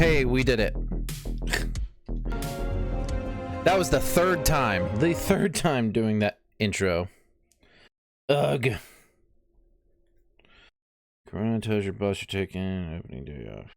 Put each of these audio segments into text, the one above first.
Hey, we did it. That was the third time. The third time doing that intro. Ugh. Corona tells your boss you're taking opening day off.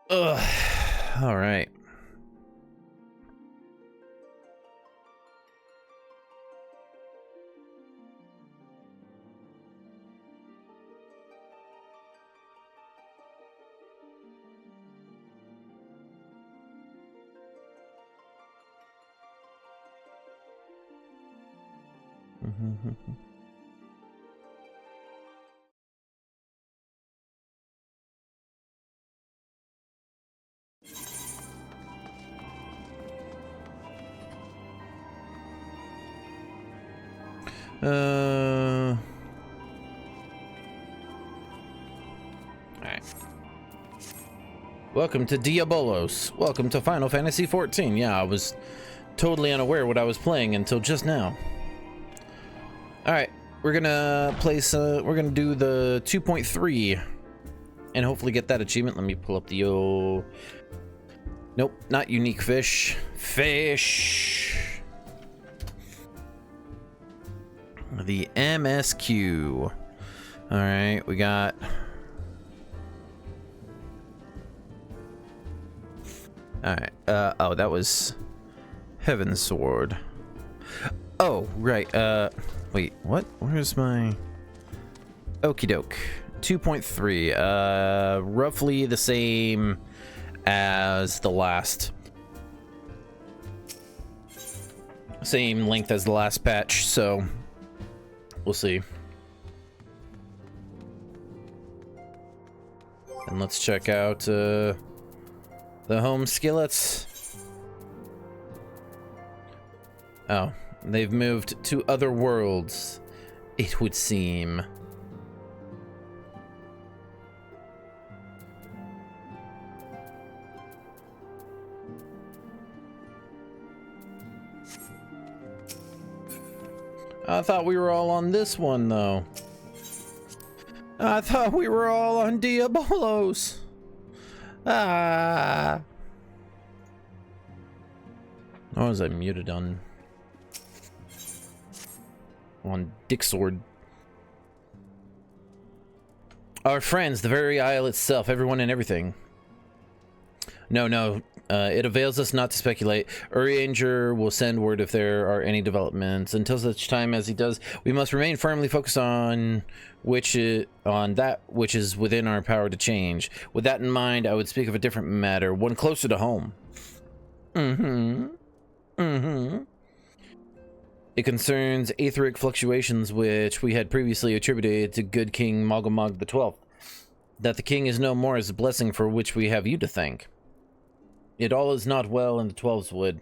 Ugh. All right. Alright. Welcome to Diabolos. Welcome to Final Fantasy XIV. Yeah, I was totally unaware what I was playing until just now. Alright, we're gonna place, we're gonna do the 2.3 and hopefully get that achievement. Let me pull up the old... Nope, not unique fish. Fish! The MSQ. Alright, we got... Alright, oh, that was Heaven's Sword. Oh, right, wait, what? Where's my... Okie doke. 2.3, roughly the same as the last. Same length as the last patch, so we'll see. And let's check out, the home skillets. Oh, they've moved to other worlds, it would seem. I thought we were all on this one, though. I thought we were all on Diabolos. Ah. Or was I muted on Dick Sword? Our friends, the very isle itself, everyone and everything. No, it avails us not to speculate. Urianger will send word if there are any developments. Until such time as he does, we must remain firmly focused on that which is within our power to change. With that in mind, I would speak of a different matter, one closer to home. It concerns aetheric fluctuations which we had previously attributed to good King Mogomog XII. That the king is no more is a blessing for which we have you to thank. It all is not well in the 12's Wood.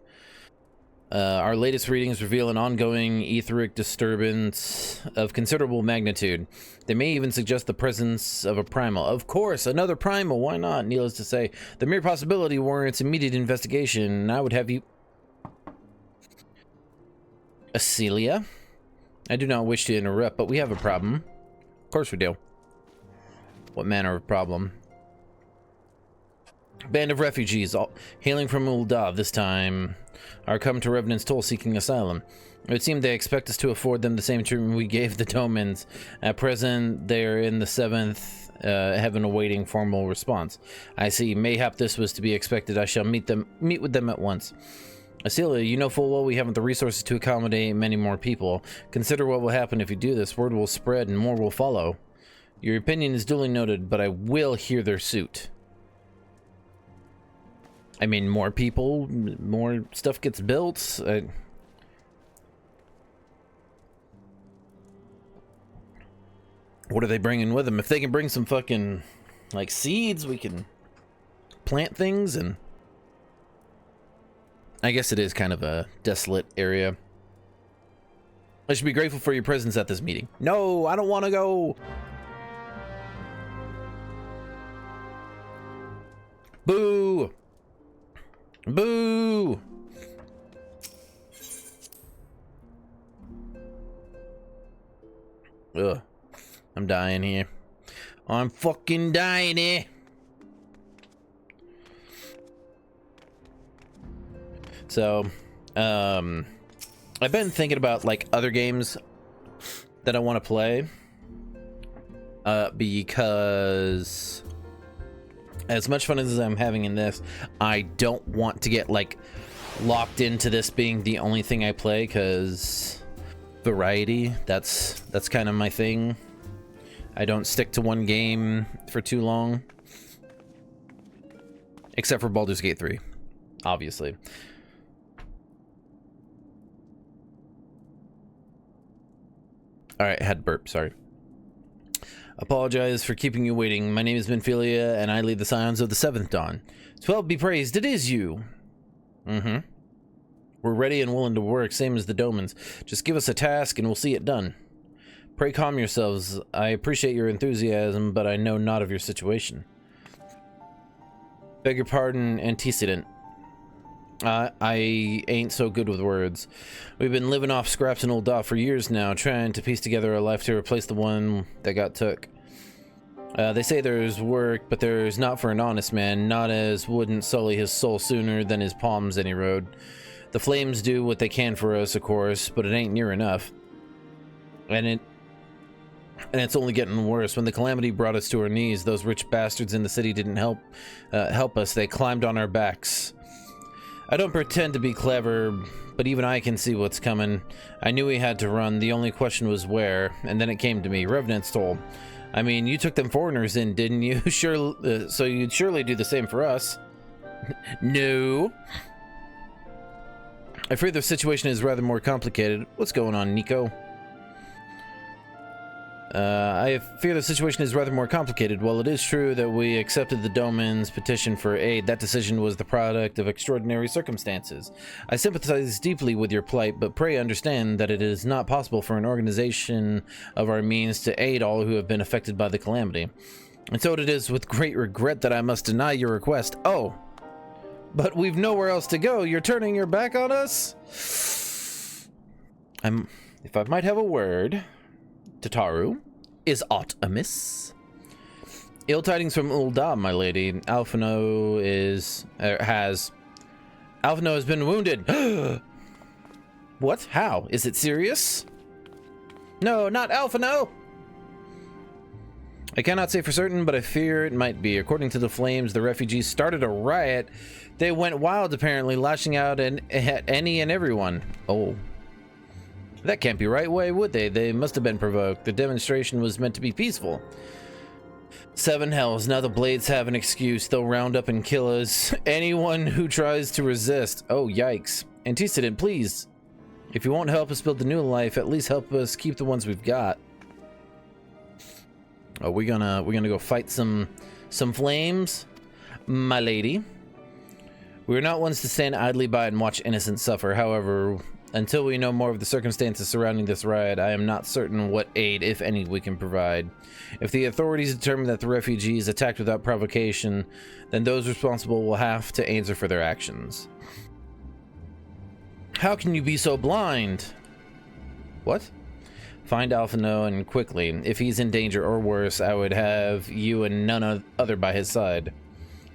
Our latest readings reveal an ongoing etheric disturbance of considerable magnitude. They may even suggest the presence of a primal. Of course, another primal, why not? Needless to say, the mere possibility warrants immediate investigation. I would have you... Acelia? I do not wish to interrupt, but we have a problem. Of course we do. What manner of problem? Band of refugees, all hailing from Ul'dah this time, are come to Revenant's Toll seeking asylum. It would seem they expect us to afford them the same treatment we gave the Domans. At present, they are in the 7th heaven awaiting formal response. I see. Mayhap this was to be expected. I shall meet with them at once. Acelia, you know full well we haven't the resources to accommodate many more people. Consider what will happen if you do this. Word will spread and more will follow. Your opinion is duly noted, but I will hear their suit. I mean, more people, more stuff gets built. What are they bringing with them? If they can bring some fucking, like, seeds, we can plant things and I guess it is kind of a desolate area. I should be grateful for your presence at this meeting. No, I don't want to go. Boo! Boo! Ugh. I'm dying here. I'm fucking dying here. So, I've been thinking about like other games that I want to play. Because as much fun as I'm having in this, I don't want to get like locked into this being the only thing I play, because variety, that's kind of my thing. I don't stick to one game for too long. Except for Baldur's Gate 3, obviously. Alright, had to burp, sorry. Apologize for keeping you waiting. My name is Benphilia, and I lead the Scions of the Seventh Dawn. 12 be praised, it is you! Mm-hmm. We're ready and willing to work, same as the Domans. Just give us a task and we'll see it done. Pray calm yourselves. I appreciate your enthusiasm, but I know not of your situation. Beg your pardon, antecedent. I ain't so good with words. We've been living off scraps and old dot for years now, trying to piece together a life to replace the one that got took. They say there's work, but there's not for an honest man, not as wouldn't sully his soul sooner than his palms any road. The flames do what they can for us, of course, but it ain't near enough. And it's only getting worse. When the calamity brought us to our knees, those rich bastards in the city didn't help us. They climbed on our backs. I don't pretend to be clever, but even I can see what's coming. I knew we had to run. The only question was where, and then it came to me. Revenant's toll. I mean, you took them foreigners in, didn't you? Sure, so you'd surely do the same for us. No. I fear the situation is rather more complicated. What's going on, Nico? I fear the situation is rather more complicated. While it is true that we accepted the Doman's petition for aid, that decision was the product of extraordinary circumstances. I sympathize deeply with your plight, but pray understand that it is not possible for an organization of our means to aid all who have been affected by the calamity. And so it is with great regret that I must deny your request. Oh, but we've nowhere else to go. You're turning your back on us? If I might have a word... Tataru, is aught amiss? Ill tidings from Ul'dah, my lady. Alphino has been wounded. What? How? Is it serious? No, not Alphino! I cannot say for certain, but I fear it might be. According to the flames, the refugees started a riot. They went wild, apparently, lashing out at any and everyone. Oh. That can't be right. Why would they? They must have been provoked. The demonstration was meant to be peaceful. Seven hells. Now the Blades have an excuse. They'll round up and kill us. Anyone who tries to resist. Oh, yikes. Antecedent, please. If you won't help us build the new life, at least help us keep the ones we've got. Oh, we're gonna go fight some flames, my lady. We're not ones to stand idly by and watch innocents suffer. However, until we know more of the circumstances surrounding this riot, I am not certain what aid, if any, we can provide. If the authorities determine that the refugees attacked without provocation, then those responsible will have to answer for their actions. How can you be so blind? What? Find Alphino and quickly. If he's in danger or worse, I would have you and none other by his side.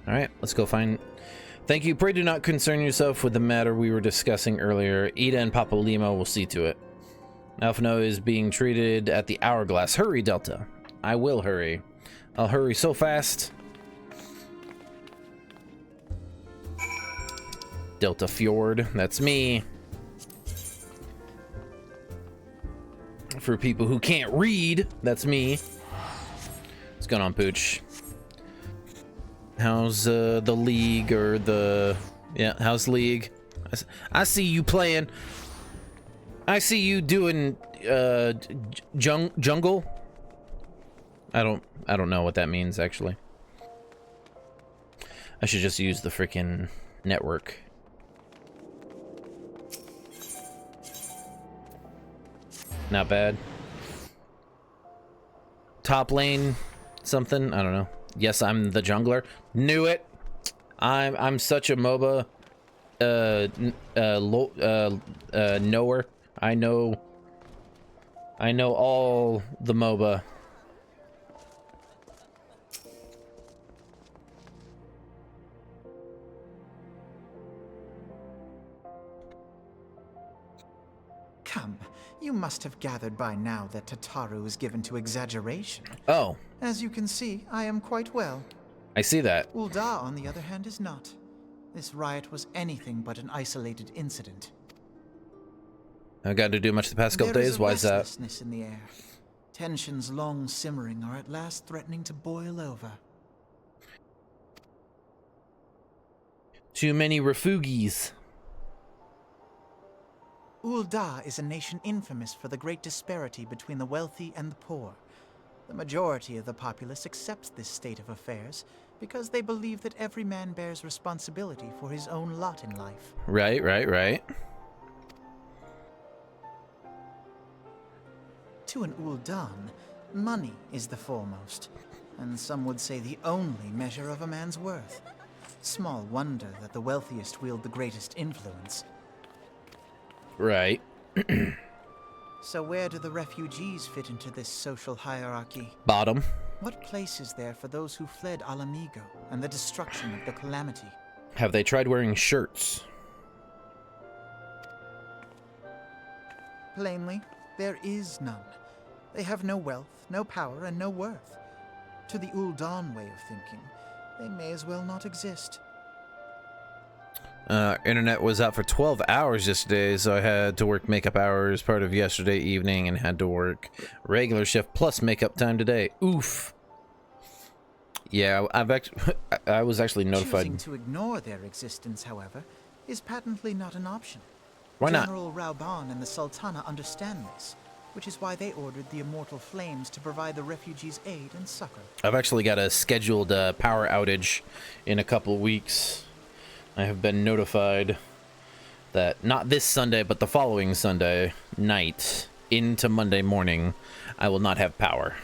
Alright, let's go find... Thank you. Pray do not concern yourself with the matter we were discussing earlier. Ida and Papa Lima will see to it. Alphino is being treated at the Hourglass. Hurry, Delta. I will hurry. I'll hurry so fast. Delta Fjord. That's me. For people who can't read, that's me. What's going on, Pooch? How's the League or the... Yeah, how's League? I see you playing. I see you doing jungle. I don't know what that means, actually. I should just use the freaking network. Not bad. Top lane, something, I don't know. Yes, I'm the jungler. Knew it. I'm such a MOBA knower. I know all the MOBA. Come, you must have gathered by now that Tataru is given to exaggeration. Oh. As you can see, I am quite well. I see that. Ul'dah, on the other hand, is not. This riot was anything but an isolated incident. I got to do much the past couple days. Why is that? There is a restlessness in the air. Tensions long simmering are at last threatening to boil over. Too many refugees. Ul'dah is a nation infamous for the great disparity between the wealthy and the poor. The majority of the populace accepts this state of affairs because they believe that every man bears responsibility for his own lot in life. Right. To an Ul'dan, money is the foremost, and some would say the only measure of a man's worth. Small wonder that the wealthiest wield the greatest influence. Right. So where do the refugees fit into this social hierarchy? Bottom. What place is there for those who fled Alamigo and the destruction of the Calamity? Have they tried wearing shirts? Plainly, there is none. They have no wealth, no power, and no worth. To the Ul'dan way of thinking, they may as well not exist. Internet was out for 12 hours yesterday, so I had to work makeup hours part of yesterday evening and had to work regular shift plus makeup time today. Oof. Yeah, I was actually notified. Choosing to ignore their existence, however, is patently not an option. Why not? General Rauban and the Sultana understand this, which is why they ordered the Immortal Flames to provide the refugees aid and succor. I've actually got a scheduled power outage in a couple of weeks. I have been notified that not this Sunday, but the following Sunday night into Monday morning, I will not have power.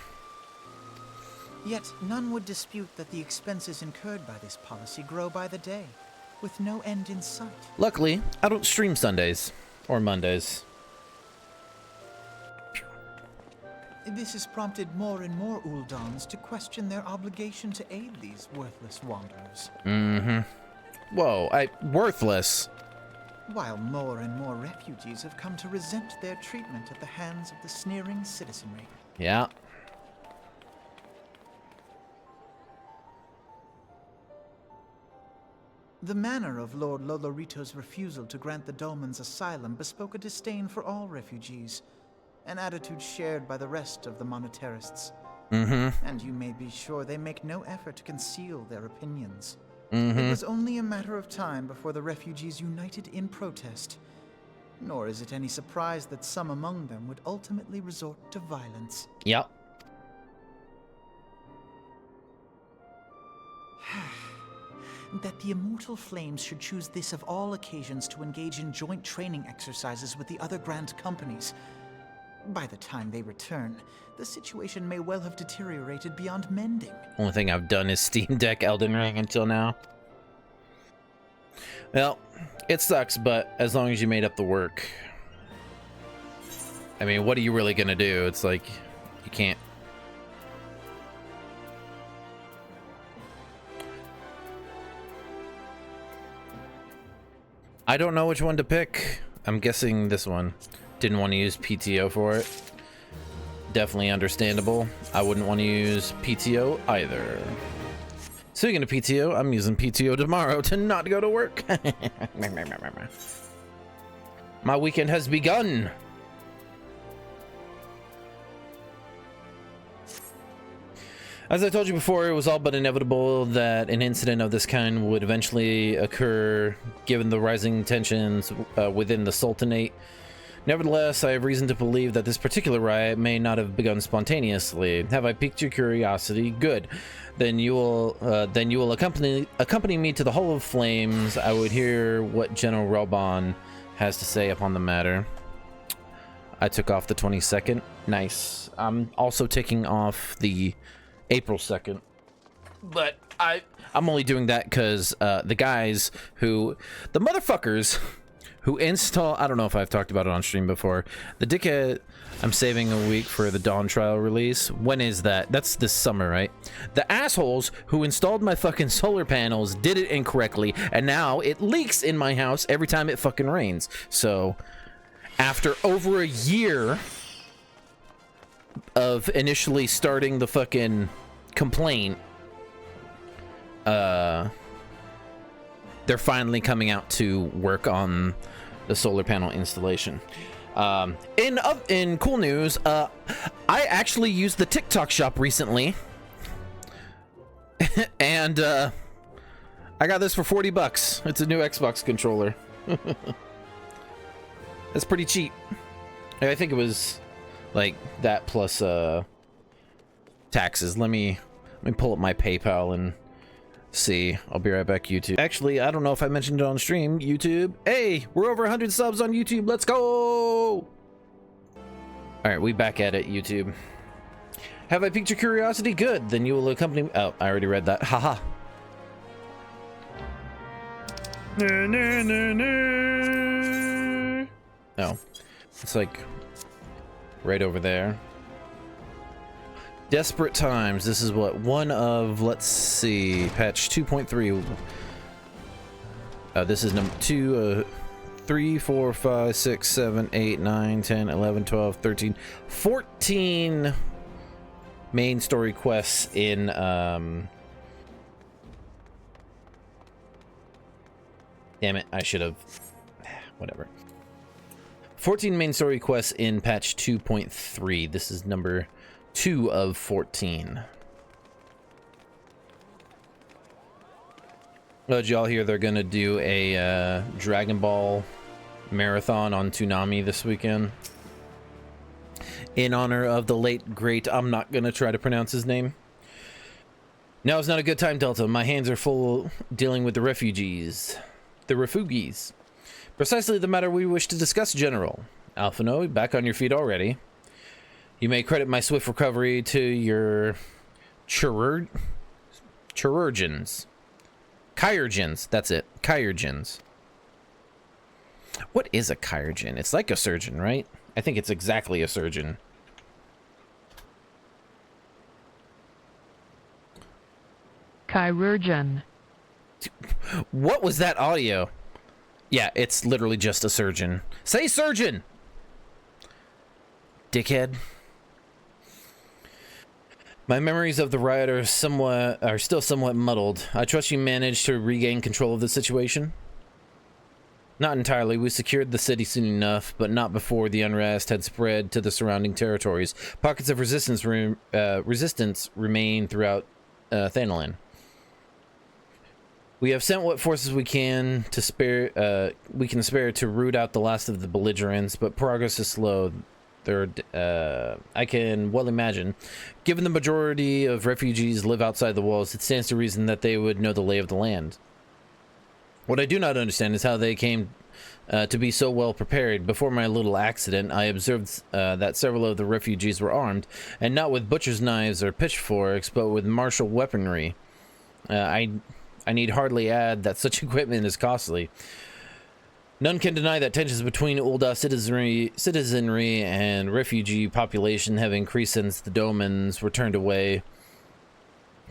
Yet none would dispute that the expenses incurred by this policy grow by the day, with no end in sight. Luckily, I don't stream Sundays or Mondays. This has prompted more and more Uldans to question their obligation to aid these worthless wanderers. Whoa, worthless. While more and more refugees have come to resent their treatment at the hands of the sneering citizenry. Yeah. The manner of Lord Lolorito's refusal to grant the Dolmens asylum bespoke a disdain for all refugees, an attitude shared by the rest of the monetarists. And you may be sure they make no effort to conceal their opinions. It was only a matter of time before the refugees united in protest. Nor is it any surprise that some among them would ultimately resort to violence. Yep. That the Immortal Flames should choose this of all occasions to engage in joint training exercises with the other Grand Companies. By the time they return, the situation may well have deteriorated beyond mending. Only thing I've done is Steam Deck Elden Ring until now. Well, it sucks, but as long as you made up the work. I mean, what are you really gonna do? It's like, you can't. I don't know which one to pick. I'm guessing this one. Didn't want to use PTO for it. Definitely understandable. I wouldn't want to use PTO either. Speaking of PTO, I'm using PTO tomorrow to not go to work. My weekend has begun. As I told you before, it was all but inevitable that an incident of this kind would eventually occur, given the rising tensions within the Sultanate. Nevertheless, I have reason to believe that this particular riot may not have begun spontaneously. Have I piqued your curiosity? Good. Then you will accompany me to the Hall of Flames. I would hear what General Rauban has to say upon the matter. I took off the 22nd. Nice. I'm also taking off the April 2nd. But I'm only doing that because the motherfuckers who install, I don't know if I've talked about it on stream before. The dickhead, I'm saving a week for the Dawn trial release. When is that? That's this summer, right? The assholes who installed my fucking solar panels did it incorrectly, and now it leaks in my house every time it fucking rains. So, after over a year of initially starting the fucking complaint, they're finally coming out to work on the solar panel installation. In cool news, I actually used the TikTok shop recently, and I got this for $40. It's a new Xbox controller. That's pretty cheap. I think it was like that plus taxes. Let me pull up my PayPal and see. I'll be right back, YouTube. Actually, I don't know if I mentioned it on stream. YouTube, hey, we're over 100 subs on YouTube. Let's go. All right, we back at it, YouTube. Have I piqued your curiosity? Good, then you will accompany me. Oh, I already read that. Haha. No, it's like right over there. Desperate times. This is what, one of, let's see, patch 2.3. This is number 2, 3, 4, 5, 6, 7, 8, 9, 10, 11, 12, 13, 14 main story quests in, damn it, I should have, whatever. 14 main story quests in patch 2.3. This is number 2 of 14. Oh, did y'all hear they're gonna do a Dragon Ball marathon on Toonami this weekend? In honor of the late, great, I'm not gonna try to pronounce his name. Now is not a good time, Delta. My hands are full dealing with the refugees. The refugees. Precisely the matter we wish to discuss, General. Alphino, back on your feet already. You may credit my swift recovery to your chirurgeons. Chirurgeons, that's it. Chirurgeons. What is a chirurgeon? It's like a surgeon, right? I think it's exactly a surgeon. Chirurgeon. What was that audio? Yeah, it's literally just a surgeon. Say surgeon! Dickhead. My memories of the riot are still somewhat muddled. I trust you managed to regain control of the situation? Not entirely. We secured the city soon enough, but not before the unrest had spread to the surrounding territories. Pockets of resistance remain throughout Thanalan. We have sent what forces we can spare to root out the last of the belligerents, but progress is slow. I can well imagine. Given the majority of refugees live outside the walls, it stands to reason that they would know the lay of the land. What I do not understand is how they came to be so well prepared. Before my little accident, I observed that several of the refugees were armed, and not with butcher's knives or pitchforks, but with martial weaponry. I need hardly add that such equipment is costly. None can deny that tensions between Ul'dah citizenry and refugee population have increased since the Domans were turned away.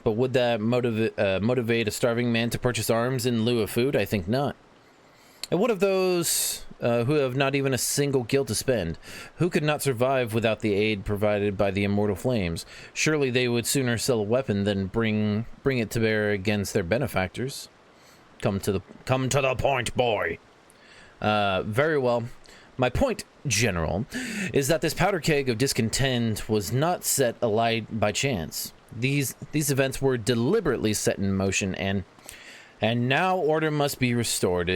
But would that motivate a starving man to purchase arms in lieu of food? I think not. And what of those who have not even a single gil to spend? Who could not survive without the aid provided by the immortal flames? Surely they would sooner sell a weapon than bring it to bear against their benefactors. Come to the point, boy. Very well. My point, General, is that this powder keg of discontent was not set alight by chance. These events were deliberately set in motion, and now order must be restored.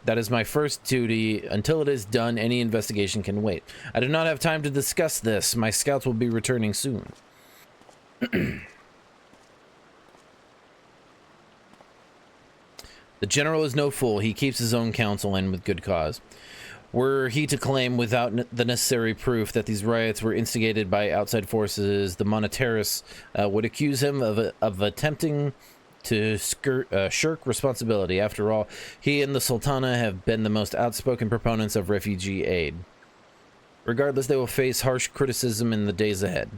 That is my first duty. Until it is done, any investigation can wait. I do not have time to discuss this. My scouts will be returning soon. The general is no fool. He keeps his own counsel, and with good cause. Were he to claim without the necessary proof that these riots were instigated by outside forces, the monetarists would accuse him of attempting to shirk responsibility. After all, he and the Sultana have been the most outspoken proponents of refugee aid. Regardless, they will face harsh criticism in the days ahead.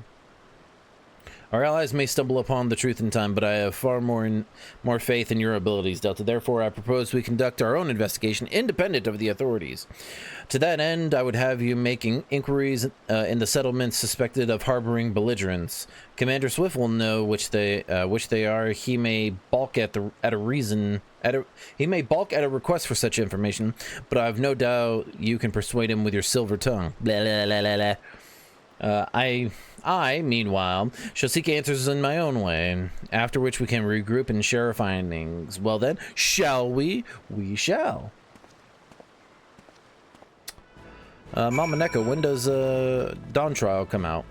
Our allies may stumble upon the truth in time, but I have far more faith in your abilities, Delta. Therefore, I propose we conduct our own investigation independent of the authorities. To that end, I would have you making inquiries in the settlements suspected of harboring belligerents. Commander Swift will know which they are. He may balk at a request for such information, but I have no doubt you can persuade him with your silver tongue. Blah, blah, blah, blah, blah. I, meanwhile, shall seek answers in my own way, after which we can regroup and share our findings. Well then, shall we? We shall. Mama Neko, when does Dawn Trial come out?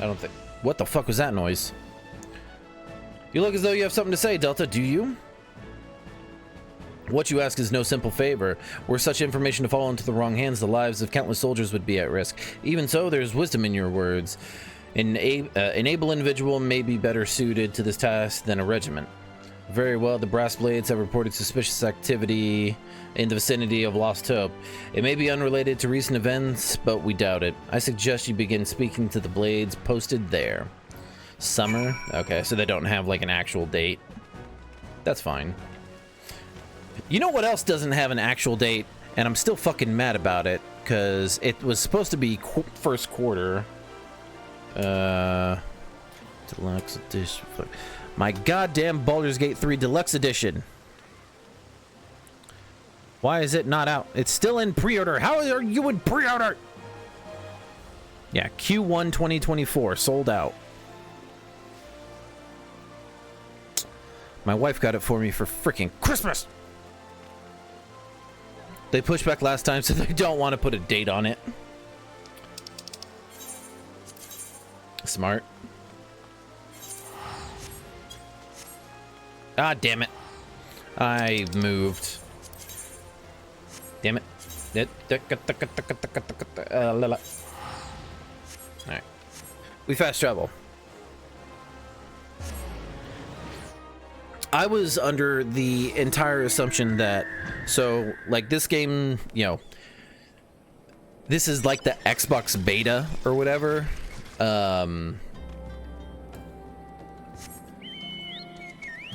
I don't think... What the fuck was that noise? You look as though you have something to say, Delta, do you? What you ask is no simple favor. Were such information to fall into the wrong hands, the lives of countless soldiers would be at risk. Even so, there's wisdom in your words. An able individual may be better suited to this task than a regiment. Very well, the Brass Blades have reported suspicious activity in the vicinity of Lost Hope. It may be unrelated to recent events, but we doubt it. I suggest you begin speaking to the Blades posted there. Summer? Okay, so they don't have like an actual date. That's fine. You know what else doesn't have an actual date, and I'm still fucking mad about it, because it was supposed to be first quarter. Deluxe edition. My goddamn Baldur's Gate 3 Deluxe Edition. Why is it not out? It's still in pre-order. How are you in pre-order? Yeah, Q1 2024, sold out. My wife got it for me for freaking Christmas. They pushed back last time, so they don't want to put a date on it. Smart. Ah, damn it. I moved. Damn it. Alright. We fast travel. I was under the entire assumption that, so, like, this game, you know, this is like the Xbox beta or whatever. But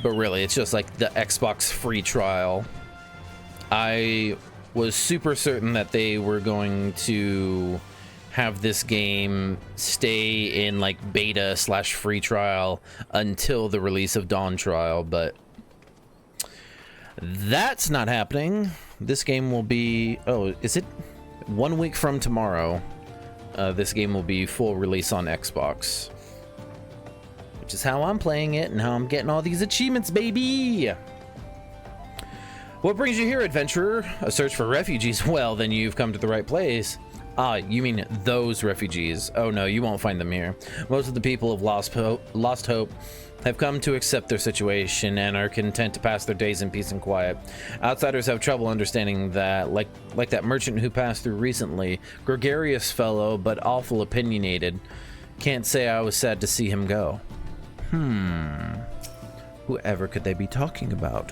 really, it's just like the Xbox free trial. I was super certain that they were going to have this game stay in like beta / free trial until the release of Dawn Trial, but that's not happening. This game will be, oh, is it 1 week from tomorrow? This game will be full release on Xbox, which is how I'm playing it and how I'm getting all these achievements, baby. What brings you here, adventurer? A search for refugees? Well, then you've come to the right place. Ah, you mean those refugees. Oh no, you won't find them here. Most of the people of Lost Hope have come to accept their situation and are content to pass their days in peace and quiet. Outsiders have trouble understanding that, like that merchant who passed through recently, gregarious fellow, but awful opinionated. Can't say I was sad to see him go. Whoever could they be talking about?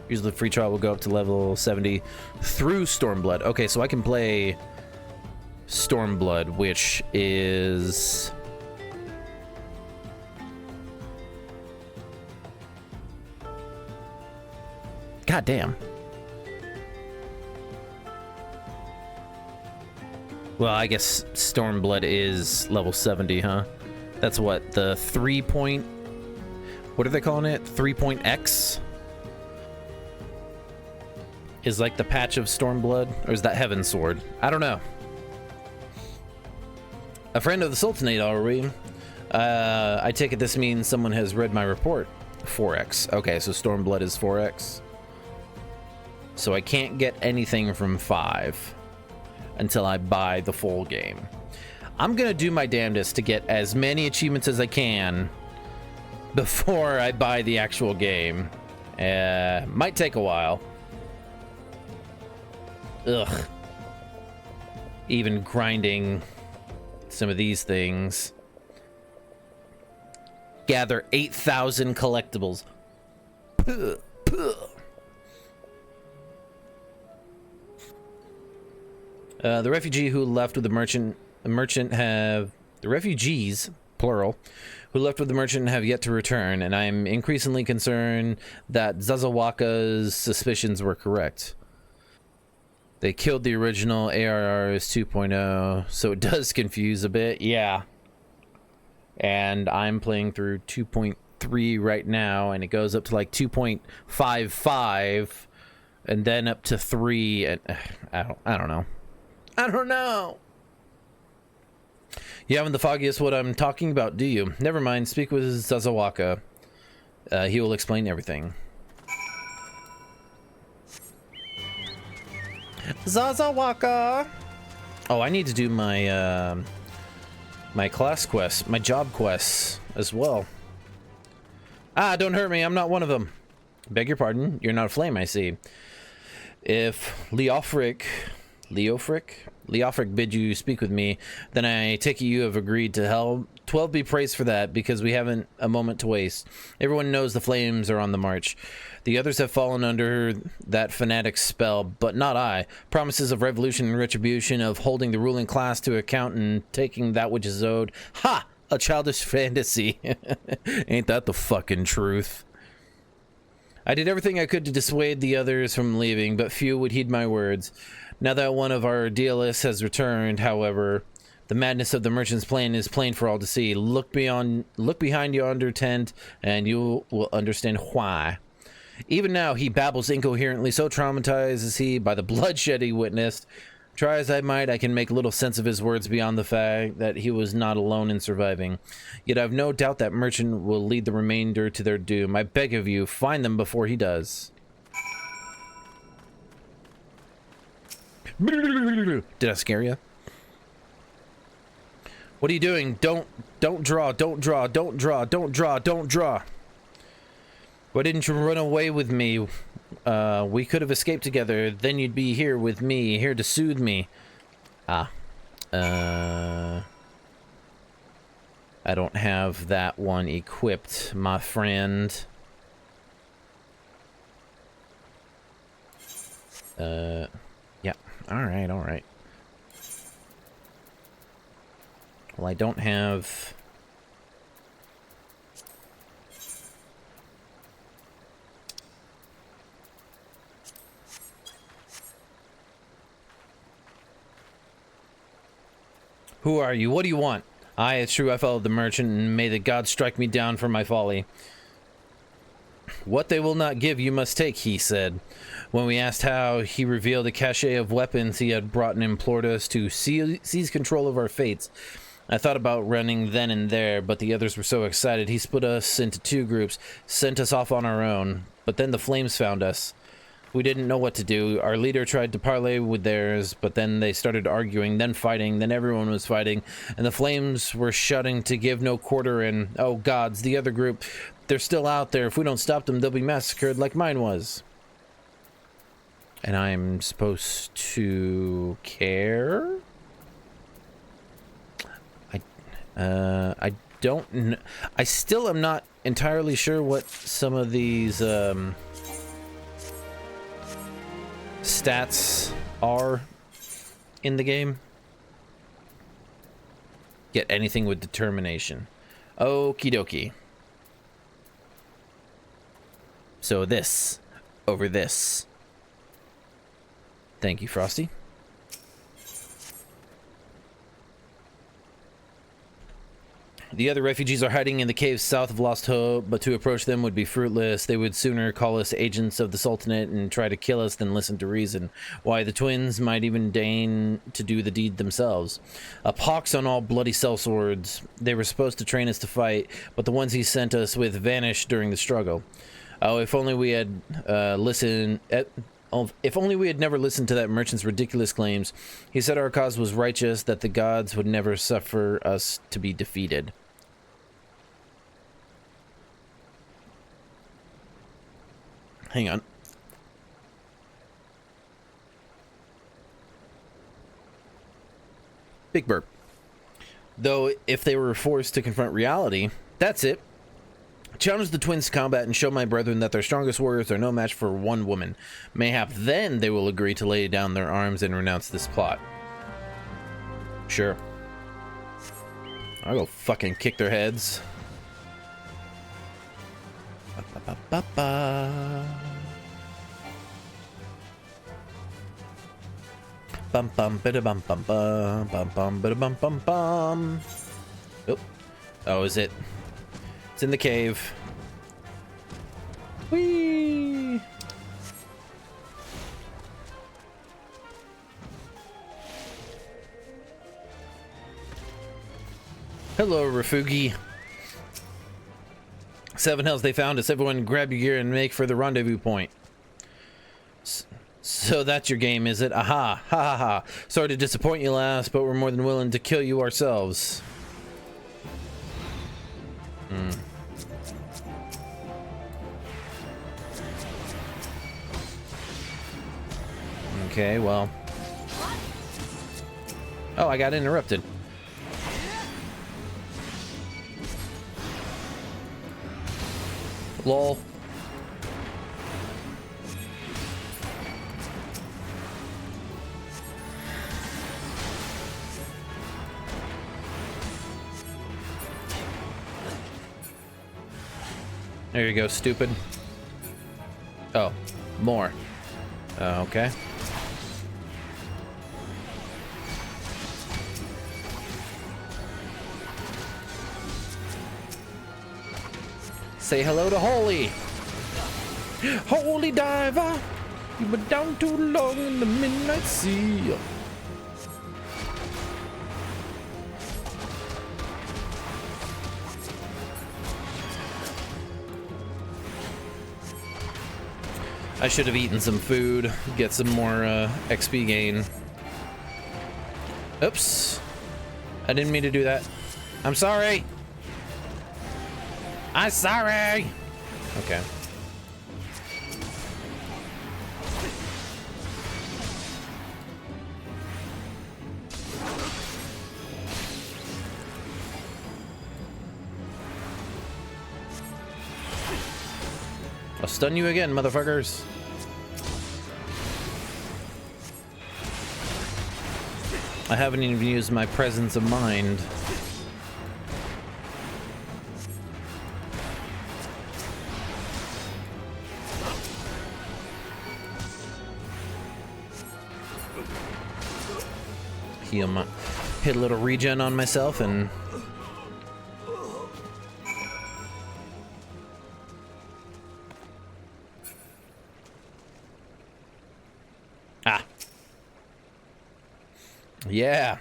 Usually the free trial will go up to level 70 through Stormblood. Okay, so I can play Stormblood, which is... God damn. Well, I guess Stormblood is level 70, huh? That's what, the 3 point... What are they calling it? 3.x? Is like the patch of Stormblood, or is that Heaven Sword? I don't know. A friend of the Sultanate, are we? I take it this means someone has read my report. 4x. Okay, so Stormblood is 4x. So I can't get anything from 5 until I buy the full game. I'm gonna do my damnedest to get as many achievements as I can before I buy the actual game. Might take a while. Ugh. Even grinding some of these things. Gather 8,000 collectibles. Puh, puh. The refugee who left with the refugees, plural, who left with the merchant have yet to return, and I am increasingly concerned that Zazawaka's suspicions were correct. They killed the original ARRs 2.0, so it does confuse a bit, yeah. And I'm playing through 2.3 right now, and it goes up to like 2.55, and then up to 3, and I don't know. I don't know. You haven't the foggiest what I'm talking about, do you? Never mind, speak with Zazawaka. He will explain everything. Zazawaka! Oh, I need to do my, my class quest, my job quests as well. Ah, don't hurt me, I'm not one of them. Beg your pardon, you're not a flame, I see. If Leofric bid you speak with me, then I take it you have agreed to help. 12 be praised for that, because we haven't a moment to waste. Everyone knows the flames are on the march. The others have fallen under that fanatic's spell, but not I. Promises of revolution and retribution, of holding the ruling class to account and taking that which is owed. Ha! A childish fantasy. Ain't that the fucking truth? I did everything I could to dissuade the others from leaving, but few would heed my words. Now that one of our idealists has returned, however, the madness of the merchant's plan is plain for all to see. Look behind yonder tent, and you will understand why. Even now, he babbles incoherently, so traumatized is he by the bloodshed he witnessed. Try as I might, I can make little sense of his words beyond the fact that he was not alone in surviving. Yet I've no doubt that merchant will lead the remainder to their doom. I beg of you, find them before he does. Did I scare you? What are you doing? Don't draw, don't draw, don't draw, don't draw, don't draw. Why didn't you run away with me? We could have escaped together. Then you'd be here with me, here to soothe me. I don't have that one equipped, my friend. Yeah. All right. Well, I don't have... Who are you? What do you want? Aye, it's true I followed the merchant, and may the gods strike me down for my folly. What they will not give, you must take, he said. When we asked how, he revealed a cache of weapons he had brought and implored us to seize control of our fates. I thought about running then and there, but the others were so excited. He split us into 2 groups, sent us off on our own. But then the flames found us. We didn't know what to do. Our leader tried to parley with theirs, but then they started arguing, then fighting, then everyone was fighting, and the flames were shouting to give no quarter, and oh gods, the other group, they're still out there. If we don't stop them, they'll be massacred like mine was. And I'm supposed to care? I don't know. I still am not entirely sure what some of these, stats are in the game. Get anything with determination. Okie dokie. So this over this. Thank you, Frosty. The other refugees are hiding in the caves south of Lost Hope, but to approach them would be fruitless. They would sooner call us agents of the Sultanate and try to kill us than listen to reason. Why, the twins might even deign to do the deed themselves. A pox on all bloody sellswords. They were supposed to train us to fight, but the ones he sent us with vanished during the struggle. Oh, if only we had if only we had never listened to that merchant's ridiculous claims. He said our cause was righteous, that the gods would never suffer us to be defeated. Hang on. Big burp. Though, if they were forced to confront reality, that's it. Challenge the twins to combat and show my brethren that their strongest warriors are no match for one woman. Mayhap then they will agree to lay down their arms and renounce this plot. Sure. I'll go fucking kick their heads. Bum bum bida bum bum bum bum bum bida bum bum bum. Oh, is it? It's in the cave. Whee! Hello, Rafugi. 7 hells they found us. Everyone grab your gear and make for the rendezvous point. So that's your game, is it? Aha! Ha ha ha! Sorry to disappoint you, lass, but we're more than willing to kill you ourselves. Okay, well. Oh, I got interrupted. Lol. There you go, stupid. Oh, more. Okay. Say hello to Holy. Holy diver, you were down too long in the midnight sea. I should have eaten some food, get some more XP gain. Oops. I didn't mean to do that. I'm sorry. I'm sorry. Okay. I'll stun you again, motherfuckers. I haven't even used my presence of mind. Hit a little regen on myself and... Ah. Yeah.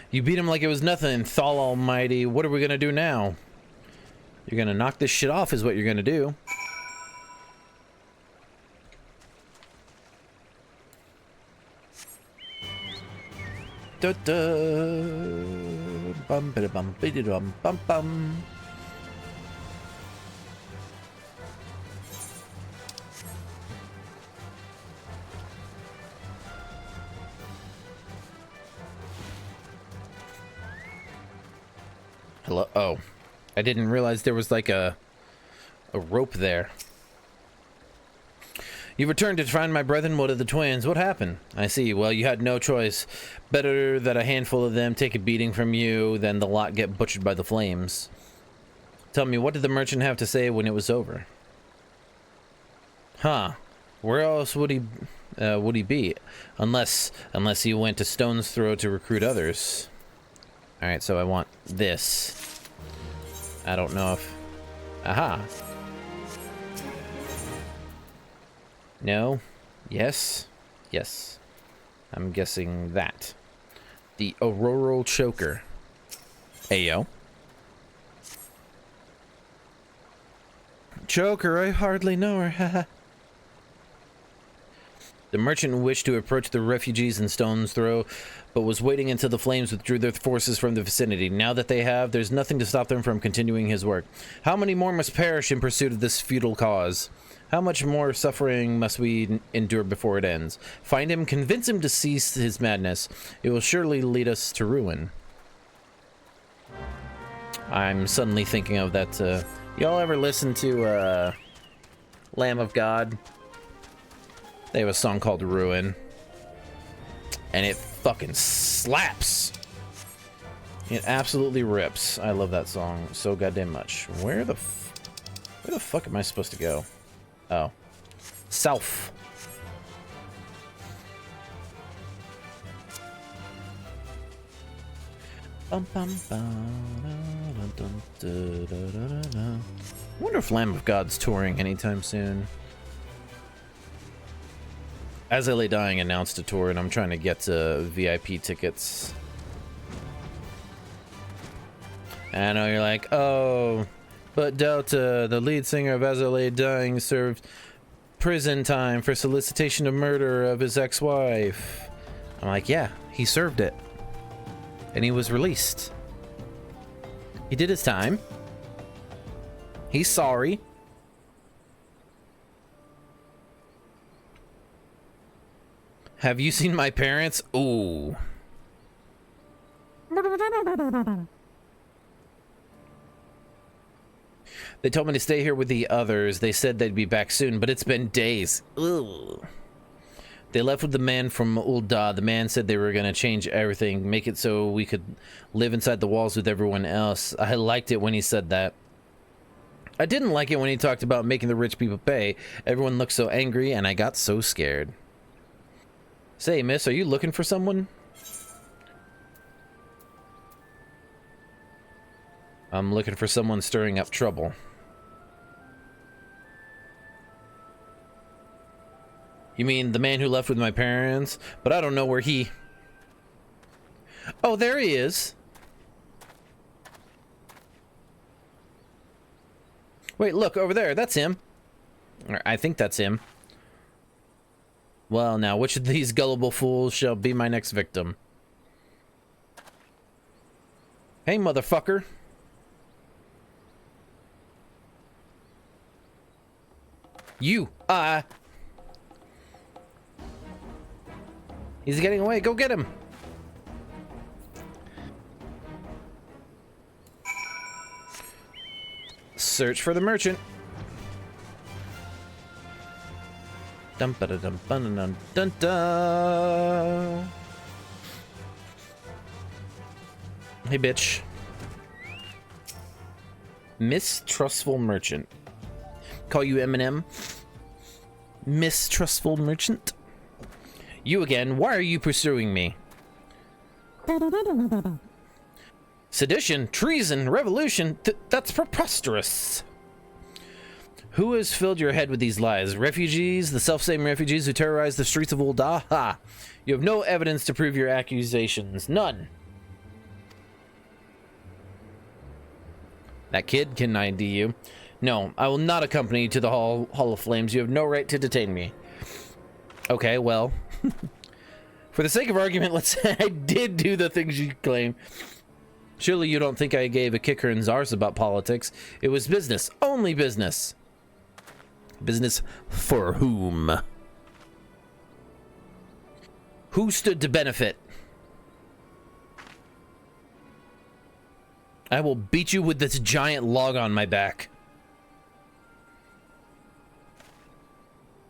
You beat him like it was nothing, Thal Almighty. What are we gonna do now? You're gonna knock this shit off is what you're gonna do. Da da bum bida bum bida dum bum bum. Hello. Oh, I didn't realize there was like a rope there. You returned to find my brethren. What of the twins? What happened? I see. Well, you had no choice. Better that a handful of them take a beating from you than the lot get butchered by the flames. Tell me, what did the merchant have to say when it was over? Huh? Where else would he be? Unless he went to Stone's Throw to recruit others. All right, so I want this. I don't know if... Aha. No. Yes. Yes. I'm guessing that. The Auroral Choker. Ayo. Choker, I hardly know her. Haha. The merchant wished to approach the refugees in Stone's Throw, but was waiting until the flames withdrew their forces from the vicinity. Now that they have, there's nothing to stop them from continuing his work. How many more must perish in pursuit of this futile cause? How much more suffering must we endure before it ends? Find him, convince him to cease his madness. It will surely lead us to ruin. I'm suddenly thinking of that, y'all ever listen to, Lamb of God? They have a song called Ruin. And it fucking slaps. It absolutely rips. I love that song so goddamn much. Where the fuck am I supposed to go? Oh. South. I wonder if Lamb of God's touring anytime soon. As I Lay Dying announced a tour, and I'm trying to get VIP tickets. I know you're like, oh, but Delta, the lead singer of As I Lay Dying, served prison time for solicitation of murder of his ex-wife. I'm like, yeah, he served it. And he was released. He did his time. He's sorry. Have you seen my parents? Ooh. They told me to stay here with the others. They said they'd be back soon, but it's been days. Ugh. They left with the man from Ul'dah. The man said they were going to change everything, make it so we could live inside the walls with everyone else. I liked it when he said that. I didn't like it when he talked about making the rich people pay. Everyone looked so angry, and I got so scared. Say, miss, are you looking for someone? I'm looking for someone stirring up trouble. You mean the man who left with my parents? But I don't know where he... Oh, there he is. Wait, look, over there. That's him. Or I think that's him. Well, now, which of these gullible fools shall be my next victim? Hey, motherfucker. You, He's getting away. Go get him. Search for the merchant. Dum ba da dum ba dum dun dun. Hey, bitch. Mistrustful merchant. Call you Eminem. Mistrustful merchant. You again. Why are you pursuing me? Sedition, treason, revolution. That's preposterous. Who has filled your head with these lies? Refugees, the self-same refugees who terrorize the streets of Ul'dah? Ha! You have no evidence to prove your accusations. None. That kid can ID you. No, I will not accompany you to the Hall of Flames. You have no right to detain me. Okay, well. For the sake of argument, let's say I did do the things you claim. Surely you don't think I gave a kicker in Zars about politics. It was business. Only business. Business for whom? Who stood to benefit? I will beat you with this giant log on my back.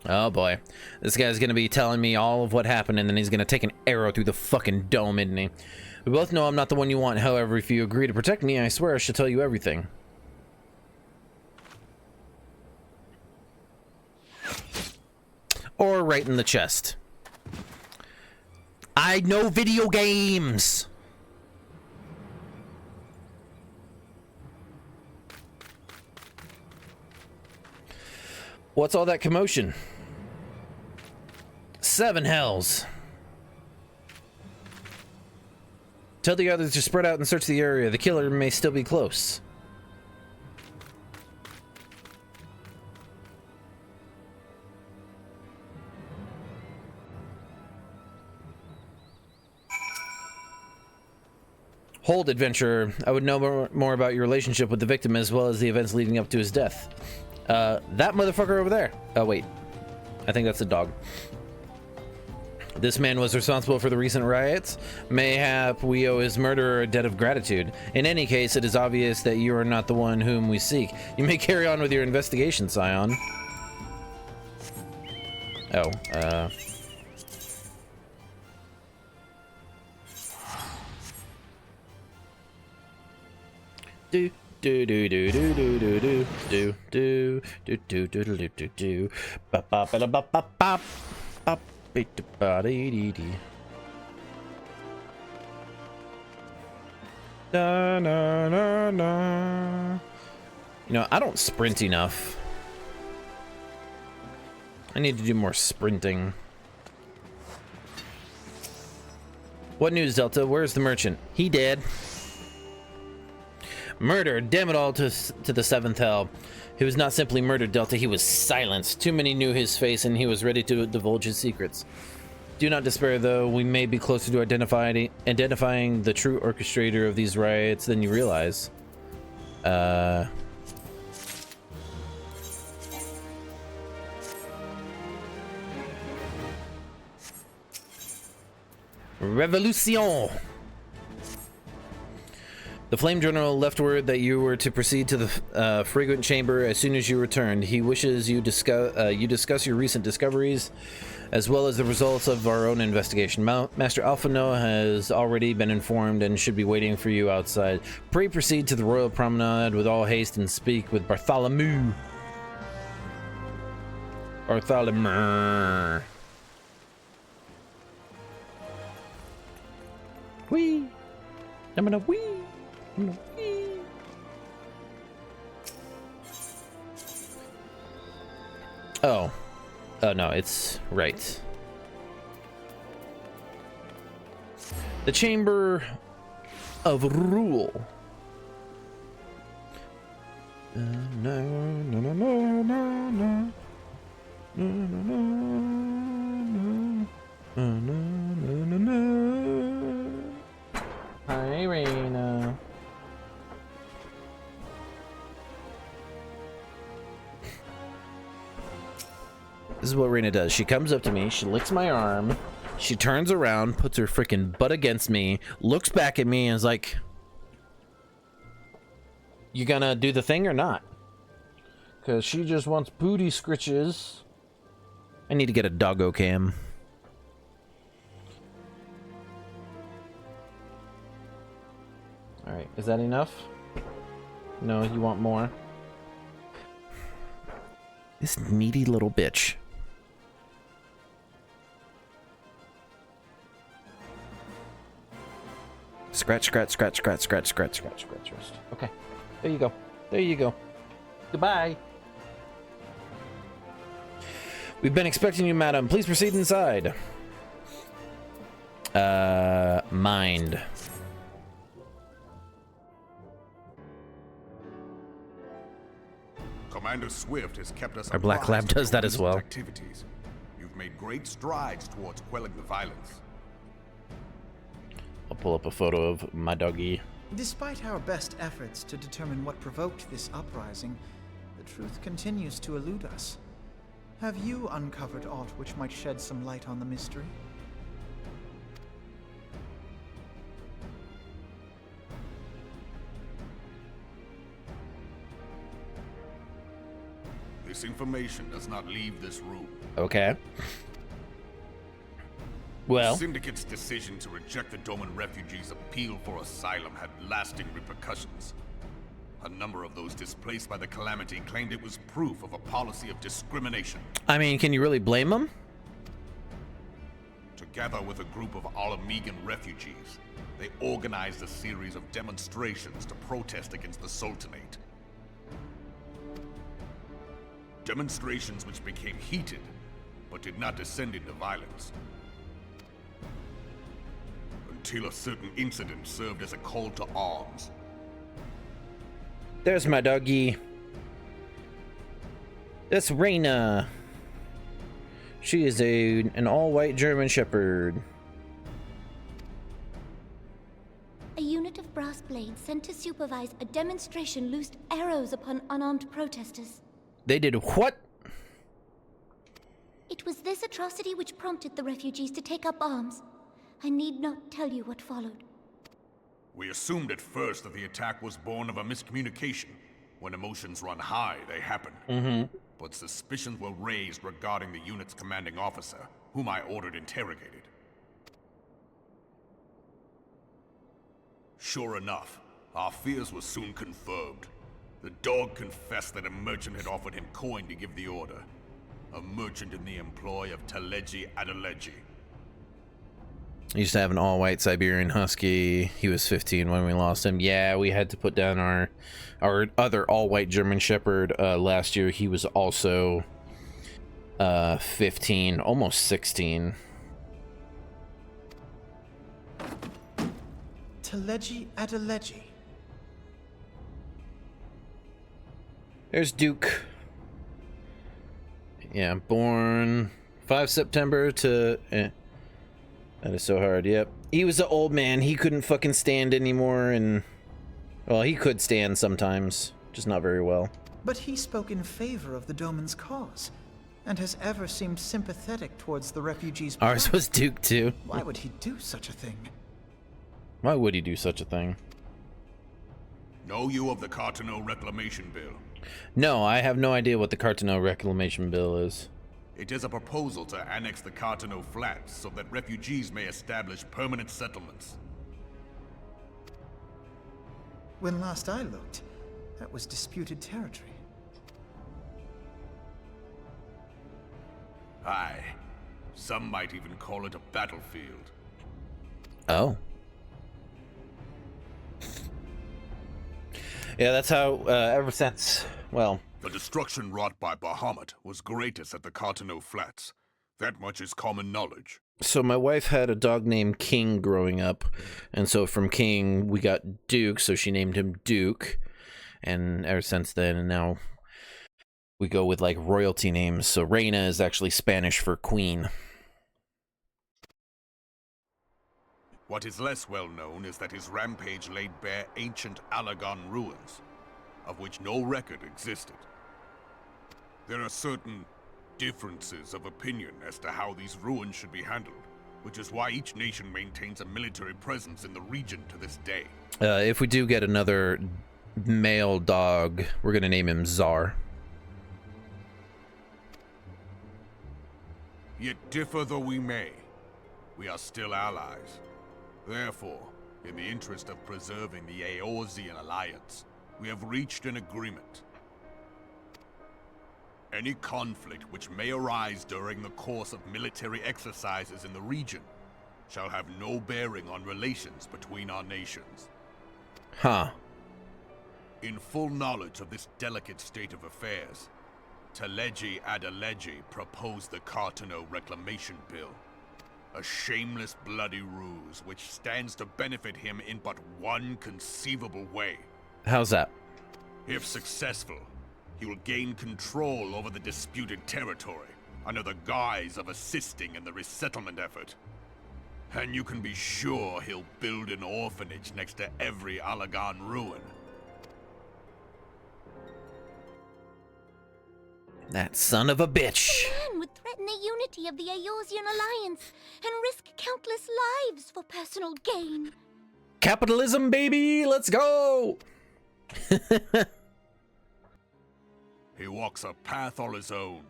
Oh boy. This guy's gonna be telling me all of what happened, and then he's gonna take an arrow through the fucking dome, isn't he? We both know I'm not the one you want. However, if you agree to protect me, I swear I shall tell you everything. Or right in the chest. I know video games! What's all that commotion? 7 hells. Tell the others to spread out and search the area. The killer may still be close. Hold, adventurer. I would know more about your relationship with the victim as well as the events leading up to his death. That motherfucker over there. Oh, wait. I think that's a dog. This man was responsible for the recent riots. Mayhap we owe his murderer a debt of gratitude. In any case, it is obvious that you are not the one whom we seek. You may carry on with your investigation, Scion. Oh, do do do do do do do do do do do do do do do do bop bop bop bop bop bop bop da na na na. You know, I don't sprint enough. I need to do more sprinting. What news, Delta? Where's the merchant? He dead. Murdered, damn it all, to the seventh hell. He was not simply murdered, Delta, he was silenced. Too many knew his face and he was ready to divulge his secrets. Do not despair, though. We may be closer to identifying the true orchestrator of these riots than you realize. Revolution! The Flame General left word that you were to proceed to the Fragrant Chamber as soon as you returned. He wishes you discuss your recent discoveries, as well as the results of our own investigation. Master Alphino has already been informed and should be waiting for you outside. Pray proceed to the Royal Promenade with all haste and speak with Bartholomew. Bartholomew. Whee! I'm gonna whee! Oh. Oh no, it's right. The Chamber of Rule. Hi, Reina. This is what Reina does. She comes up to me, she licks my arm, she turns around, puts her freaking butt against me, looks back at me, and is like, "You gonna do the thing or not?" Because she just wants booty scritches. I need to get a doggo cam. Alright, is that enough? No, you want more? This needy little bitch. Scratch, scratch, scratch, scratch, scratch, scratch, scratch, scratch, wrist. Okay, there you go. There you go. Goodbye. We've been expecting you, madam. Please proceed inside. Mind. Commander Swift has kept us. Our black lab does that as well. Activities. You've made great strides towards quelling the violence. I'll pull up a photo of my doggy. Despite our best efforts to determine what provoked this uprising, the truth continues to elude us. Have you uncovered aught which might shed some light on the mystery? This information does not leave this room. Okay. Well, The Syndicate's decision to reject the Doman refugees' appeal for asylum had lasting repercussions. A number of those displaced by the calamity claimed it was proof of a policy of discrimination. I mean, can you really blame them? Together with a group of Alamegan refugees, they organized a series of demonstrations to protest against the Sultanate. Demonstrations which became heated, but did not descend into violence. Until a certain incident served as a call to arms. There's my doggy. That's Reina. She is an all-white German Shepherd. A unit of brass blades sent to supervise a demonstration loosed arrows upon unarmed protesters. They did what? It was this atrocity which prompted the refugees to take up arms. I need not tell you what followed. We assumed at first that the attack was born of a miscommunication. When emotions run high, they happen. But suspicions were raised regarding the unit's commanding officer, whom I ordered interrogated. Sure enough, our fears were soon confirmed. The dog confessed that a merchant had offered him coin to give the order. A merchant in the employ of Teleji Adeleji. I used to have an all-white Siberian Husky. He was 15 when we lost him. Yeah, we had to put down our other all-white German Shepherd last year. He was also 15, almost 16. Teleji Adeleji. There's Duke. Yeah, born 5 September to... That is so hard, yep. He was an old man. He couldn't fucking stand anymore, and... Well, he could stand sometimes, just not very well. But he spoke in favor of the Doman's cause, and has ever seemed sympathetic towards the refugees' Ours plight. was Duke, too. Why would he do such a thing? Why would he do such a thing? Know you of the Cartano Reclamation Bill? No, I have no idea what the Cartano Reclamation Bill is. It is a proposal to annex the Cartano Flats so that refugees may establish permanent settlements. When last I looked, that was disputed territory. Aye. Some might even call it a battlefield. Oh. Yeah, that's how, ever since, well... The destruction wrought by Bahamut was greatest at the Cartano Flats. That much is common knowledge. So my wife had a dog named King growing up, and so from King we got Duke, so she named him Duke, and ever since then, and now we go with like royalty names. So Reina is actually Spanish for queen. What is less well known is that his rampage laid bare ancient Alagon ruins, of which no record existed. There are certain differences of opinion as to how these ruins should be handled, which is why each nation maintains a military presence in the region to this day. If we do get another male dog, we're gonna name him Czar. Yet differ though we may, we are still allies. Therefore, in the interest of preserving the Eorzean alliance, we have reached an agreement. Any conflict which may arise during the course of military exercises in the region shall have no bearing on relations between our nations. Huh. In full knowledge of this delicate state of affairs, Teleji Adeleji proposed the Cartano Reclamation Bill. A shameless bloody ruse which stands to benefit him in but one conceivable way. How's that? If successful, he will gain control over the disputed territory under the guise of assisting in the resettlement effort. And you can be sure he'll build an orphanage next to every Alagon ruin. That son of a bitch. A man would threaten the unity of the Eorzean alliance and risk countless lives for personal gain. Capitalism, baby! Let's go! He walks a path all his own,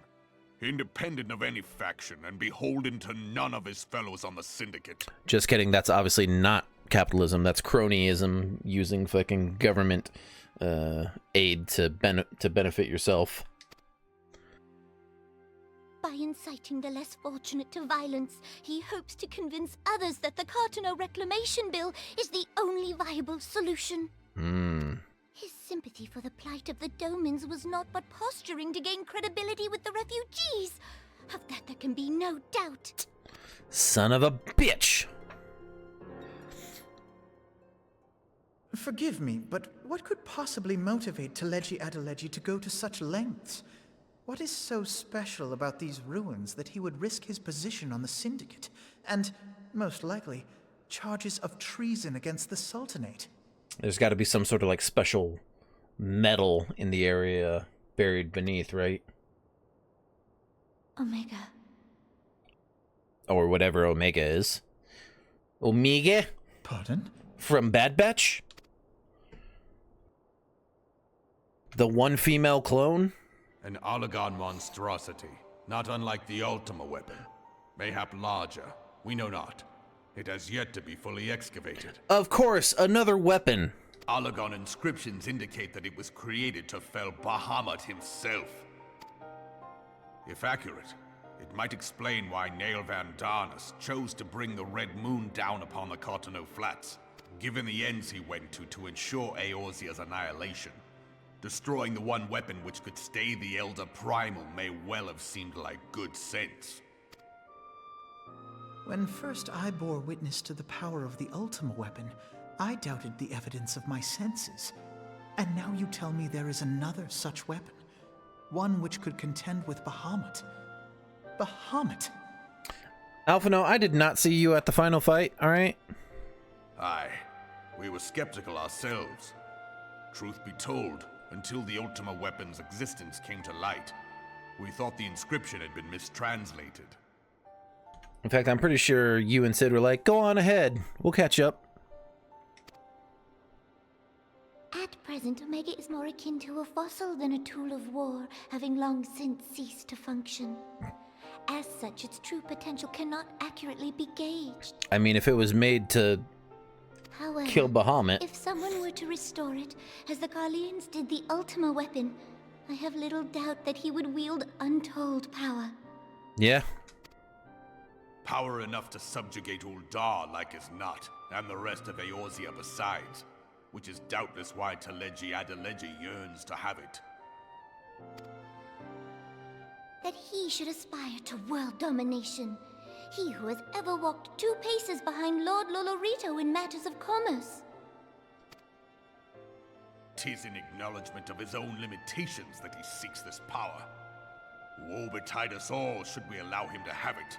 independent of any faction and beholden to none of his fellows on the Syndicate. Just kidding, that's obviously not capitalism, that's cronyism, using fucking government aid to benefit yourself. By inciting the less fortunate to violence, he hopes to convince others that the Cartano Reclamation Bill is the only viable solution. His sympathy for the plight of the Domans was not but posturing to gain credibility with the refugees. Of that there can be no doubt. Son of a bitch! Forgive me, but what could possibly motivate Teleji Adeleji to go to such lengths? What is so special about these ruins that he would risk his position on the Syndicate, and, most likely, charges of treason against the Sultanate? There's got to be some sort of like special metal in the area buried beneath, right? Omega. Or whatever Omega is. Omega? Pardon? From Bad Batch? The one female clone? An Allagan monstrosity, not unlike the Ultima weapon. Mayhap larger, we know not. It has yet to be fully excavated. Of course, another weapon. Allagan inscriptions indicate that it was created to fell Bahamut himself. If accurate, it might explain why Nail Van Darnus chose to bring the Red Moon down upon the Cotonou Flats, given the ends he went to ensure Eorzea's annihilation. Destroying the one weapon which could stay the Elder Primal may well have seemed like good sense. When first I bore witness to the power of the Ultima weapon, I doubted the evidence of my senses. And now you tell me there is another such weapon. One which could contend with Bahamut. Bahamut! Alphino, I did not see you at the final fight, alright? Aye, we were skeptical ourselves. Truth be told, until the Ultima weapon's existence came to light, we thought the inscription had been mistranslated. In fact, I'm pretty sure you and Sid were like, go on ahead, we'll catch up. At present, Omega is more akin to a fossil than a tool of war, having long since ceased to function. As such, its true potential cannot accurately be gauged. I mean, if it was made to However, kill Bahamut. if someone were to restore it, as the Garleans did the Ultima weapon, I have little doubt that he would wield untold power. Yeah. Power enough to subjugate Uldar like as not, and the rest of Eorzea besides, which is doubtless why Teleji Adeleji yearns to have it. That he should aspire to world domination. He who has ever walked 2 paces behind Lord Lolorito in matters of commerce. 'Tis in acknowledgement of his own limitations that he seeks this power. Woe betide us all should we allow him to have it.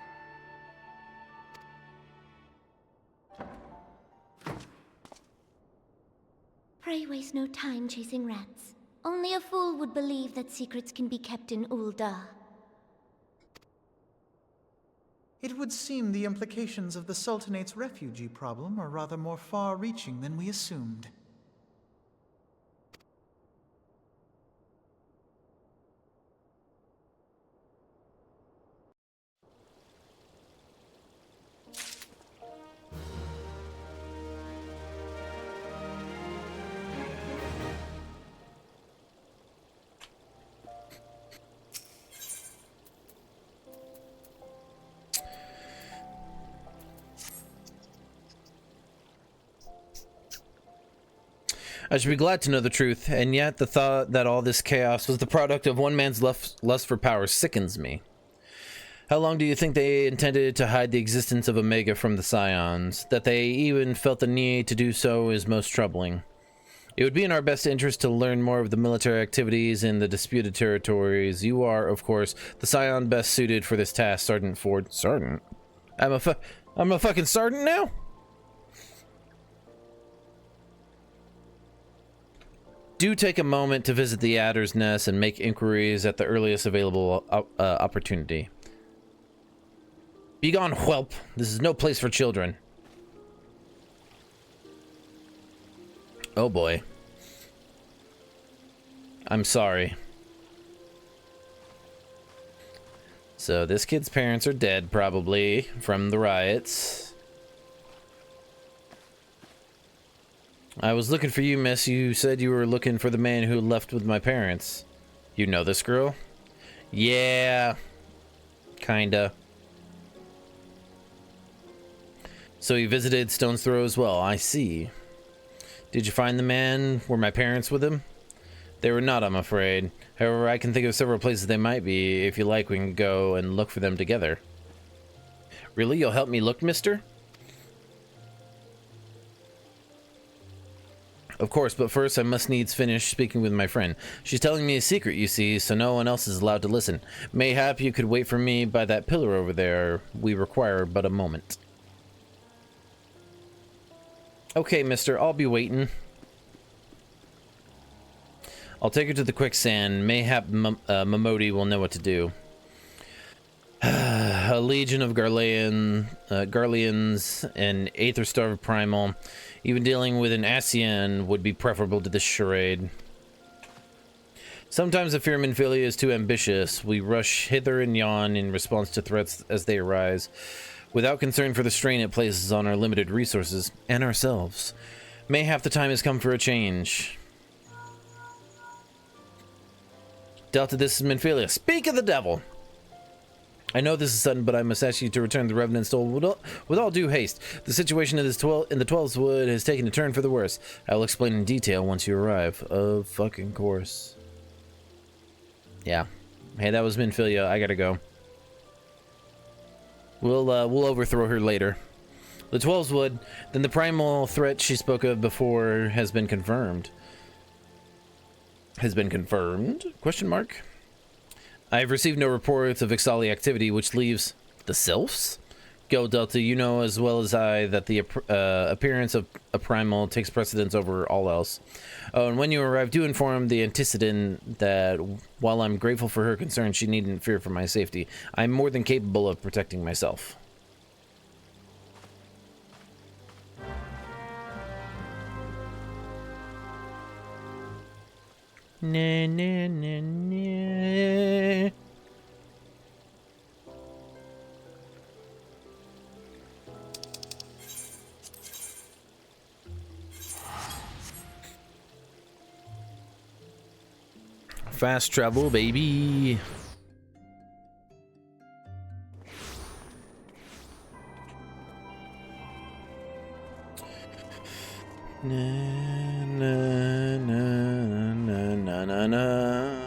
Pray waste no time chasing rats. Only a fool would believe that secrets can be kept in Uldar. It would seem the implications of the Sultanate's refugee problem are rather more far-reaching than we assumed. I should be glad to know the truth, and yet the thought that all this chaos was the product of one man's lust for power sickens me. How long do you think they intended to hide the existence of Omega from the Scions? That they even felt the need to do so is most troubling. It would be in our best interest to learn more of the military activities in the disputed territories. You are, of course, the Scion best suited for this task, Sergeant Ford. Sergeant? I'm a fucking sergeant now? Do take a moment to visit the Adder's Nest and make inquiries at the earliest available opportunity. Begone, whelp. This is no place for children. Oh boy. I'm sorry. So this kid's parents are dead, probably, from the riots. I was looking for you, miss. You said you were looking for the man who left with my parents. You know this girl? Yeah. Kinda. So you visited Stone's Throw as well, I see. Did you find the man? Were my parents with him? They were not, I'm afraid. However, I can think of several places they might be. If you like, we can go and look for them together. Really? You'll help me look, mister? Of course, but first I must needs finish speaking with my friend. She's telling me a secret, you see, so no one else is allowed to listen. Mayhap you could wait for me by that pillar over there. We require but a moment. Okay, mister, I'll be waiting. I'll take her to the quicksand. Mayhap Momodi will know what to do. A legion of Garleans and Aether-starved Primal. Even dealing with an Ascian would be preferable to this charade. Sometimes the fear Minfilia is too ambitious. We rush hither and yon in response to threats as they arise, without concern for the strain it places on our limited resources and ourselves. Mayhap the time has come for a change. Delta, this is Minfilia. Speak of the devil! I know this is sudden, but I must ask you to return the Revenant's Soul with all due haste. The situation in the 12's Wood has taken a turn for the worse. I will explain in detail once you arrive. Of fucking course. Yeah. Hey, that was Minfilia. I gotta go. We'll overthrow her later. The 12's Wood. Then the primal threat she spoke of before has been confirmed. Has been confirmed? Question mark. I have received no reports of Ixali activity, which leaves the Sylphs? Go, Delta, you know as well as I that the appearance of a primal takes precedence over all else. Oh, and when you arrive, do inform the antecedent that while I'm grateful for her concern, she needn't fear for my safety. I'm more than capable of protecting myself. Nah, nah, nah, nah. Fast travel, baby. Na na na na na na na.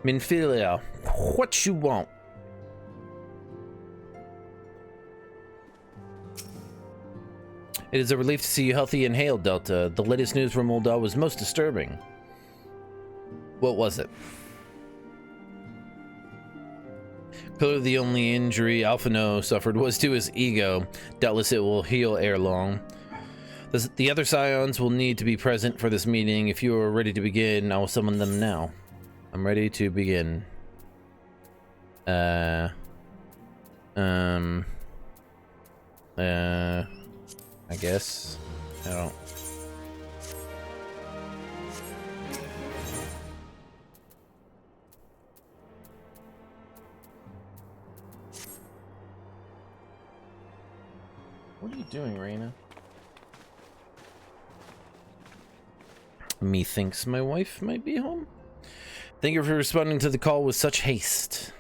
Minfilia, what you want? It is a relief to see you healthy and hailed, Delta. The latest news from Ul'dah was most disturbing. What was it? Clearly the only injury Alphino suffered was to his ego. Doubtless it will heal ere long. The other Scions will need to be present for this meeting. If you are ready to begin, I will summon them now. I'm ready to begin. I guess. I don't. What are you doing, Raina? Methinks my wife might be home. Thank you for responding to the call with such haste.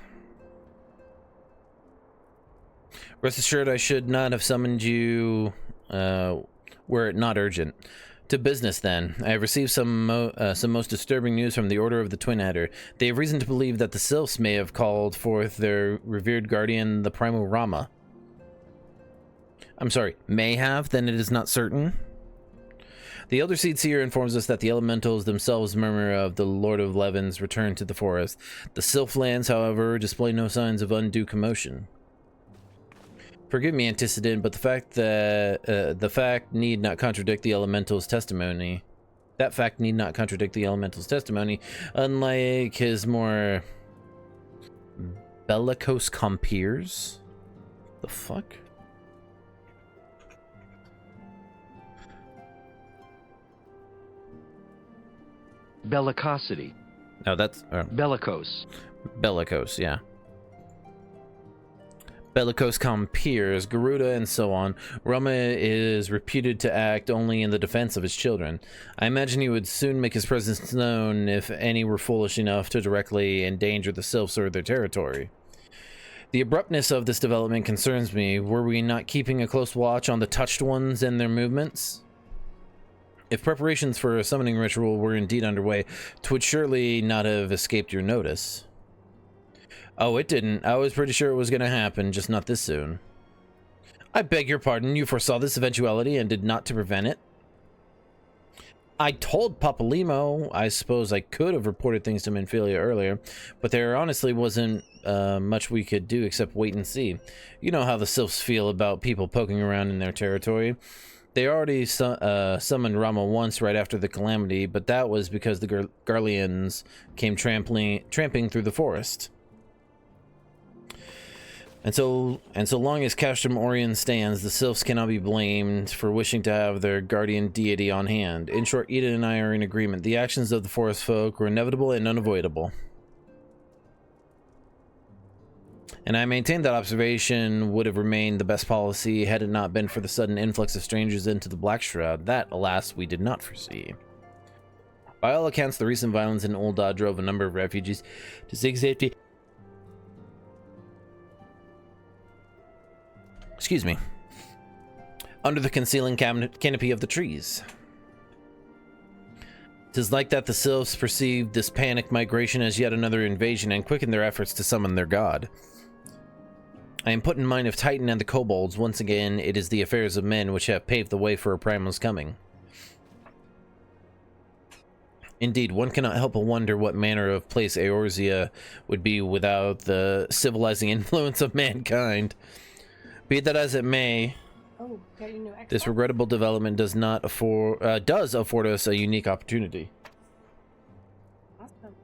Rest assured, I should not have summoned you were it not urgent. To business, then. I have received some most disturbing news from the Order of the Twin Adder. They have reason to believe that the Sylphs may have called forth their revered guardian, the Primal Rama. I'm sorry, may have? Then it is not certain? The Elder Seed Seer informs us that the elementals themselves murmur of the Lord of Levin's return to the forest. The Sylph lands, however, display no signs of undue commotion. Forgive me, antecedent, but the fact need not contradict the elemental's testimony. That fact need not contradict the elemental's testimony, unlike his more bellicose compeers. The fuck? Bellicosity. No, that's bellicose. Bellicose, yeah. Bellicose compeers, Garuda, and so on. Rama is reputed to act only in the defense of his children. I imagine he would soon make his presence known if any were foolish enough to directly endanger the Sylphs or their territory. The abruptness of this development concerns me. Were we not keeping a close watch on the touched ones and their movements? If preparations for a summoning ritual were indeed underway, 'twould surely not have escaped your notice. Oh, it didn't. I was pretty sure it was going to happen, just not this soon. I beg your pardon, you foresaw this eventuality and did not to prevent it? I told Papalimo I suppose I could have reported things to Minfilia earlier, but there honestly wasn't much we could do except wait and see. You know how the Sylphs feel about people poking around in their territory. They already summoned Rama once right after the calamity, but that was because the Garleans came tramping through the forest. And so long as Castrum Orion stands, the Sylphs cannot be blamed for wishing to have their guardian deity on hand. In short, Eden and I are in agreement. The actions of the forest folk were inevitable and unavoidable. And I maintain that observation would have remained the best policy had it not been for the sudden influx of strangers into the Black Shroud. That, alas, we did not foresee. By all accounts, the recent violence in Ul'dah drove a number of refugees to seek safety. Excuse me. Under the concealing canopy of the trees. 'Tis like that the Sylphs perceived this panicked migration as yet another invasion and quickened their efforts to summon their god. I am put in mind of Titan and the kobolds. Once again, it is the affairs of men which have paved the way for a primal's coming. Indeed, one cannot help but wonder what manner of place Eorzea would be without the civilizing influence of mankind. Be that as it may, this regrettable development does afford us a unique opportunity. Awesome.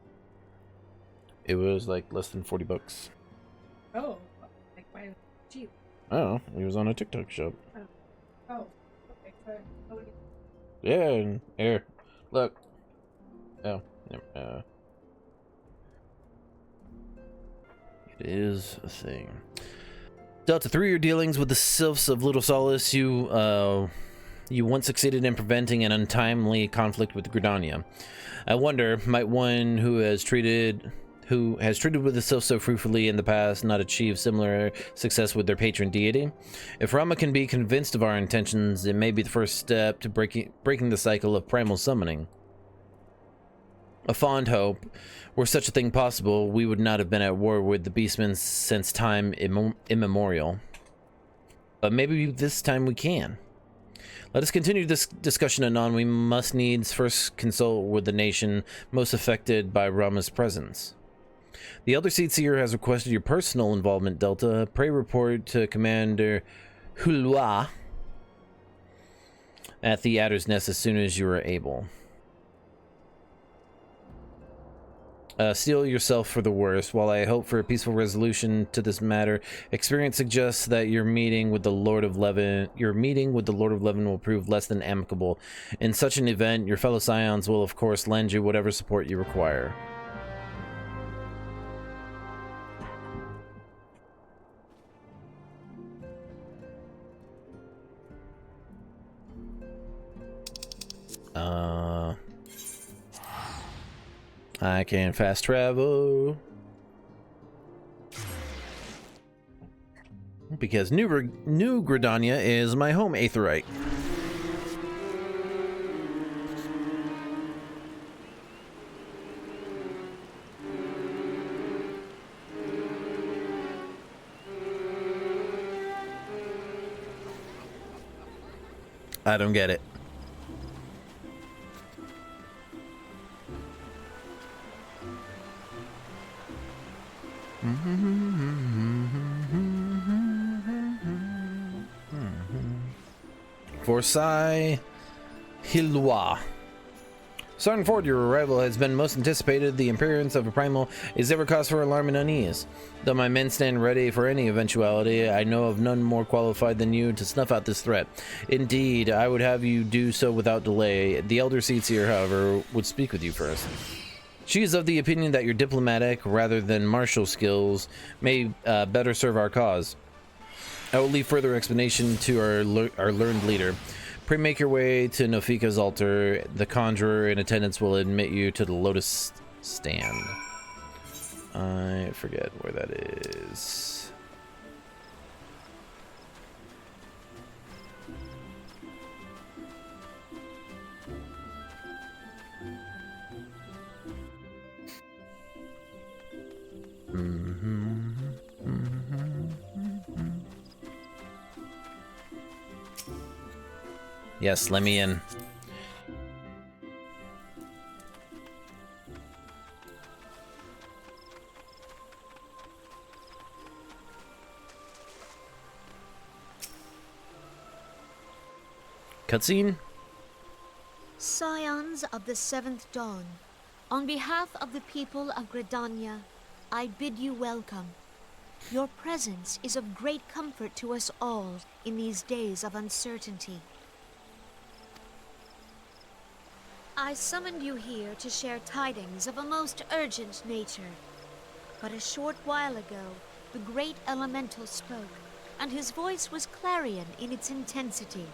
It was like less than $40. Oh, like why cheap? Oh, he was on a TikTok shop. Oh, okay. Sorry. Yeah, and here, look. Oh, it is a thing. Delta, through your dealings with the Sylphs of Little Solace, you once succeeded in preventing an untimely conflict with Gridania. I wonder, might one who has treated with the Sylphs so fruitfully in the past not achieve similar success with their patron deity? If Rama can be convinced of our intentions, it may be the first step to breaking the cycle of primal summoning. A fond hope. Were such a thing possible, we would not have been at war with the Beastmen since time immemorial. But maybe this time we can. Let us continue this discussion anon. We must needs first consult with the nation most affected by Rama's presence. The Elder Seedseer has requested your personal involvement, Delta. Pray report to Commander Hulwa at the Adder's Nest as soon as you are able. Steel yourself for the worst. While I hope for a peaceful resolution to this matter, experience suggests that your meeting with the Lord of Leven will prove less than amicable. In such an event, your fellow Scions will of course lend you whatever support you require. I can fast travel because New Gridania is my home aetheryte. I don't get it. Forsai Hilwa. Sergeant Ford, your arrival has been most anticipated. The appearance of a primal is ever cause for alarm and unease. Though my men stand ready for any eventuality, I know of none more qualified than you to snuff out this threat. Indeed, I would have you do so without delay. The Elder Seedseer, however, would speak with you first. She is of the opinion that your diplomatic, rather than martial skills, may better serve our cause. I will leave further explanation to our learned leader. Pray make your way to Nofika's altar. The conjurer in attendance will admit you to the Lotus Stand. I forget where that is. Yes, let me in. Cutscene? Scions of the Seventh Dawn, on behalf of the people of Gridania, I bid you welcome. Your presence is of great comfort to us all in these days of uncertainty. I summoned you here to share tidings of a most urgent nature. But a short while ago, the great elemental spoke, and his voice was clarion in its intensity.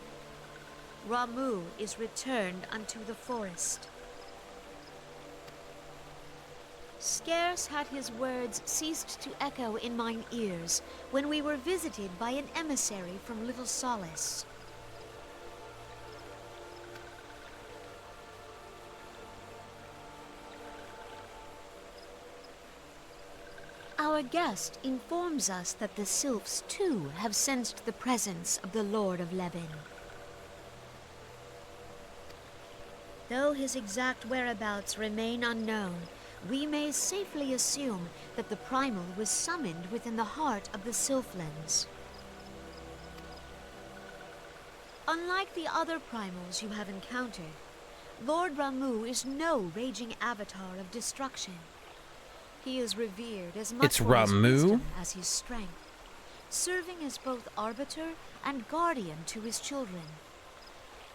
Ramuh is returned unto the forest. Scarce had his words ceased to echo in mine ears when we were visited by an emissary from Little Solace. Our guest informs us that the Sylphs too have sensed the presence of the Lord of Levin. Though his exact whereabouts remain unknown, we may safely assume that the Primal was summoned within the heart of the Sylphlands. Unlike the other Primals you have encountered, Lord Ramuh is no raging avatar of destruction. He is revered as much for his wisdom as his strength, serving as both arbiter and guardian to his children.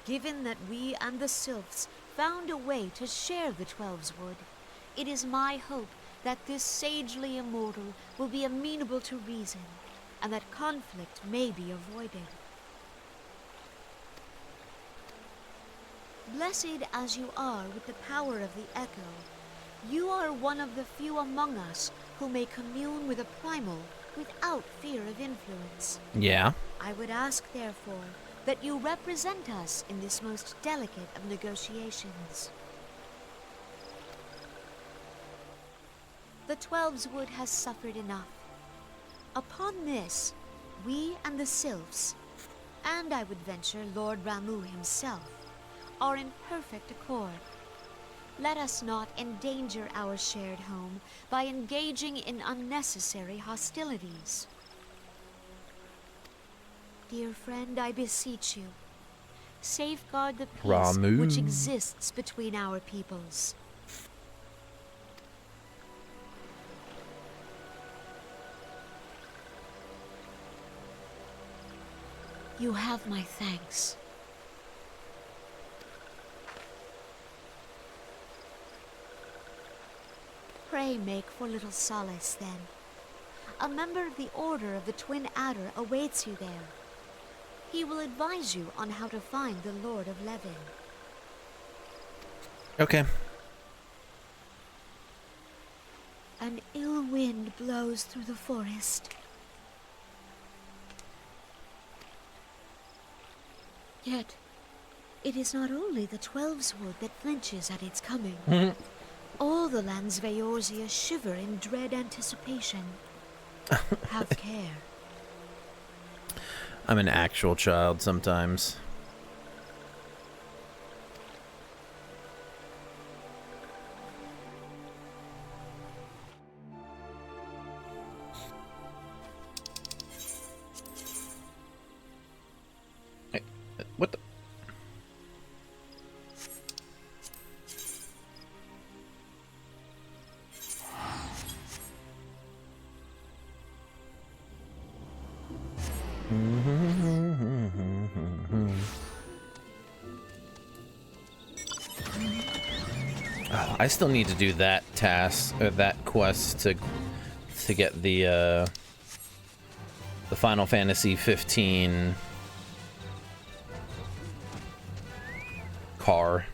Given that we and the Sylphs found a way to share the Twelves Wood, it is my hope that this sagely immortal will be amenable to reason, and that conflict may be avoided. Blessed as you are with the power of the Echo, you are one of the few among us who may commune with a Primal without fear of influence. Yeah. I would ask, therefore, that you represent us in this most delicate of negotiations. The Twelves Wood has suffered enough. Upon this, we and the Sylphs, and I would venture Lord Ramuh himself, are in perfect accord. Let us not endanger our shared home by engaging in unnecessary hostilities. Dear friend, I beseech you, safeguard the peace Ramuh. which exists between our peoples. You have my thanks. Pray make for Little Solace, then. A member of the Order of the Twin Adder awaits you there. He will advise you on how to find the Lord of Levin. Okay. An ill wind blows through the forest. Yet, it is not only the Twelves Wood that flinches at its coming. All the lands of Eorzea shiver in dread anticipation. Have care. I'm an actual child sometimes. Hey, what the? Oh, I still need to do that task or that quest to get the Final Fantasy 15 car.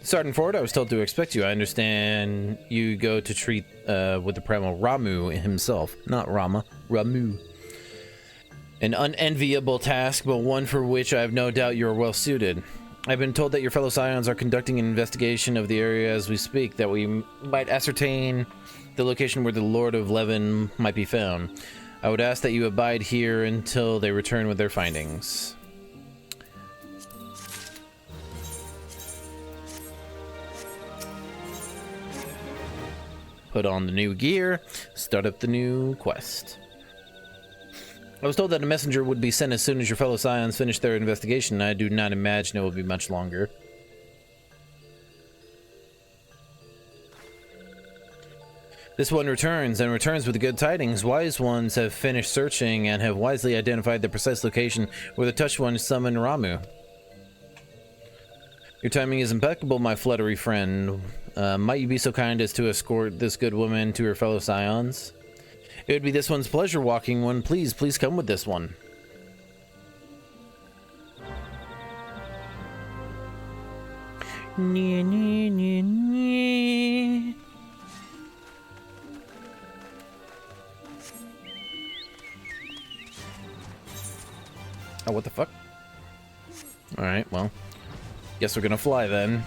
Sergeant Ford, I was told to expect you. I understand you go to treat with the Primal Ramuh himself, not Rama, Ramuh. An unenviable task, but one for which I have no doubt you are well suited. I've been told that your fellow Scions are conducting an investigation of the area as we speak, that we might ascertain the location where the Lord of Levin might be found. I would ask that you abide here until they return with their findings. put on the new gear, start up the new quest. I was told that a messenger would be sent as soon as your fellow Scions finish their investigation. I do not imagine it will be much longer. This one returns, and returns with good tidings. Wise ones have finished searching and have wisely identified the precise location where the touched one summoned Ramu. Your timing is impeccable, my fluttery friend. Might you be so kind as to escort this good woman to her fellow Scions? It would be this one's pleasure, walking one. Please, please come with this one. Oh, what the fuck? Alright, well. Guess we're gonna fly then.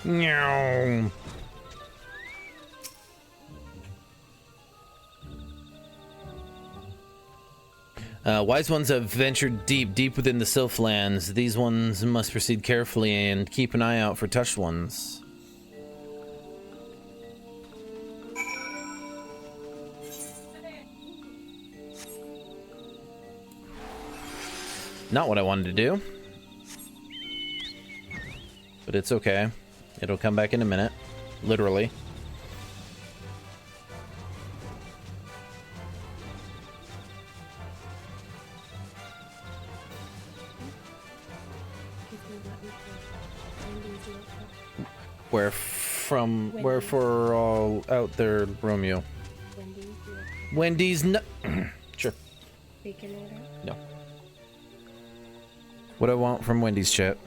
Meow. Wise ones have ventured deep within the Sylph lands. These ones must proceed carefully and keep an eye out for touched ones. Not what I wanted to do. But it's okay. It'll come back in a minute. Literally. Where for all out there, Romeo? Wendy's no. Sure. Bacon order? No. What I want from Wendy's, chat.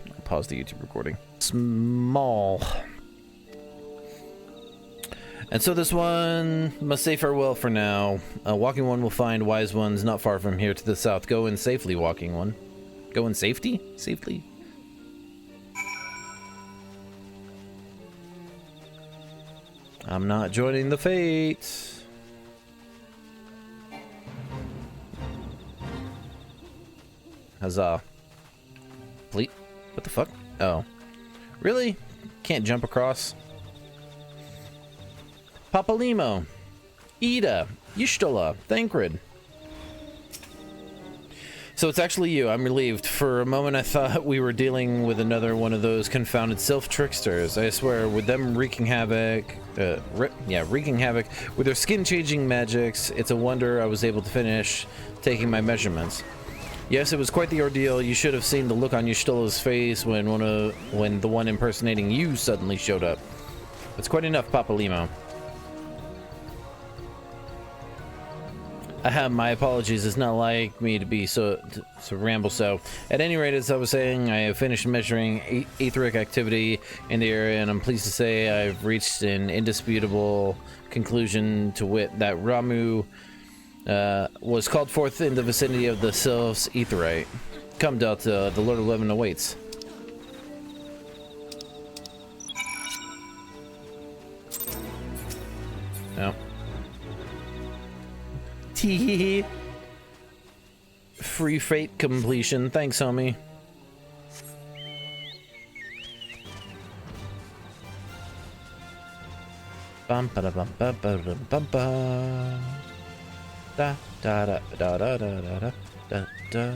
I'll pause the YouTube recording. Small. And so this one must say farewell for now. Walking one will find wise ones not far from here to the south. Go in safely, walking one. Go in safety? Safely? I'm not joining the fate. Huzzah. Fleet? What the fuck? Oh. Really? Can't jump across? Papalimo. Ida. Yishtola. Thancred. So it's actually you. I'm relieved. For a moment I thought we were dealing with another one of those confounded self-tricksters. I swear, with them wreaking havoc... wreaking havoc with their skin-changing magics, it's a wonder I was able to finish taking my measurements. Yes, it was quite the ordeal. You should have seen the look on Yishtola's face when the one impersonating you suddenly showed up. It's quite enough, Papalimo. My apologies. It's not like me to be so ramble. So, at any rate, as I was saying, I have finished measuring etheric activity in the area, and I'm pleased to say I've reached an indisputable conclusion, to wit that Ramu was called forth in the vicinity of the Sylph's Aetheryte. Come, Delta, the Lord of Levin awaits. No. Tee. Free fate completion. Thanks, homie. Bum ba da bum ba ba da bum ba. Da da da da da da da da da.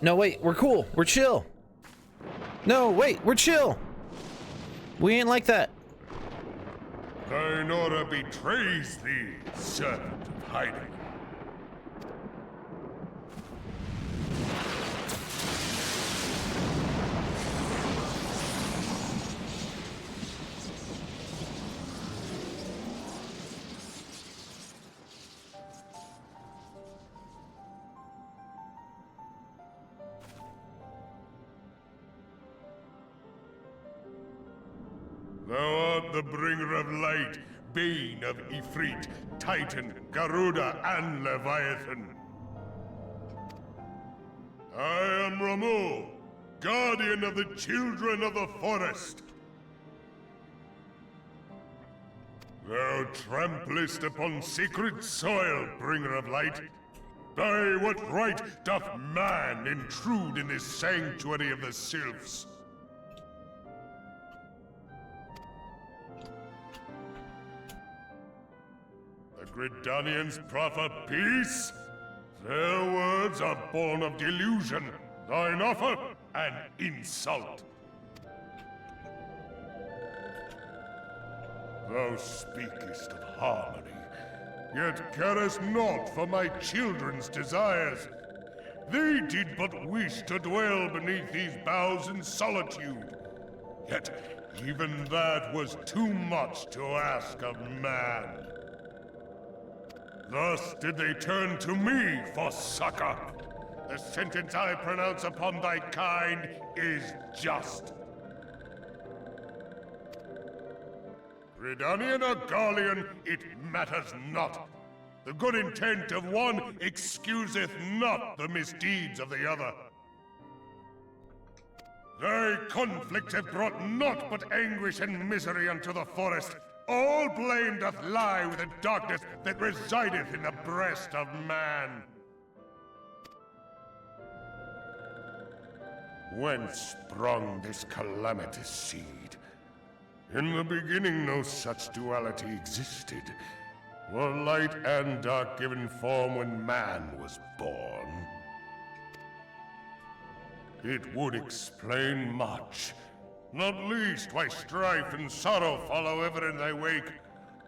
No, wait, we're cool. We're chill. No, wait, we're chill. We ain't like that. Thine order betrays thee, servant of hiding. Thou art the bringer of light, bane of Ifrit, Titan, Garuda, and Leviathan. I am Ramu, guardian of the children of the forest. Thou tramplest upon sacred soil, bringer of light. By what right doth man intrude in this sanctuary of the sylphs? The Gridanians proffer peace? Their words are born of delusion, thine offer an insult. Thou speakest of harmony, yet carest not for my children's desires. They did but wish to dwell beneath these boughs in solitude. Yet even that was too much to ask of man. Thus did they turn to me for succor. The sentence I pronounce upon thy kind is just. Gridanian or Garlean, it matters not. The good intent of one excuseth not the misdeeds of the other. Thy conflicts have brought naught but anguish and misery unto the forest. All blame doth lie with the darkness that resideth in the breast of man. Whence sprung this calamitous seed? In the beginning no such duality existed. Were light and dark given form when man was born? It would explain much. Not least why strife and sorrow follow ever in thy wake.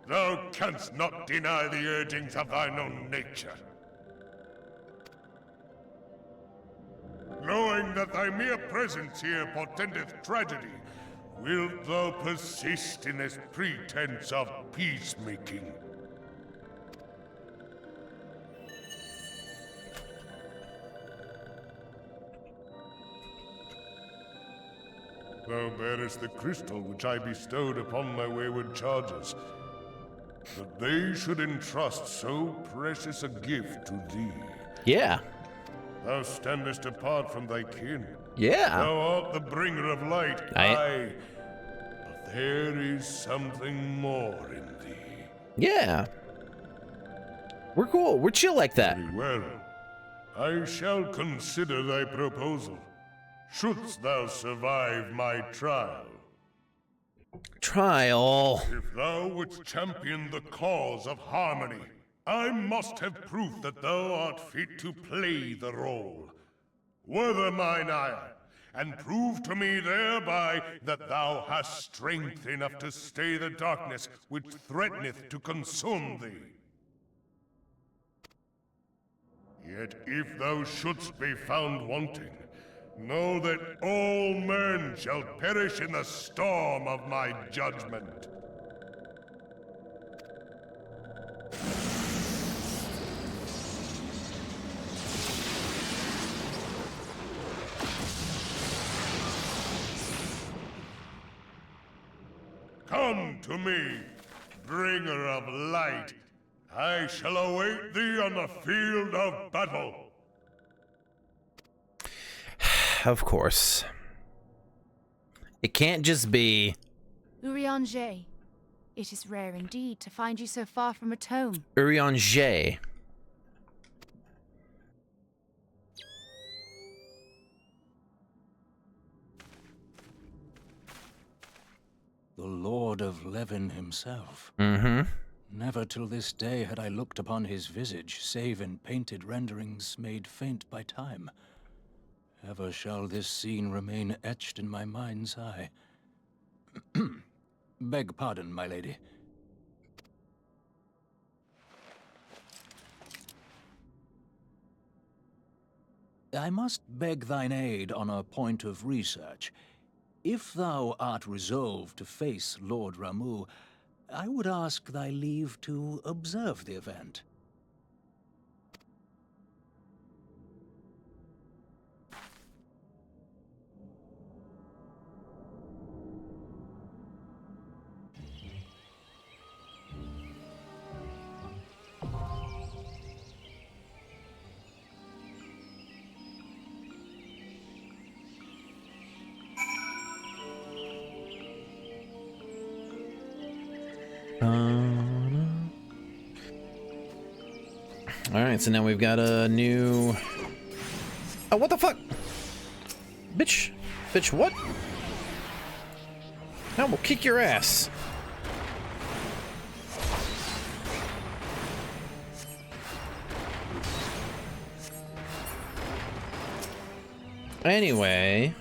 Thou canst not deny the urgings of thine own nature. Knowing that thy mere presence here portendeth tragedy, wilt thou persist in this pretense of peacemaking? Thou bearest the crystal which I bestowed upon my wayward charges. That they should entrust so precious a gift to thee. Yeah. Thou standest apart from thy kin. Yeah. Thou art the bringer of light. Aye. But there is something more in thee. Yeah. We're cool. We're chill like that. Very well. I shall consider thy proposal. Shouldst thou survive my trial. Trial. If thou wouldst champion the cause of harmony, I must have proof that thou art fit to play the role. Wither mine ire, and prove to me thereby that thou hast strength enough to stay the darkness which threateneth to consume thee. Yet if thou shouldst be found wanting, know that all men shall perish in the storm of my judgment. Come to me, bringer of light. I shall await thee on the field of battle. Of course. It can't just be... Urianger, it is rare indeed to find you so far from a tome. Urianger. The Lord of Levin himself. Mm-hmm. Never till this day had I looked upon his visage, save in painted renderings made faint by time. Ever shall this scene remain etched in my mind's eye. Beg pardon, my lady. I must beg thine aid on a point of research. If thou art resolved to face Lord Ramu, I would ask thy leave to observe the event. Alright, so now we've got a new... Oh, what the fuck? Bitch. Bitch, what? Now we'll kick your ass. Anyway,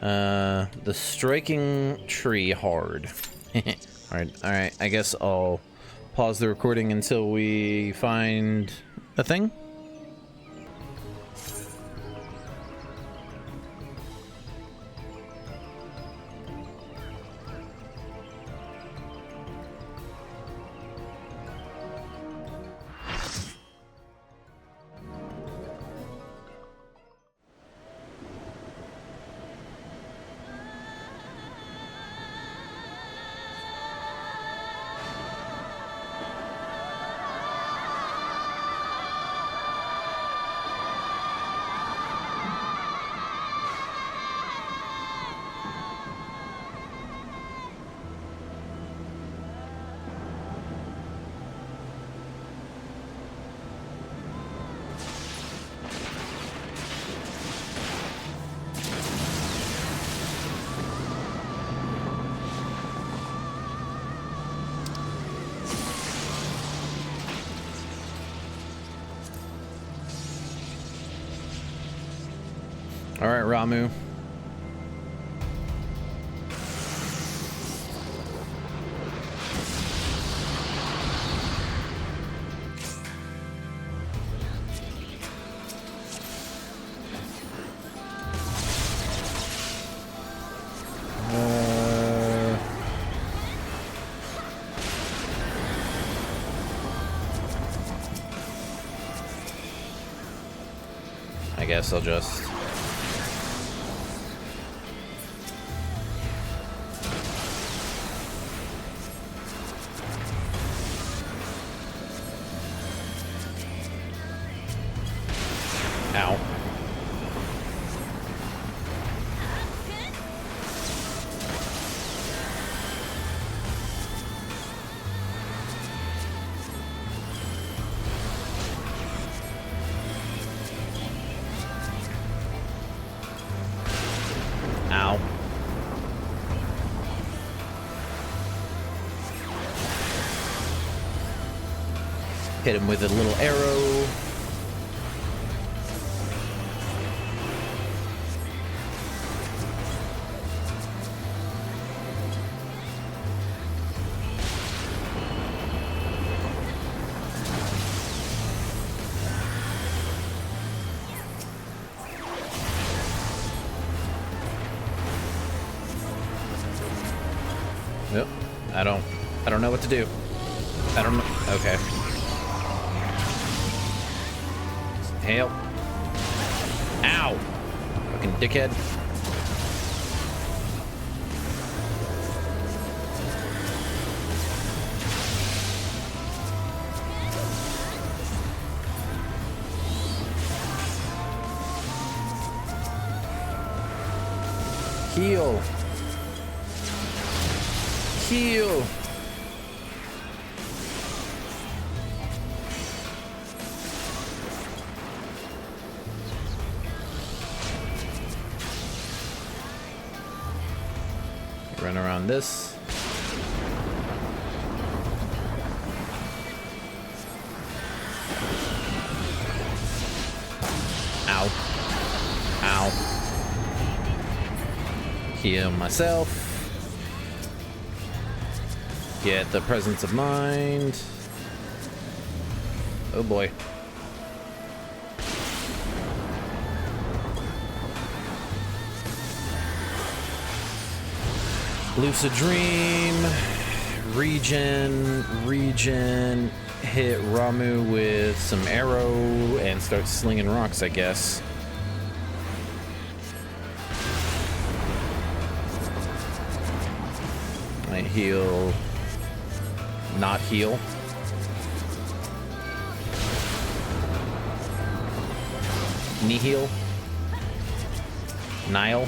the striking tree hard. Alright, I guess I'll pause the recording until we find a thing. All right, Ramu. I guess I'll just... Ow. Ow. Hit him with a little arrow. Yep. I don't know what to do. I don't know. Okay. Help. Ow. Fucking dickhead. Heal. Heal. Run around this. Ow. Ow. Heal myself. Get the presence of mind. Oh boy. Lucid Dream. Regen. Hit Ramu with some arrow and start slinging rocks, I guess. I heal. Not heal. Nihil. Nile.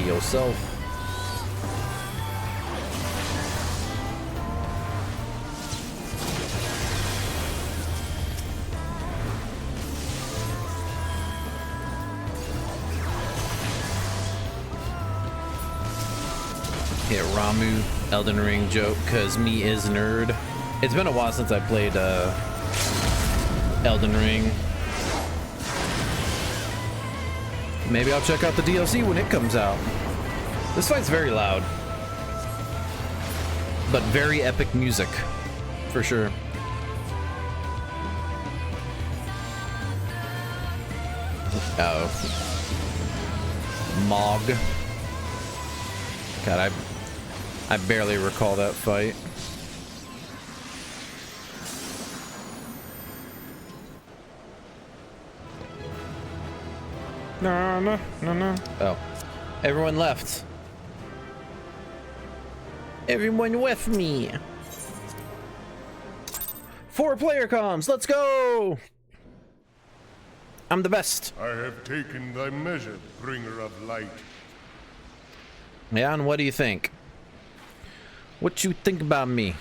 yourself. Hit Ramu Elden Ring joke, cause me is nerd. It's been a while since I played Elden Ring. Maybe I'll check out the DLC when it comes out. This fight's very loud, but very epic music, for sure. Oh, Mog. God, I barely recall that fight. No. Oh, everyone left. Everyone with me. 4-player comms. Let's go. I'm the best. I have taken thy measure, bringer of light. Yeah, and what do you think? What you think about me?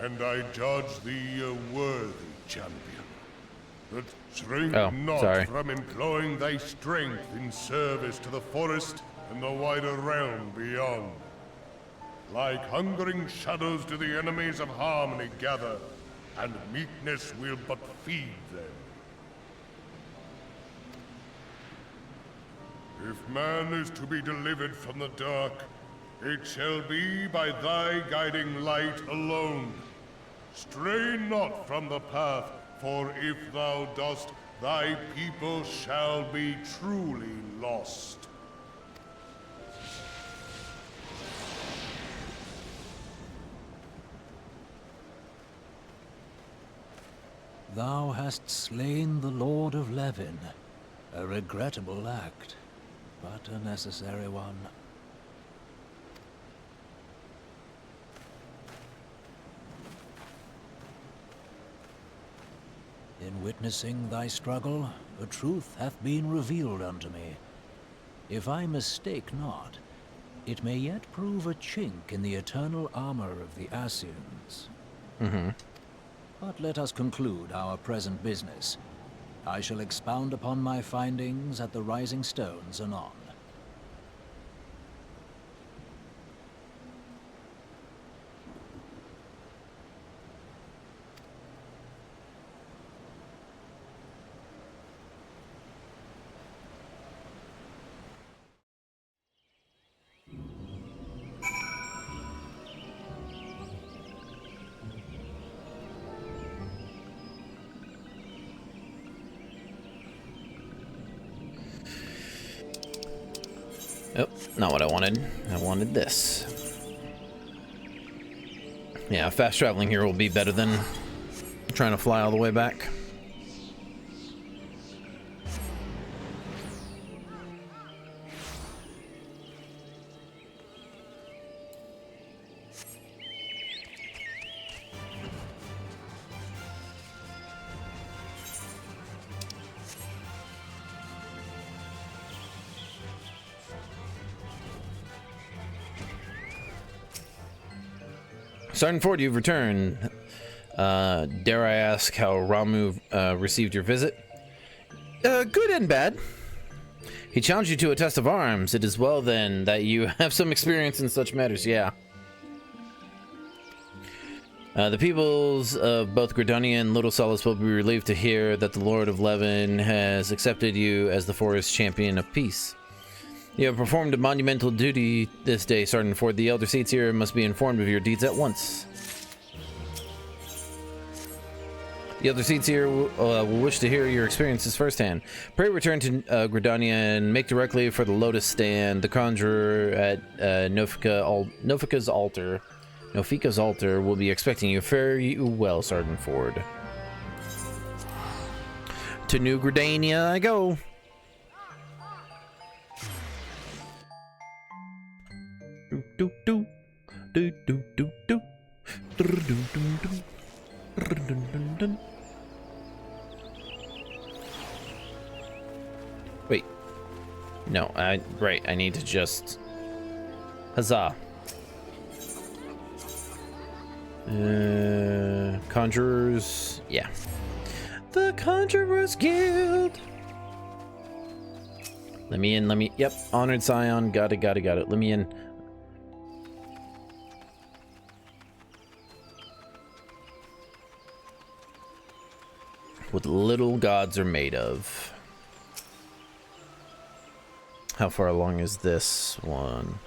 And I judge thee a worthy champion. But shrink not sorry. from employing thy strength in service to the forest and the wider realm beyond. Like hungering shadows do the enemies of harmony gather, and meekness will but feed them. If man is to be delivered from the dark, it shall be by thy guiding light alone. Stray not from the path, for if thou dost, thy people shall be truly lost. Thou hast slain the Lord of Levin. A regrettable act, but a necessary one. In witnessing thy struggle, a truth hath been revealed unto me. If I mistake not, it may yet prove a chink in the eternal armor of the Assyrians. But let us conclude our present business. I shall expound upon my findings at the Rising Stones anon. Oh, not what I wanted. I wanted this. Yeah, fast traveling here will be better than trying to fly all the way back. Sergeant Ford, you've returned. Dare I ask how Ramu received your visit? Good and bad. He challenged you to a test of arms. It is well then that you have some experience in such matters, yeah. The peoples of both Gridania and Little Solace will be relieved to hear that the Lord of Levin has accepted you as the forest champion of peace. You have performed a monumental duty this day, Sergeant Ford. The elder seats here must be informed of your deeds at once. The other seats here will wish to hear your experiences firsthand. Pray return to Gridania and make directly for the Lotus Stand. The Conjurer at Nofika's altar will be expecting you. Fare you well, Sergeant Ford. To New Gridania I go. Do do do do do do do do do do. No, right, I need to just... Huzzah. Conjurers... Yeah. The Conjurers Guild! Let me in, Yep, Honored Scion, got it. Let me in. What little gods are made of. How far along is this one?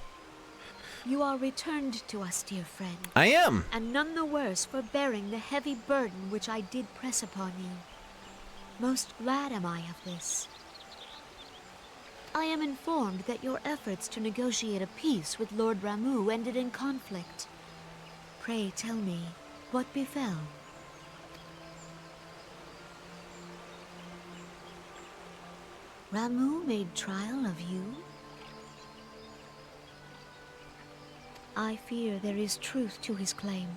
You are returned to us, dear friend. I am! And none the worse for bearing the heavy burden which I did press upon you. Most glad am I of this. I am informed that your efforts to negotiate a peace with Lord Ramuh ended in conflict. Pray tell me, what befell? Ramuh made trial of you? I fear there is truth to his claim.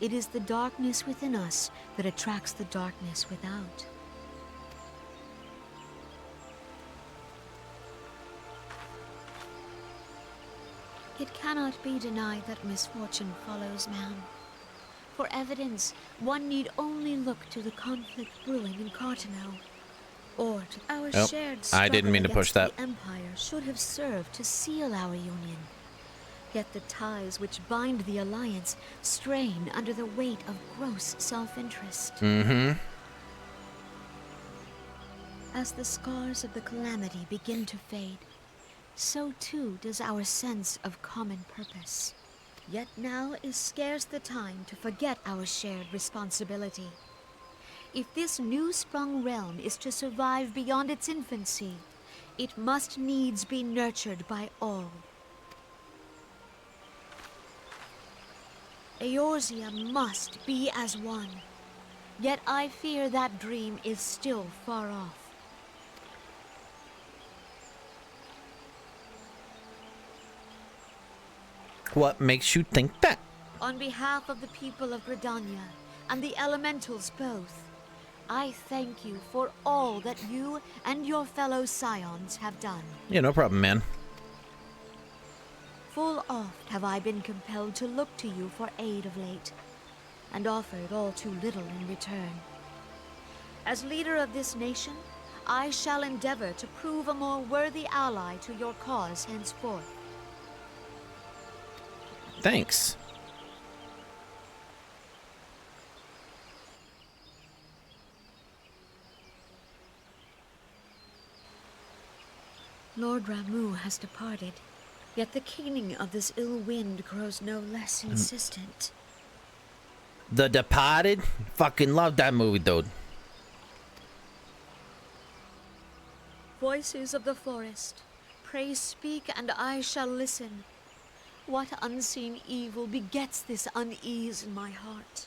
It is the darkness within us that attracts the darkness without. It cannot be denied that misfortune follows man. For evidence, one need only look to the conflict brewing in Cartano, or to our shared struggle. I didn't mean to push that. The Empire should have served to seal our union. Yet the ties which bind the Alliance strain under the weight of gross self-interest. As the scars of the calamity begin to fade, so too does our sense of common purpose. Yet now is scarce the time to forget our shared responsibility. If this new-sprung realm is to survive beyond its infancy, it must needs be nurtured by all. Eorzea must be as one. Yet I fear that dream is still far off. What makes you think that? On behalf of the people of Gridania and the elementals both, I thank you for all that you and your fellow scions have done. Yeah, no problem, man. Full oft have I been compelled to look to you for aid of late, and offered all too little in return. As leader of this nation, I shall endeavor to prove a more worthy ally to your cause henceforth. Thanks. Lord Ramuh has departed, yet the keening of this ill wind grows no less insistent. The Departed? Fucking love that movie, dude. Voices of the forest, pray speak and I shall listen. What unseen evil begets this unease in my heart?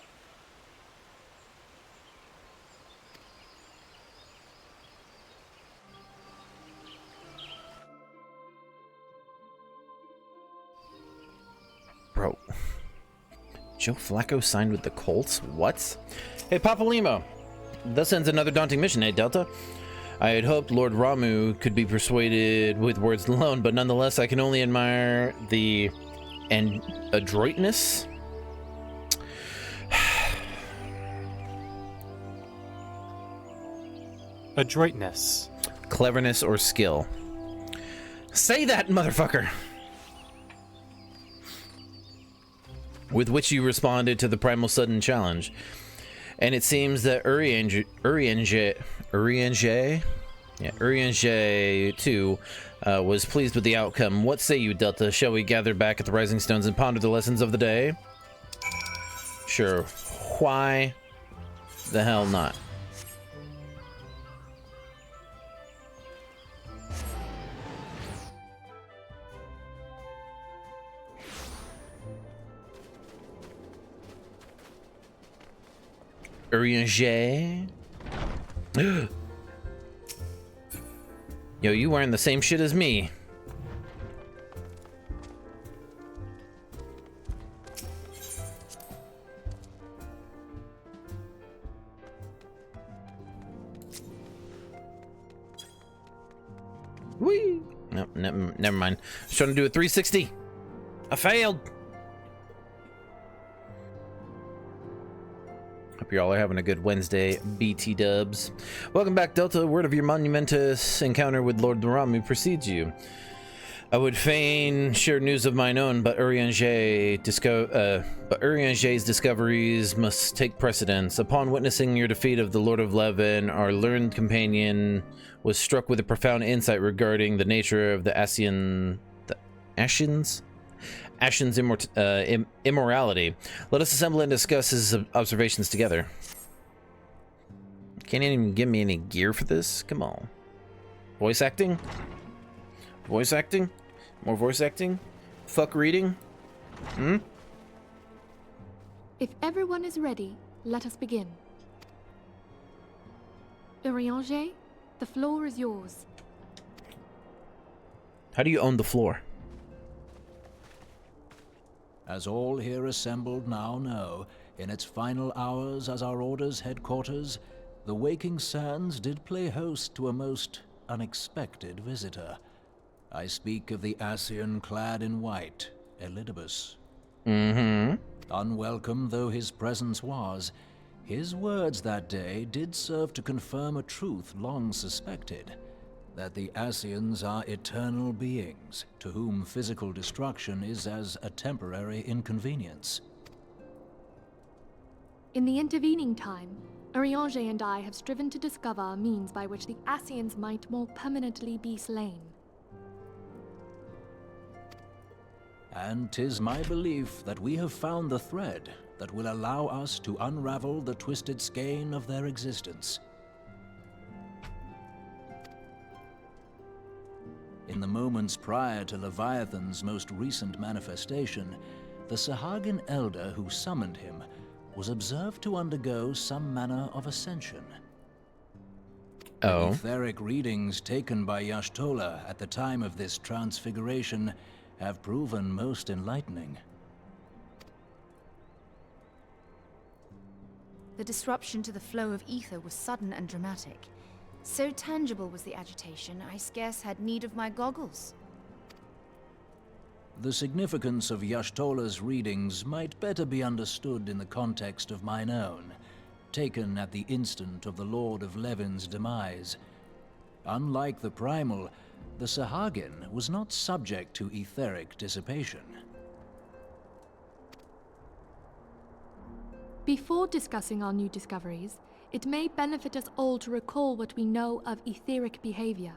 Bro. Joe Flacco signed with the Colts? What? Hey, Papa Limo. Thus ends another daunting mission, eh, Delta? I had hoped Lord Ramuh could be persuaded with words alone, but nonetheless, I can only admire the adroitness. Adroitness. Cleverness or skill. Say that, motherfucker! With which you responded to the Primal Sudden challenge. And it seems that Urianger too was pleased with the outcome. What say you, Delta? Shall we gather back at the Rising Stones and ponder the lessons of the day? Sure. Why the hell not? Urianger. Yo, you wearing the same shit as me. Whee! Nope, never mind. I was trying to do a 360. I failed. Hope you all are having a good Wednesday, BT dubs. Welcome back, Delta. Word of your monumentous encounter with Lord Ramu precedes you. I would fain share news of mine own, but Urianger's discoveries must take precedence. Upon witnessing your defeat of the Lord of Levin, our learned companion was struck with a profound insight regarding the nature of the Ashen's immorality. Let us assemble and discuss his observations together. Can't even give me any gear for this? Come on. Voice acting? Voice acting? More voice acting? Fuck reading? Hmm? If everyone is ready, let us begin. Urianger, the floor is yours. How do you own the floor? As all here assembled now know, in its final hours as our Order's headquarters, the Waking Sands did play host to a most unexpected visitor. I speak of the Ascian clad in white, Elidibus. Unwelcome though his presence was, his words that day did serve to confirm a truth long suspected, that the Ascians are eternal beings, to whom physical destruction is as a temporary inconvenience. In the intervening time, Urianger and I have striven to discover a means by which the Ascians might more permanently be slain. And 'tis my belief that we have found the thread that will allow us to unravel the twisted skein of their existence. In the moments prior to Leviathan's most recent manifestation, the Sahagin elder who summoned him was observed to undergo some manner of ascension. Oh. The etheric readings taken by Y'shtola at the time of this transfiguration have proven most enlightening. The disruption to the flow of ether was sudden and dramatic. So tangible was the agitation, I scarce had need of my goggles. The significance of Y'shtola's readings might better be understood in the context of mine own, taken at the instant of the Lord of Levin's demise. Unlike the Primal, the Sahagin was not subject to etheric dissipation. Before discussing our new discoveries, it may benefit us all to recall what we know of etheric behavior.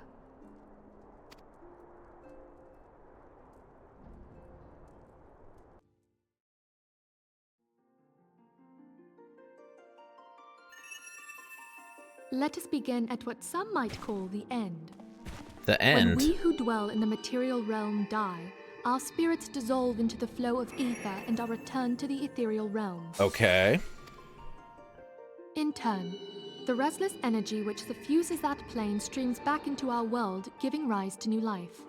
Let us begin at what some might call the end. The end? When we who dwell in the material realm die, our spirits dissolve into the flow of ether and are returned to the ethereal realm. Okay. In turn, the restless energy which suffuses that plane streams back into our world, giving rise to new life.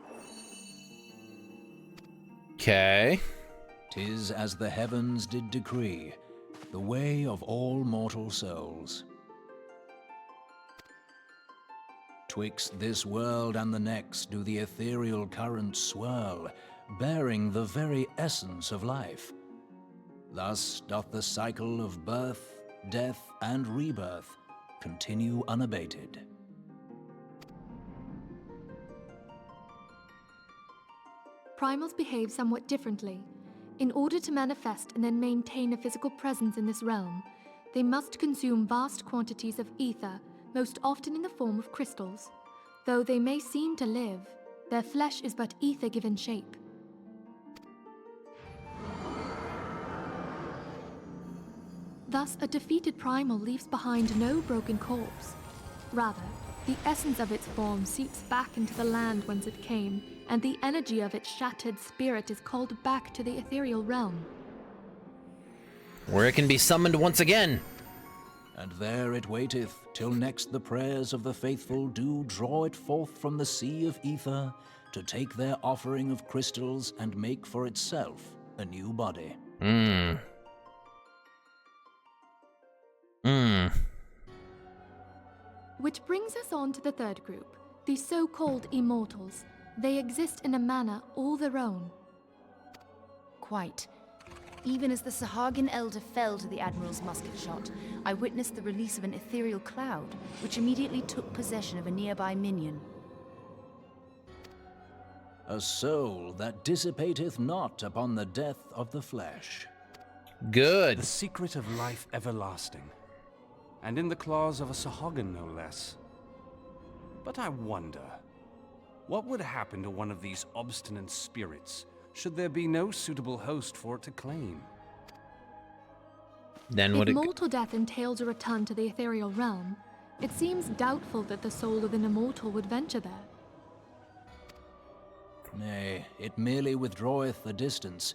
Okay. 'Tis as the heavens did decree, the way of all mortal souls. Twixt this world and the next do the ethereal currents swirl, bearing the very essence of life. Thus doth the cycle of birth, death, and rebirth continue unabated. Primals behave somewhat differently. In order to manifest and then maintain a physical presence in this realm, they must consume vast quantities of ether, most often in the form of crystals. Though they may seem to live, their flesh is but ether given shape. Thus, a defeated primal leaves behind no broken corpse. Rather, the essence of its form seeps back into the land whence it came, and the energy of its shattered spirit is called back to the ethereal realm, Where it can be summoned once again. And there it waiteth, till next the prayers of the faithful do draw it forth from the sea of ether, to take their offering of crystals and make for itself a new body. Which brings us on to the third group, The so-called immortals, they exist in a manner all their own. Quite. Even as the Sahagin Elder fell to the Admiral's musket shot, I witnessed the release of an ethereal cloud, which immediately took possession of a nearby minion. A soul that dissipateth not upon the death of the flesh. Good. The secret of life everlasting. And in the claws of a Sahagin, no less. But I wonder, what would happen to one of these obstinate spirits should there be no suitable host for it to claim? Then would If it... mortal death entails a return to the ethereal realm, it seems doubtful that the soul of an immortal would venture there. Nay, it merely withdraweth a distance,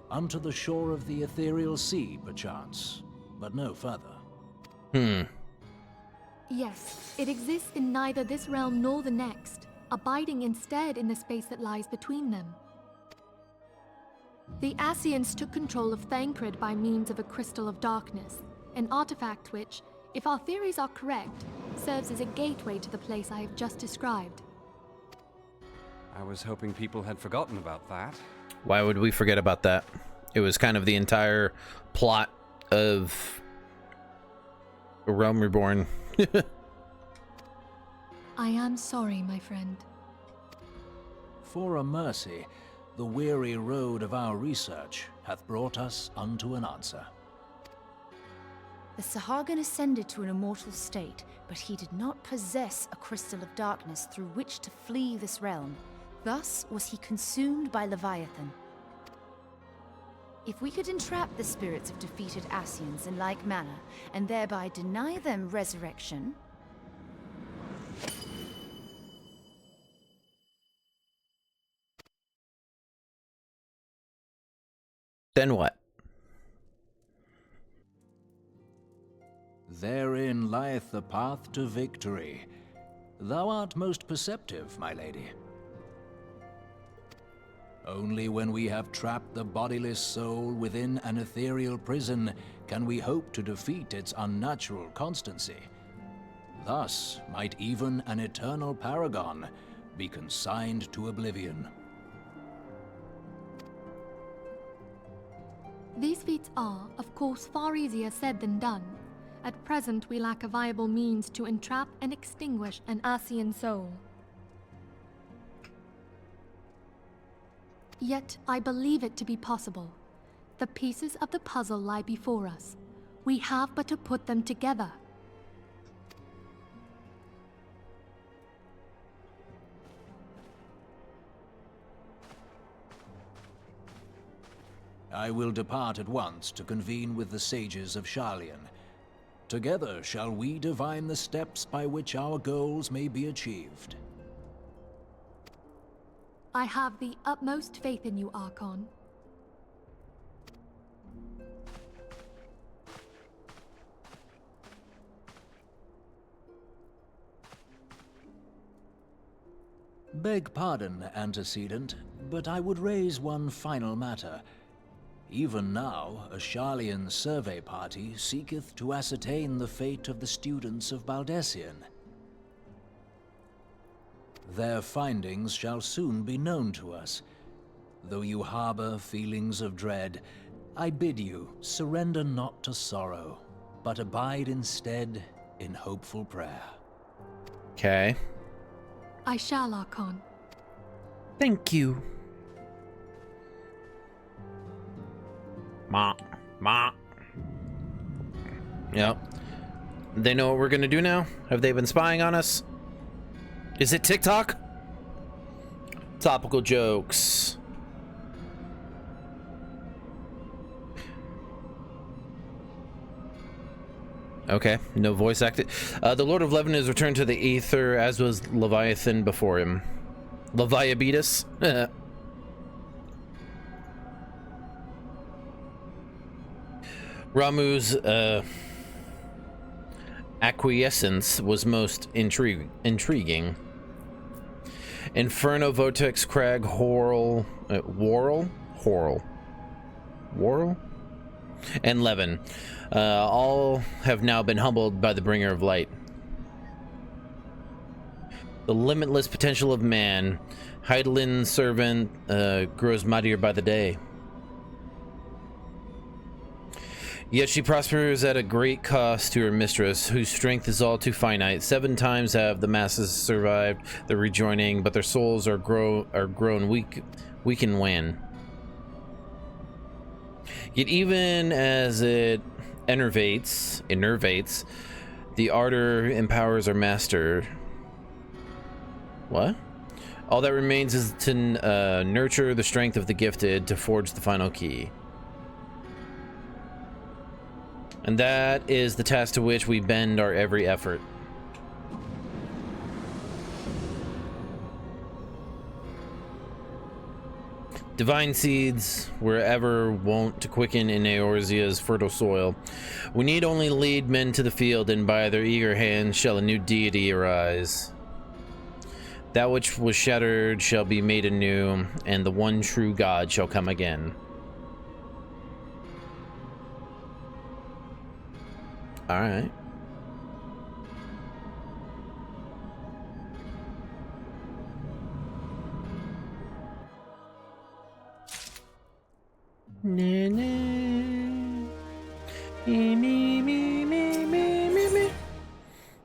unto the shore of the ethereal sea, perchance, but no further. Yes, it exists in neither this realm nor the next, abiding instead in the space that lies between them. The Ascians took control of Thancred by means of a crystal of darkness, an artifact which, if our theories are correct, serves as a gateway to the place I have just described. I was hoping people had forgotten about that. Why would we forget about that? It was kind of the entire plot of A Realm Reborn. I am sorry, my friend. For a mercy, the weary road of our research hath brought us unto an answer. The Sahagin ascended to an immortal state, but he did not possess a crystal of darkness through which to flee this realm. Thus was he consumed by Leviathan. If we could entrap the spirits of defeated Ascians in like manner, and thereby deny them resurrection... Then what? Therein lieth the path to victory. Thou art most perceptive, my lady. Only when we have trapped the bodiless soul within an ethereal prison can we hope to defeat its unnatural constancy. Thus might even an eternal paragon be consigned to oblivion. These feats are, of course, far easier said than done. At present, we lack a viable means to entrap and extinguish an Ascian soul. Yet, I believe it to be possible. The pieces of the puzzle lie before us. We have but to put them together. I will depart at once to convene with the sages of Sharlayan. Together shall we divine the steps by which our goals may be achieved. I have the utmost faith in you, Archon. Beg pardon, antecedent, but I would raise one final matter. Even now, a Sharlayan survey party seeketh to ascertain the fate of the students of Baldessian. Their findings shall soon be known to us. Though you harbor feelings of dread, I bid you surrender not to sorrow, but abide instead in hopeful prayer. Okay. I shall, Archon. Thank you. Ma. Yep. They know what we're gonna do now? Have they been spying on us? Is it TikTok? Topical jokes. Okay, no voice acting. The Lord of Levin is returned to the Aether, as was Leviathan before him. Leviabetus? Ramu's acquiescence was most intriguing. Inferno, Votex, Crag, Horrel, and Levin. All have now been humbled by the Bringer of Light. The the limitless potential of man. Heidelin's servant grows mightier by the day. Yet she prospers at a great cost to her mistress, whose strength is all too finite. 7 times have the masses survived the rejoining, but their souls are grown weak and wan. Yet even as it enervates, the ardor empowers our master. What? All that remains is to nurture the strength of the gifted to forge the final key. And that is the task to which we bend our every effort. Divine seeds were ever wont to quicken in Eorzea's fertile soil. We need only lead men to the field, and by their eager hands shall a new deity arise. That which was shattered shall be made anew, and the one true God shall come again. All right.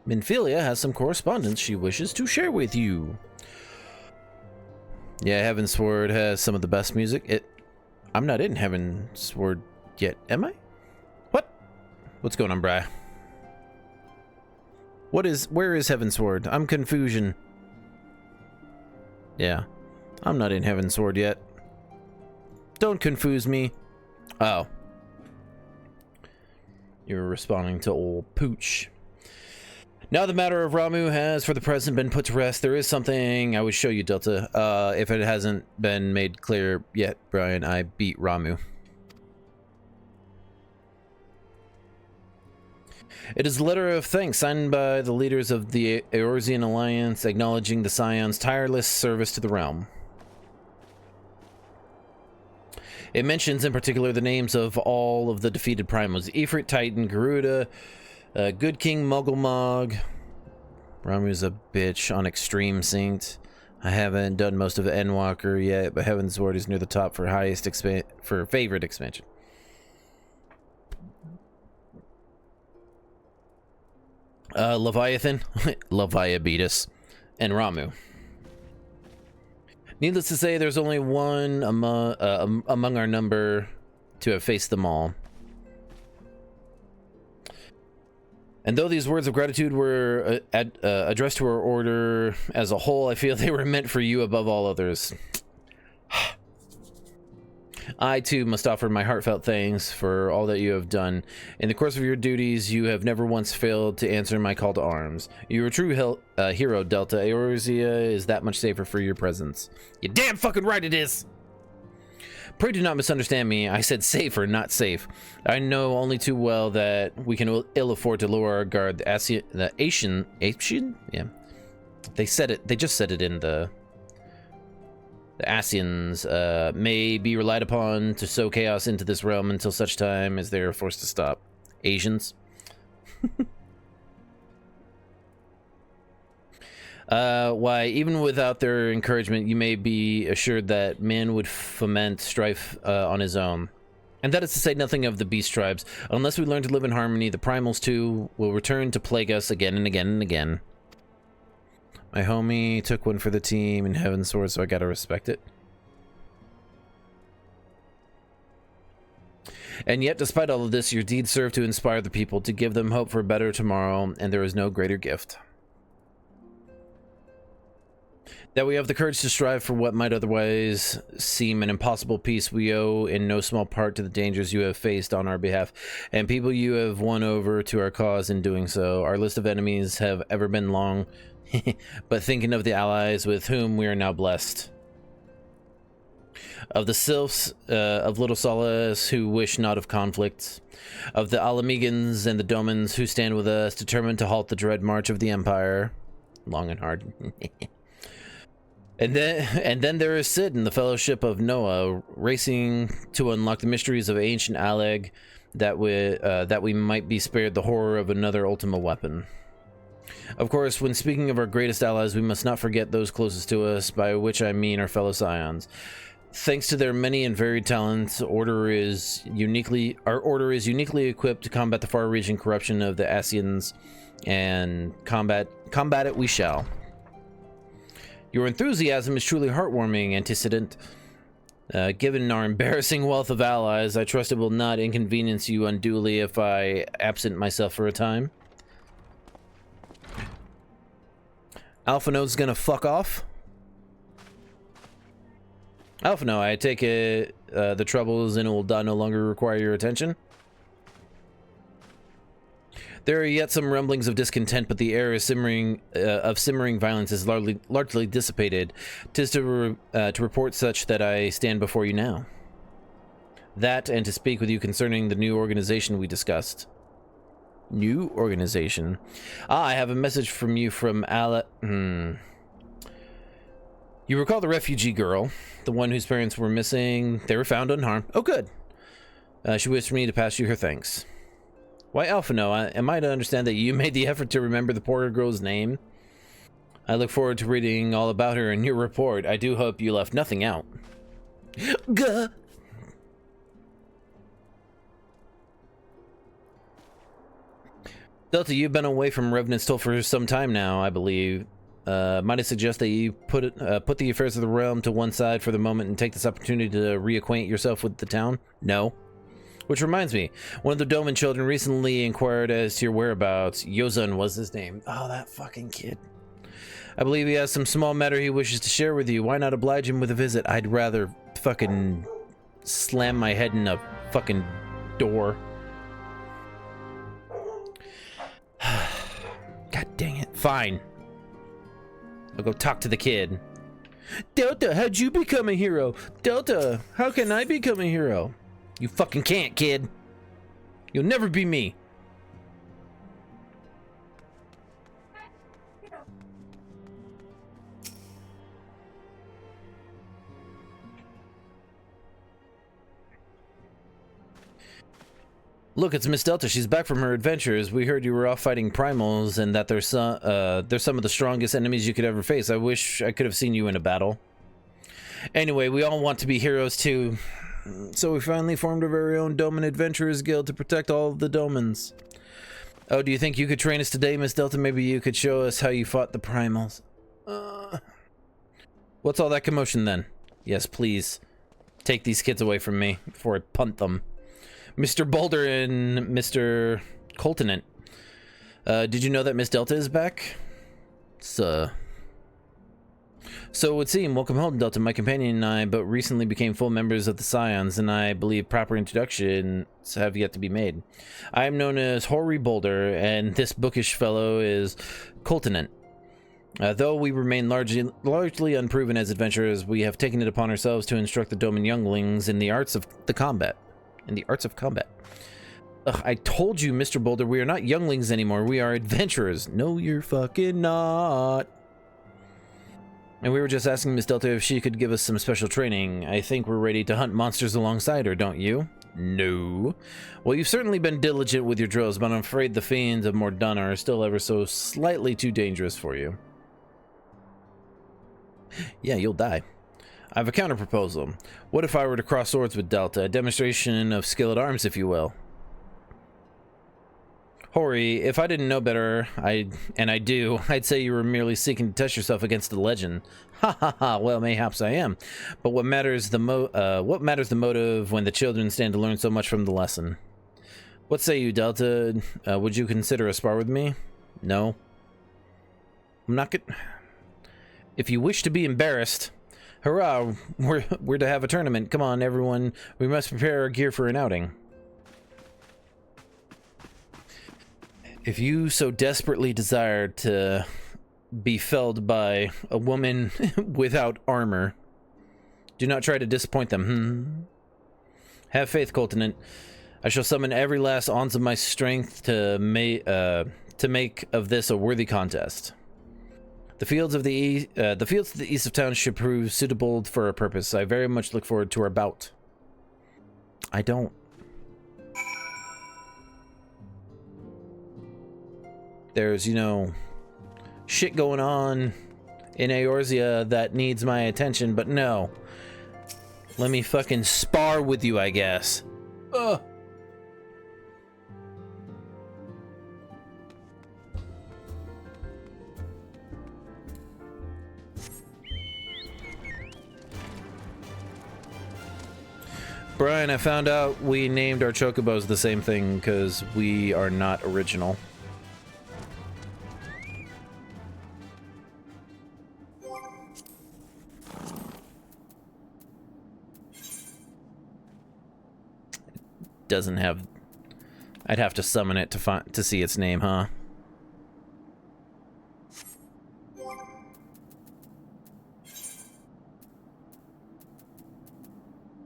Minfilia has some correspondence she wishes to share with you. Yeah, Heavensward has some of the best music. I'm not in Heavensward yet, am I? What's going on, Bri? Where is Heavensward? I'm confusion. Yeah, I'm not in Heavensward yet. Don't confuse me. Oh. You're responding to old Pooch. Now the matter of Ramuh has for the present been put to rest. There is something I would show you, Delta. If it hasn't been made clear yet, Brian, I beat Ramuh. It is a letter of thanks signed by the leaders of the Eorzean Alliance, acknowledging the Scion's tireless service to the realm. It mentions in particular the names of all of the defeated primals: Ifrit, Titan, Garuda, Good King, Mugglemog. Ramuh's a bitch on Extreme Synced. I haven't done most of Endwalker yet, but Heavensward is near the top for favorite expansion. Leviathan, Leviabetus, and Ramuh. Needless to say, there's only one among our number to have faced them all. And though these words of gratitude were addressed to our order as a whole, I feel they were meant for you above all others. I, too, must offer my heartfelt thanks for all that you have done. In the course of your duties, you have never once failed to answer my call to arms. You're a true hero, Delta. Eorzea is that much safer for your presence. You're damn fucking right it is! Pray do not misunderstand me. I said safer, not safe. I know only too well that we can ill afford to lower our guard. The Asian? Yeah. They said it. They just said it in the Asians may be relied upon to sow chaos into this realm until such time as they are forced to stop. Asians. Why, even without their encouragement, you may be assured that man would foment strife on his own. And that is to say nothing of the beast tribes. Unless we learn to live in harmony, the primals too will return to plague us again and again and again. My homie took one for the team in Heavensward, so I gotta respect it. And yet, despite all of this, your deeds serve to inspire the people, to give them hope for a better tomorrow, and there is no greater gift. That we have the courage to strive for what might otherwise seem an impossible peace, we owe in no small part to the dangers you have faced on our behalf, and people you have won over to our cause in doing so. Our list of enemies have ever been long, but thinking of the allies with whom we are now blessed. Of the sylphs of Little Solace who wish not of conflict. Of the Alamegans and the Domans who stand with us, determined to halt the dread march of the Empire. Long and hard. And then there is Sid and the Fellowship of Noah, racing to unlock the mysteries of ancient Aleg, that we might be spared the horror of another Ultima weapon. Of course, when speaking of our greatest allies, we must not forget those closest to us, by which I mean our fellow Scions. Thanks to their many and varied talents, our order is uniquely equipped to combat the far-reaching corruption of the Asians, and combat it we shall. Your enthusiasm is truly heartwarming, antecedent. Given our embarrassing wealth of allies, I trust it will not inconvenience you unduly if I absent myself for a time. Alpha Node's gonna fuck off. Alpha Node, I take it the troubles in Ul'dah no longer require your attention. There are yet some rumblings of discontent, but the air is simmering violence is largely dissipated. 'Tis to report such that I stand before you now. That, and to speak with you concerning the new organization we discussed. New organization? Ah, I have a message from you from You recall the refugee girl, the one whose parents were missing? They were found unharmed. Oh, good. She wished me to pass you her thanks. Why, Alphino, am I to understand that you made the effort to remember the poor girl's name? I look forward to reading all about her in your report. I do hope you left nothing out. Gah! Delta, you've been away from Revenant's Toll for some time now, I believe. Might I suggest that you put the affairs of the realm to one side for the moment and take this opportunity to reacquaint yourself with the town? No. Which reminds me, one of the Doman children recently inquired as to your whereabouts. Yozun was his name. Oh, that fucking kid. I believe he has some small matter he wishes to share with you. Why not oblige him with a visit? I'd rather fucking slam my head in a fucking door. God dang it. Fine. I'll go talk to the kid. Delta, how'd you become a hero? Delta, how can I become a hero? You fucking can't, kid. You'll never be me. Look, it's Miss Delta. She's back from her adventures. We heard you were off fighting primals and that they're some of the strongest enemies you could ever face. I wish I could have seen you in a battle. Anyway, we all want to be heroes too. So we finally formed our very own Doman Adventurers Guild to protect all of the Domans. Oh, do you think you could train us today, Miss Delta? Maybe you could show us how you fought the primals. What's all that commotion then? Yes, please. Take these kids away from me before I punt them. Mr. Boulder and Mr. Coltonant. Did you know that Miss Delta is back? So it would seem. Welcome home, Delta. My companion and I but recently became full members of the Scions, and I believe proper introductions have yet to be made. I am known as Hoary Boulder, and this bookish fellow is Coltonant. Though we remain largely unproven as adventurers, we have taken it upon ourselves to instruct the Doman younglings in the arts of combat. Ugh, I told you, Mr. Boulder, we are not younglings anymore. We are adventurers. No, you're fucking not. And we were just asking Miss Delta if she could give us some special training. I think we're ready to hunt monsters alongside her, don't you? No. Well, you've certainly been diligent with your drills, but I'm afraid the fiends of Mordana are still ever so slightly too dangerous for you. Yeah, you'll die. I have a counter-proposal. What if I were to cross swords with Delta? A demonstration of skill at arms, if you will. Hori, if I didn't know better, and I do, I'd say you were merely seeking to test yourself against the legend. Ha ha ha, well, mayhaps I am. But what matters the motive when the children stand to learn so much from the lesson? What say you, Delta? Would you consider a spar with me? No. I'm not good. If you wish to be embarrassed... Hurrah, we're to have a tournament. Come on, everyone. We must prepare our gear for an outing. If you so desperately desire to be felled by a woman without armor, do not try to disappoint them. Have faith, Coltonant. I shall summon every last ounce of my strength to make of this a worthy contest. The fields to the east of town should prove suitable for our purpose. I very much look forward to our bout. I don't. There's, you know, shit going on in Eorzea that needs my attention, but no. Let me fucking spar with you, I guess. Ugh. Brian, I found out we named our chocobos the same thing because we are not original. Doesn't have... I'd have to summon it to see its name, huh?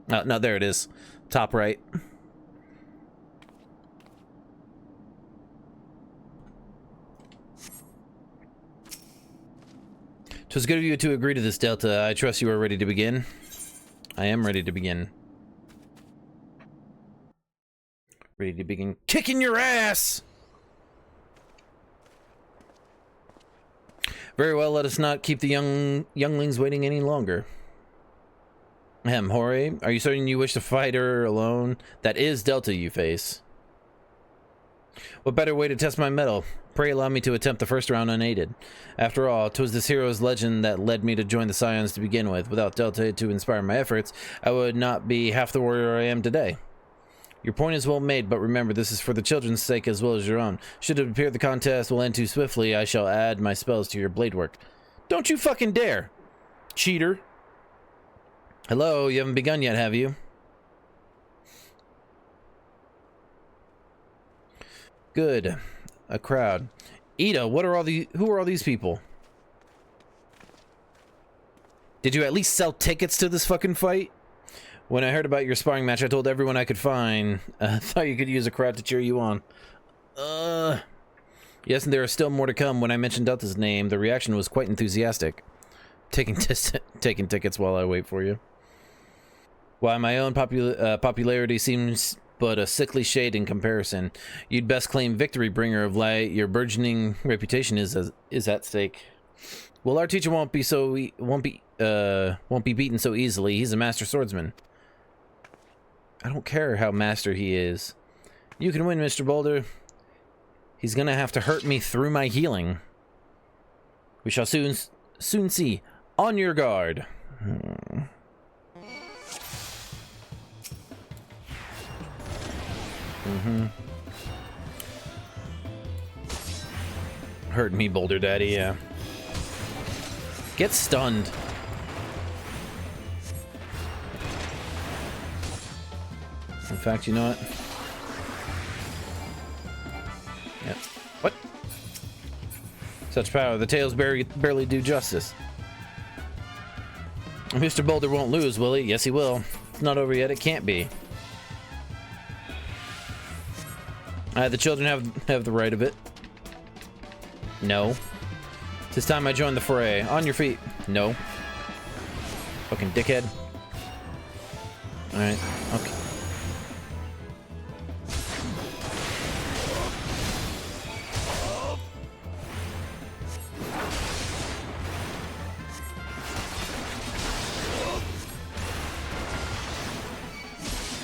Oh, no, there it is. Top right. "'Twas good of you to agree to this, Delta. I trust you are ready to begin." I am ready to begin. Ready to begin kicking your ass! Very well, let us not keep the younglings waiting any longer. Hori, are you certain you wish to fight her alone? That is Delta you face. What better way to test my mettle? Pray allow me to attempt the first round unaided. After all, 'twas this hero's legend that led me to join the Scions to begin with. Without Delta to inspire my efforts, I would not be half the warrior I am today. Your point is well made, but remember, this is for the children's sake as well as your own. Should it appear the contest will end too swiftly, I shall add my spells to your blade work. Don't you fucking dare! Cheater! Hello, you haven't begun yet, have you? Good. A crowd. Ida, who are all these people? Did you at least sell tickets to this fucking fight? When I heard about your sparring match, I told everyone I could find. Thought you could use a crowd to cheer you on. Yes, and there are still more to come. When I mentioned Delta's name, the reaction was quite enthusiastic. Taking tickets while I wait for you. Why, my own popularity seems but a sickly shade in comparison. You'd best claim victory, bringer of light. Your burgeoning reputation is at stake. Well, our teacher won't be beaten so easily. He's a master swordsman. I don't care how master he is. You can win, Mr. Boulder. He's gonna have to hurt me through my healing. We shall soon see. On your guard. Hurt me, Boulder Daddy, yeah. Get stunned. In fact, you know what? Yep. What? Such power, the tails barely do justice. Mr. Boulder won't lose, will he? Yes, he will. It's not over yet. It can't be. The children have the right of it. No. It's time I join the fray. On your feet. No. Fucking dickhead. Alright. Okay.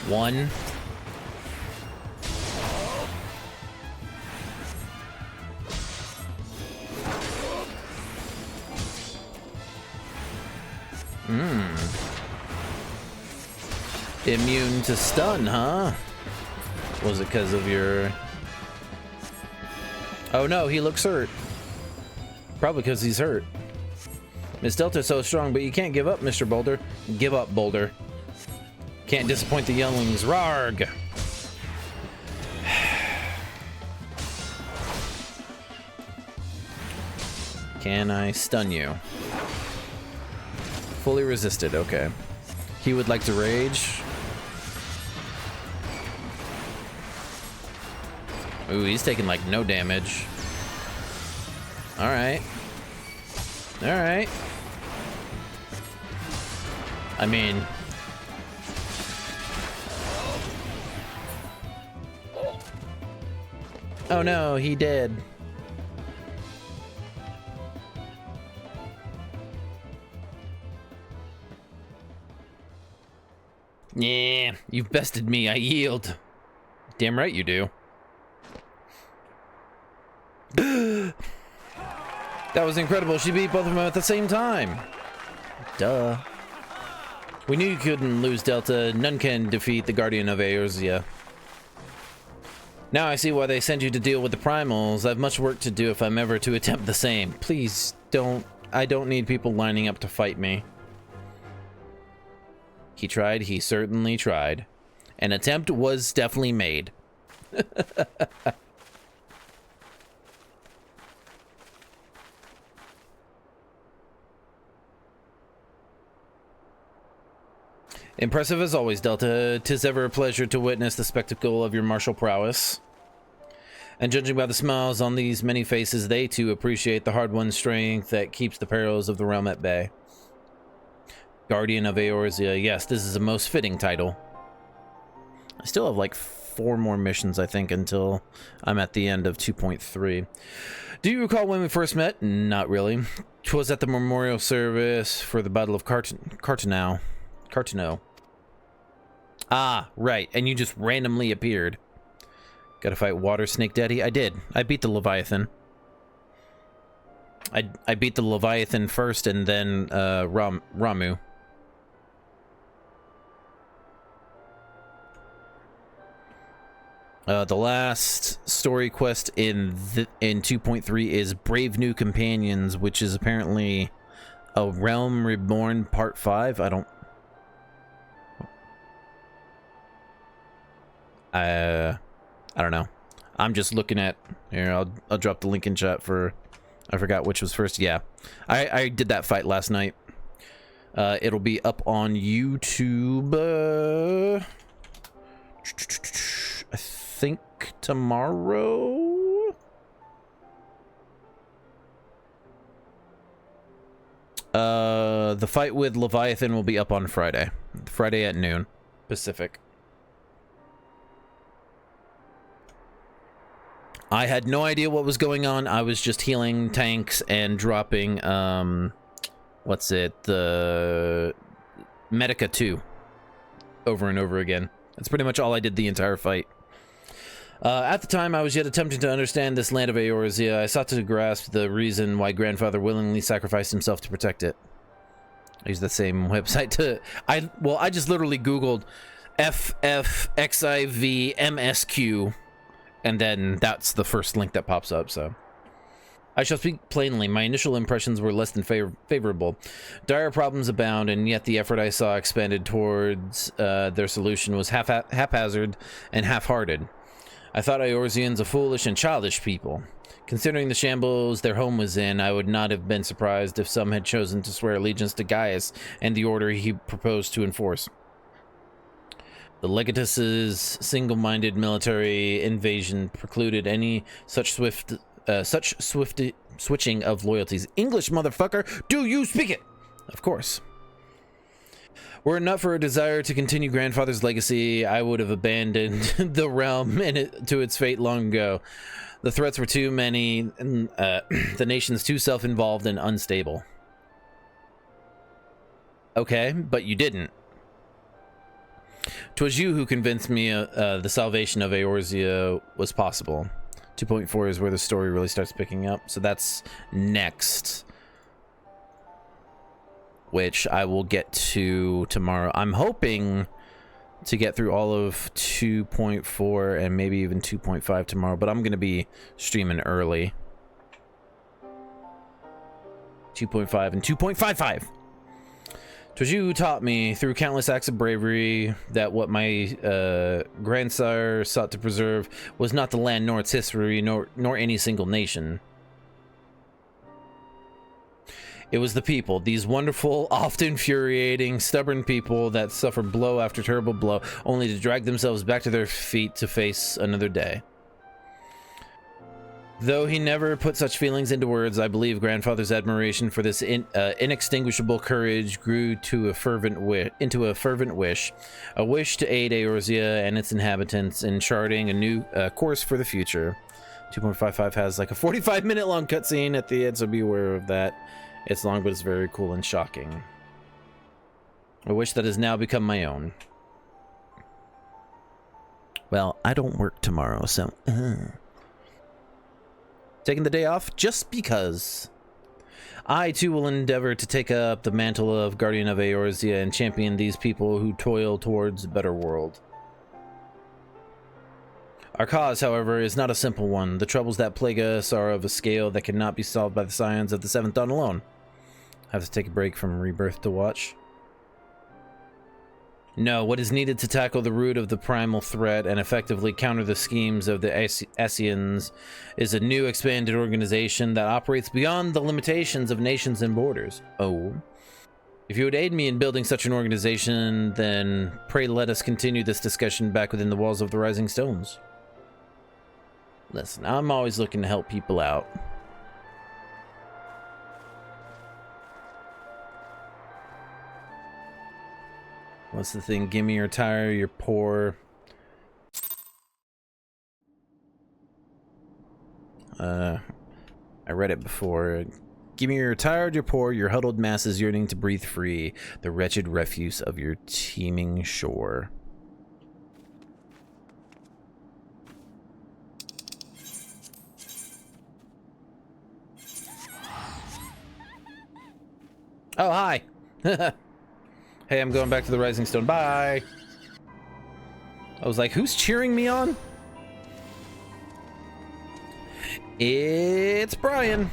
One. Immune to stun, huh? Was it because of your... Oh no, he looks hurt. Probably because he's hurt. Miss Delta's so strong, but you can't give up, Mr. Boulder. Give up, Boulder. Can't disappoint the younglings. Rarg! Can I stun you? Fully resisted, okay. He would like to rage. Ooh, he's taking like no damage. Alright. Alright. I mean... Oh no, he did. Yeah, you've bested me. I yield. Damn right you do. That was incredible. She beat both of them at the same time. Duh. We knew you couldn't lose, Delta. None can defeat the Guardian of Eorzea. Now I see why they send you to deal with the primals. I've much work to do if I'm ever to attempt the same. Please don't. I don't need people lining up to fight me. He tried. He certainly tried. An attempt was definitely made. Impressive as always, Delta. 'Tis ever a pleasure to witness the spectacle of your martial prowess. And judging by the smiles on these many faces, they too appreciate the hard-won strength that keeps the perils of the realm at bay. Guardian of Eorzea. Yes, this is a most fitting title. I still have like 4 more missions, I think, until I'm at the end of 2.3. Do you recall when we first met? Not really. 'Twas at the memorial service for the Battle of Cartano. Ah, right. And you just randomly appeared. Gotta fight Water Snake Daddy? I did. I beat the Leviathan. I beat the Leviathan first and then Ramu. The last story quest in 2.3 is Brave New Companions, which is apparently a Realm Reborn Part 5. I don't know. I'm just looking at here. I'll drop the link in chat for. I forgot which was first. Yeah, I did that fight last night. It'll be up on YouTube. I think tomorrow. The fight with Leviathan will be up on Friday. Friday at noon Pacific. I had no idea what was going on. I was just healing tanks and dropping, what's it? The Medica 2 over and over again. That's pretty much all I did the entire fight. At the time, I was yet attempting to understand this land of Eorzea. I sought to grasp the reason why Grandfather willingly sacrificed himself to protect it. I used the same website to... I just literally Googled FFXIV MSQ. And then that's the first link that pops up, so. I shall speak plainly. My initial impressions were less than favorable. Dire problems abound, and yet the effort I saw expended towards their solution was haphazard and half-hearted. I thought Eorzeans a foolish and childish people. Considering the shambles their home was in, I would not have been surprised if some had chosen to swear allegiance to Gaius and the order he proposed to enforce. The Legatus's single-minded military invasion precluded any such swift switching of loyalties. English, motherfucker! Do you speak it? Of course. Were it not for a desire to continue Grandfather's legacy, I would have abandoned the realm to its fate long ago. The threats were too many, and the nation's too self-involved and unstable. Okay, but you didn't. 'Twas you who convinced me the salvation of Eorzea was possible. 2.4 is where the story really starts picking up, so that's next, which I will get to tomorrow. I'm hoping to get through all of 2.4 and maybe even 2.5 tomorrow, but I'm going to be streaming early. 2.5 and 2.55. 'Twas you who taught me, through countless acts of bravery, that what my grandsire sought to preserve was not the land nor its history, nor any single nation. It was the people, these wonderful, often infuriating, stubborn people that suffer blow after terrible blow, only to drag themselves back to their feet to face another day. Though he never put such feelings into words, I believe Grandfather's admiration for this inextinguishable courage grew to a fervent wish, a wish to aid Eorzea and its inhabitants in charting a new course for the future. 2.55 has like a 45-minute long cutscene at the end, so be aware of that. It's long, but it's very cool and shocking. A wish that has now become my own. Well, I don't work tomorrow, so... Taking the day off just because. I, too, will endeavor to take up the mantle of Guardian of Eorzea and champion these people who toil towards a better world. Our cause, however, is not a simple one. The troubles that plague us are of a scale that cannot be solved by the scions of the Seventh Dawn alone. I have to take a break from Rebirth to watch. No, what is needed to tackle the root of the primal threat and effectively counter the schemes of the Esseans is a new expanded organization that operates beyond the limitations of nations and borders. Oh. If you would aid me in building such an organization, then pray let us continue this discussion back within the walls of the Rising Stones. Listen, I'm always looking to help people out. What's the thing? Give me your tire, you're poor. I read it before. Give me your tired, you're poor, your huddled masses yearning to breathe free, the wretched refuse of your teeming shore. Oh, hi. Hey, I'm going back to the Rising Stone. Bye. I was like, who's cheering me on? It's Brian.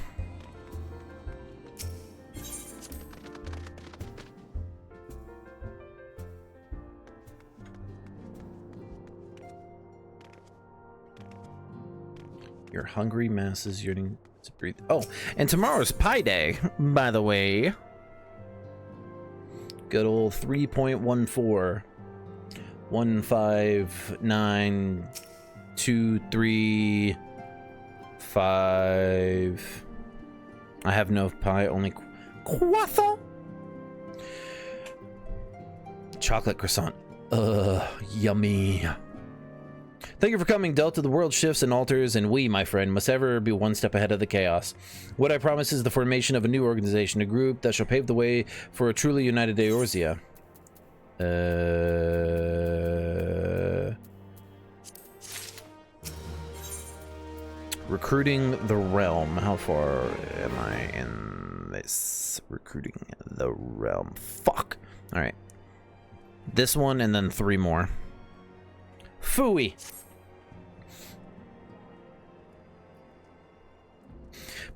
Your hungry masses yearning to breathe. Oh, and tomorrow's Pi Day, by the way. Good old 3.14. 1592355. I have no pi, only quaffle. Chocolate croissant. Yummy. Thank you for coming, Delta. The world shifts and alters, and we, my friend, must ever be one step ahead of the chaos. What I promise is the formation of a new organization, a group that shall pave the way for a truly united Eorzea. Recruiting the realm. How far am I in this? Recruiting the realm. Fuck. All right. This one and then 3 more. Phooey.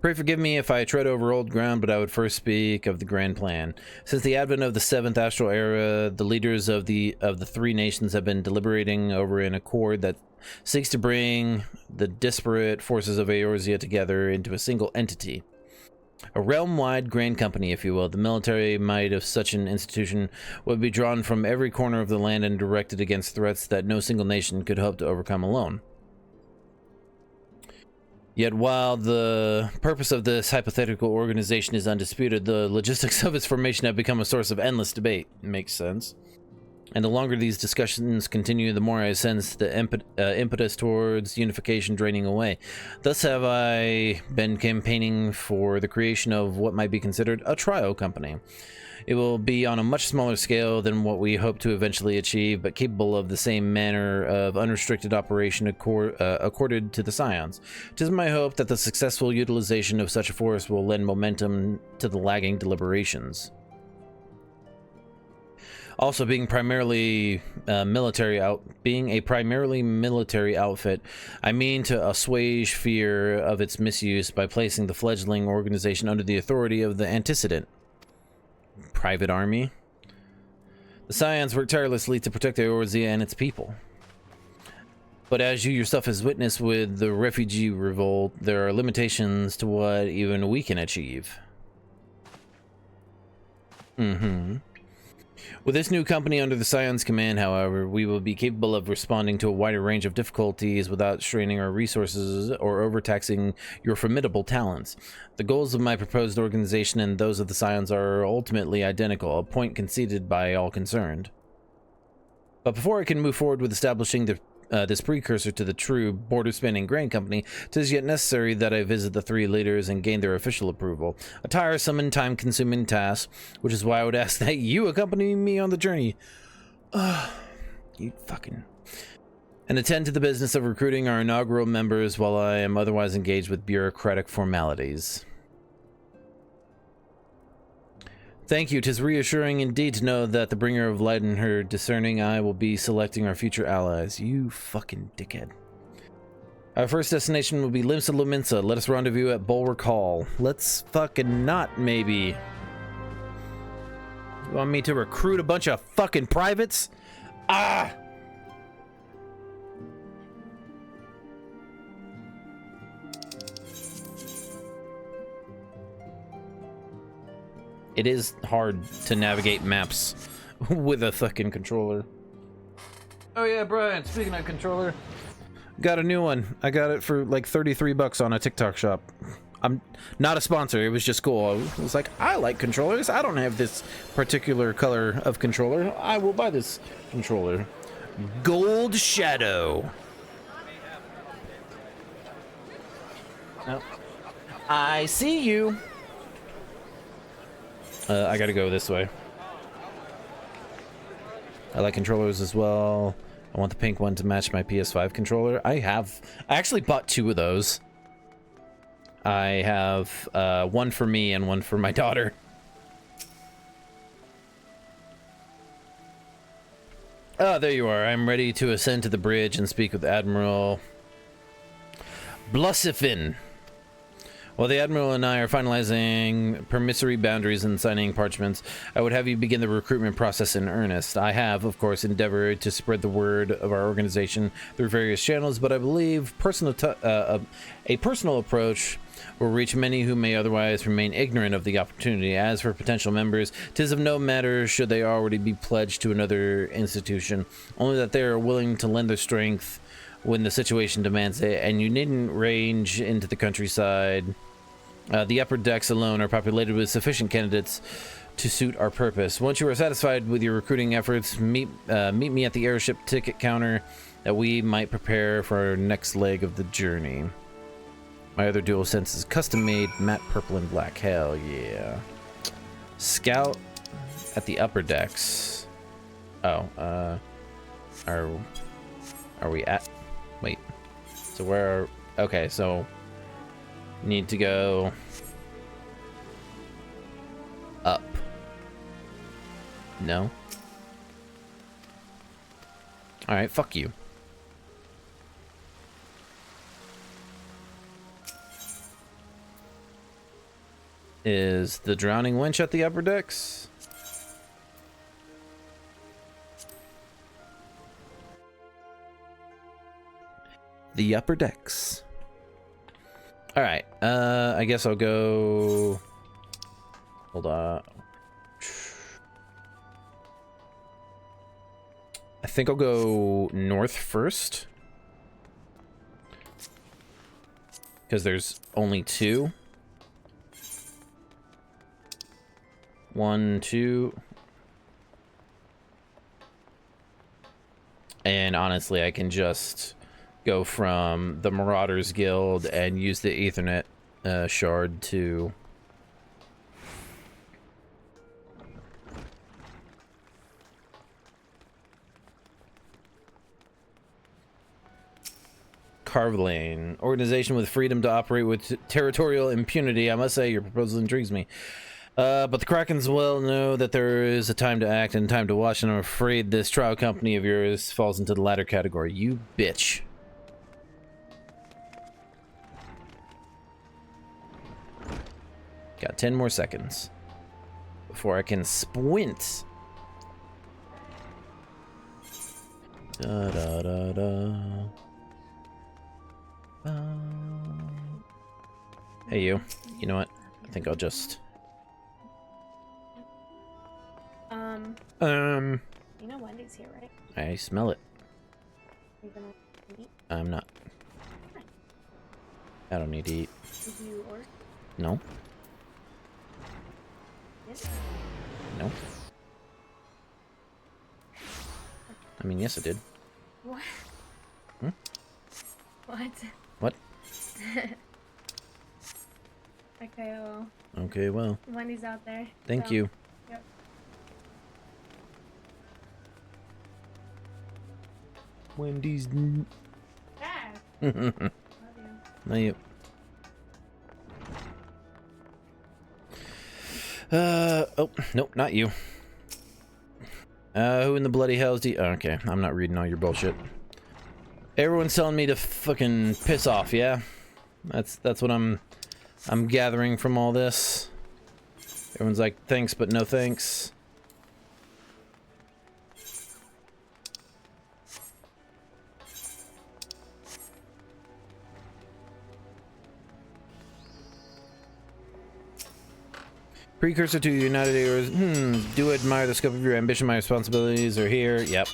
Pray forgive me if I tread over old ground, but I would first speak of the grand plan. Since the advent of the 7th astral era, the leaders of the 3 nations have been deliberating over an accord that seeks to bring the disparate forces of Eorzea together into a single entity. A realm-wide grand company, if you will. The military might of such an institution would be drawn from every corner of the land and directed against threats that no single nation could hope to overcome alone. Yet while the purpose of this hypothetical organization is undisputed, the logistics of its formation have become a source of endless debate. Makes sense. And the longer these discussions continue, the more I sense the impetus towards unification draining away. Thus have I been campaigning for the creation of what might be considered a trio company. It will be on a much smaller scale than what we hope to eventually achieve, but capable of the same manner of unrestricted operation accorded to the Scions. 'Tis my hope that the successful utilization of such a force will lend momentum to the lagging deliberations. Also, being a primarily military outfit, I mean to assuage fear of its misuse by placing the fledgling organization under the authority of the antecedent. Private army. The Scions work tirelessly to protect Eorzea and its people. But as you yourself has witnessed with the refugee revolt, there are limitations to what even we can achieve. With this new company under the Scion's command, however, we will be capable of responding to a wider range of difficulties without straining our resources or overtaxing your formidable talents. The goals of my proposed organization and those of the Scions are ultimately identical, a point conceded by all concerned. But before I can move forward with establishing this precursor to the true border-spanning grain company, 'tis yet necessary that I visit the 3 leaders and gain their official approval. A tiresome and time-consuming task, which is why I would ask that you accompany me on the journey. You fucking... and attend to the business of recruiting our inaugural members while I am otherwise engaged with bureaucratic formalities. Thank you. 'Tis reassuring indeed to know that the bringer of light and her discerning eye will be selecting our future allies. You fucking dickhead. Our first destination will be Limsa Lominsa. Let us rendezvous at Bulwark Hall. Let's fucking not, maybe. You want me to recruit a bunch of fucking privates? Ah! It is hard to navigate maps with a fucking controller. Oh yeah, Brian, speaking of controller, got a new one. I got it for like 33 bucks on a TikTok shop. I'm not a sponsor, it was just cool. I was like, I like controllers. I don't have this particular color of controller. I will buy this controller. Gold Shadow. Oh. I see you. I gotta go this way. I like controllers as well. I want the pink one to match my PS5 controller. I actually bought 2 of those. I have one for me and one for my daughter. Oh, there you are. I'm ready to ascend to the bridge and speak with Admiral Blussifin. While the Admiral and I are finalizing permissory boundaries and signing parchments, I would have you begin the recruitment process in earnest. I have, of course, endeavored to spread the word of our organization through various channels, but I believe a personal approach will reach many who may otherwise remain ignorant of the opportunity. As for potential members, 'tis of no matter should they already be pledged to another institution, only that they are willing to lend their strength when the situation demands it, and you needn't range into the countryside. The upper decks alone are populated with sufficient candidates to suit our purpose. Once you are satisfied with your recruiting efforts, meet me at the airship ticket counter that we might prepare for our next leg of the journey. My other dual sense is custom made, matte purple and black. Hell yeah. Scout at the upper decks. Oh, are we at? Wait. So where are... Okay, so... Need to go... up. No? Alright, fuck you. Is the drowning wench at the upper decks? The upper decks. All right. I guess I'll go. Hold on. I think I'll go north first, because there's only 2. 1, 2. And honestly, I can just go from the Marauders Guild and use the Ethernet shard to... Carvelane. Organization with freedom to operate with territorial impunity. I must say, your proposal intrigues me. But the Krakens well know that there is a time to act and a time to watch, and I'm afraid this trial company of yours falls into the latter category. You bitch. Got 10 more seconds before I can squint. Da da da da. Hey you. You know what? I think I'll just... You know Wendy's here, right? I smell it. You gonna eat? I'm not. I don't need to eat. Did you order? No. Yes. No. I mean, yes, I did. What? Hmm? What? What? Okay, well. Okay, well. Wendy's out there. Thank so. you. Yep. Wendy's. Dad. No, you. Oh, nope, not you. Who in the bloody hell do you... Oh, okay, I'm not reading all your bullshit. Everyone's telling me to fucking piss off, yeah? That's what I'm gathering from all this. Everyone's like, thanks, but no thanks. Precursor to United Heroes. Do admire the scope of your ambition. My responsibilities are here. Yep.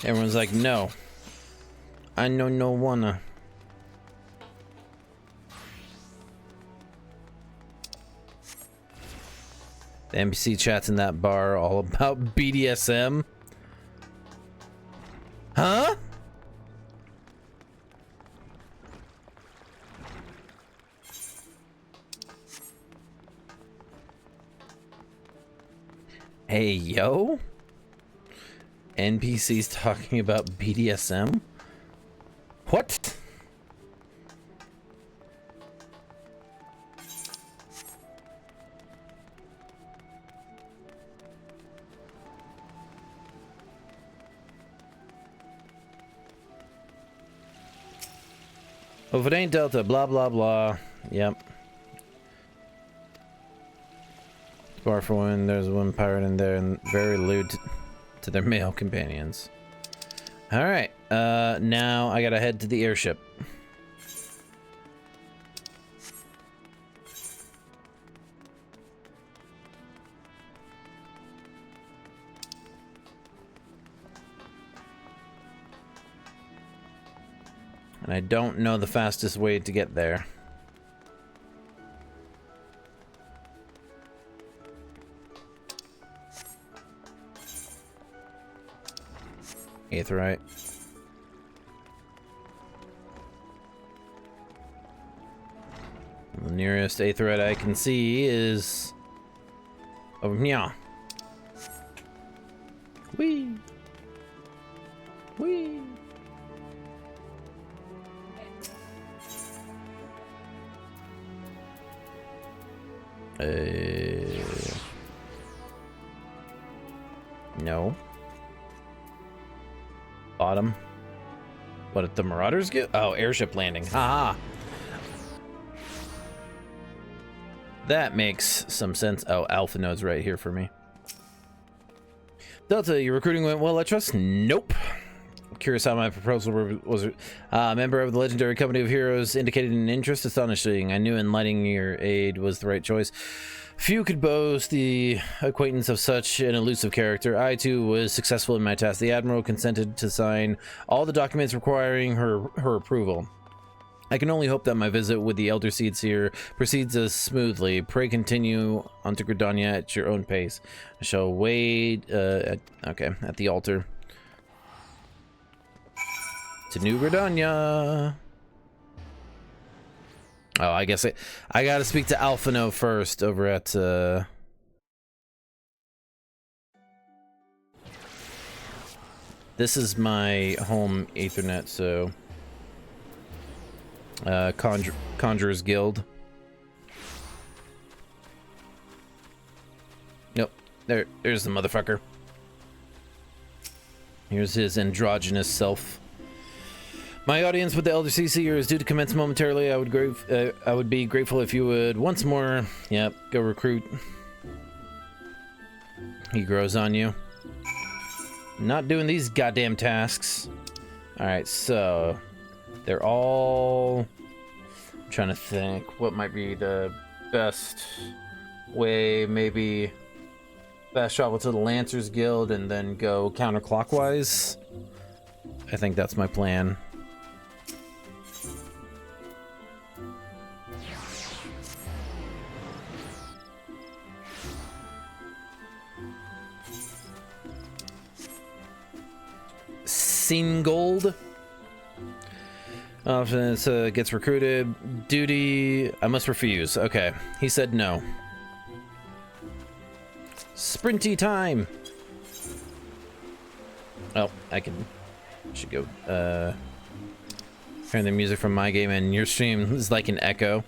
Everyone's like, no. I know no wanna. The NPC chats in that bar all about BDSM. Huh? Hey, yo? NPCs talking about BDSM? What? Well, if it ain't Delta, blah, blah, blah. Yep. Bar for one, there's one pirate in there and very lewd to their male companions. Alright, now I gotta head to the airship. And I don't know the fastest way to get there. Aetheryte. The nearest aetheryte I can see is over here. Whee! Whee! No. Bottom. What did the Marauders get? Oh, airship landing. Haha. That makes some sense. Oh, Alpha Node's right here for me. Delta, your recruiting went well, I trust? Nope. Curious how my proposal was. A member of the legendary company of heroes indicated an interest. Astonishing. I knew enlightening your aid was the right choice. Few could boast the acquaintance of such an elusive character. I, too, was successful in my task. The Admiral consented to sign all the documents requiring her approval. I can only hope that my visit with the Elder Seeds here proceeds as smoothly. Pray continue onto Gridania at your own pace. I shall wait at the altar. To New Gridania. Oh, I guess I gotta speak to Alphino first over at this is my home Ethernet, so Conjurer's Guild. Nope, there's the motherfucker. Here's his androgynous self. My audience with the Elder Seeker is due to commence momentarily. I would be grateful if you would once more, go recruit. He grows on you. Not doing these goddamn tasks. All right, so they're all. I'm trying to think what might be the best way. Maybe fast travel to the Lancers Guild and then go counterclockwise. I think that's my plan. Gold. Often it gets recruited. Duty, I must refuse. Okay, he said no. Sprinty time. Oh, should go, hearing the music from my game and your stream is like an echo.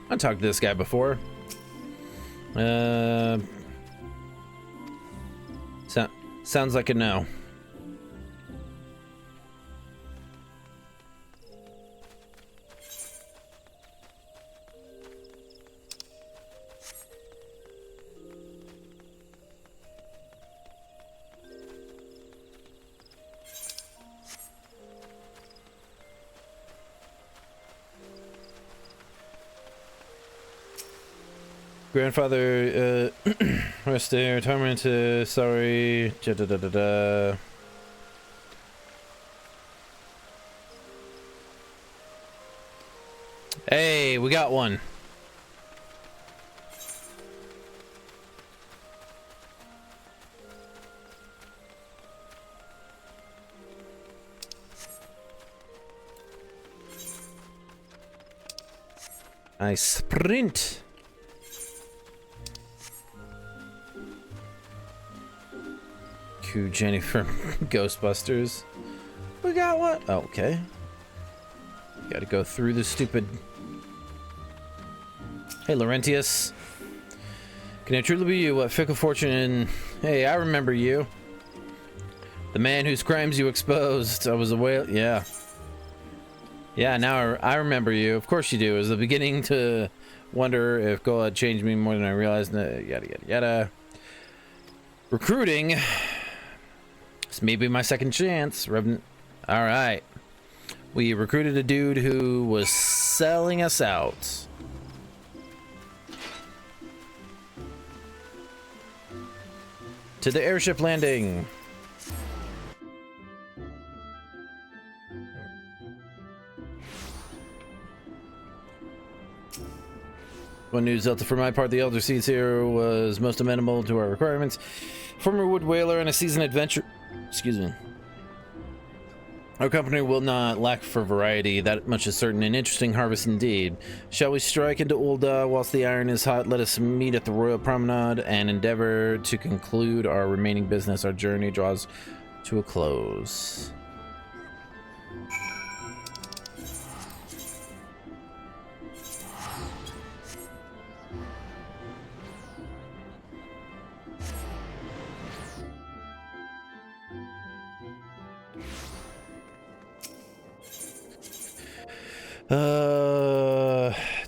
I talked to this guy before. Sounds like a no. Grandfather, rest in retirement, sorry, da-da-da-da-da. Hey, we got one. I sprint. Jenny from Ghostbusters. We got one. Oh, okay. Gotta go through the stupid. Hey, Laurentius. Can it truly be you? What fickle fortune? Hey, I remember you. The man whose crimes you exposed. I was a whale. Yeah. Yeah, now I remember you. Of course you do. I was beginning to wonder if Goal had changed me more than I realized. Yada, yada, yada. Recruiting. This may be my second chance, Revenant. All right. We recruited a dude who was selling us out. To the airship landing. One news, Delta. For my part, the Elder Seeds here was most amenable to our requirements. Former wood whaler and a seasoned adventure. Excuse me. Our company will not lack for variety, that much is certain. An interesting harvest indeed. Shall we strike into Ul'dah whilst the iron is hot? Let us meet at the Royal Promenade and endeavor to conclude our remaining business. Our journey draws to a close.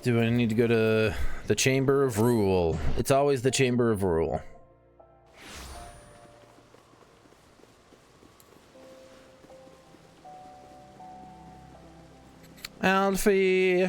Do I need to go to the Chamber of Rule? It's always the Chamber of Rule. Alfie.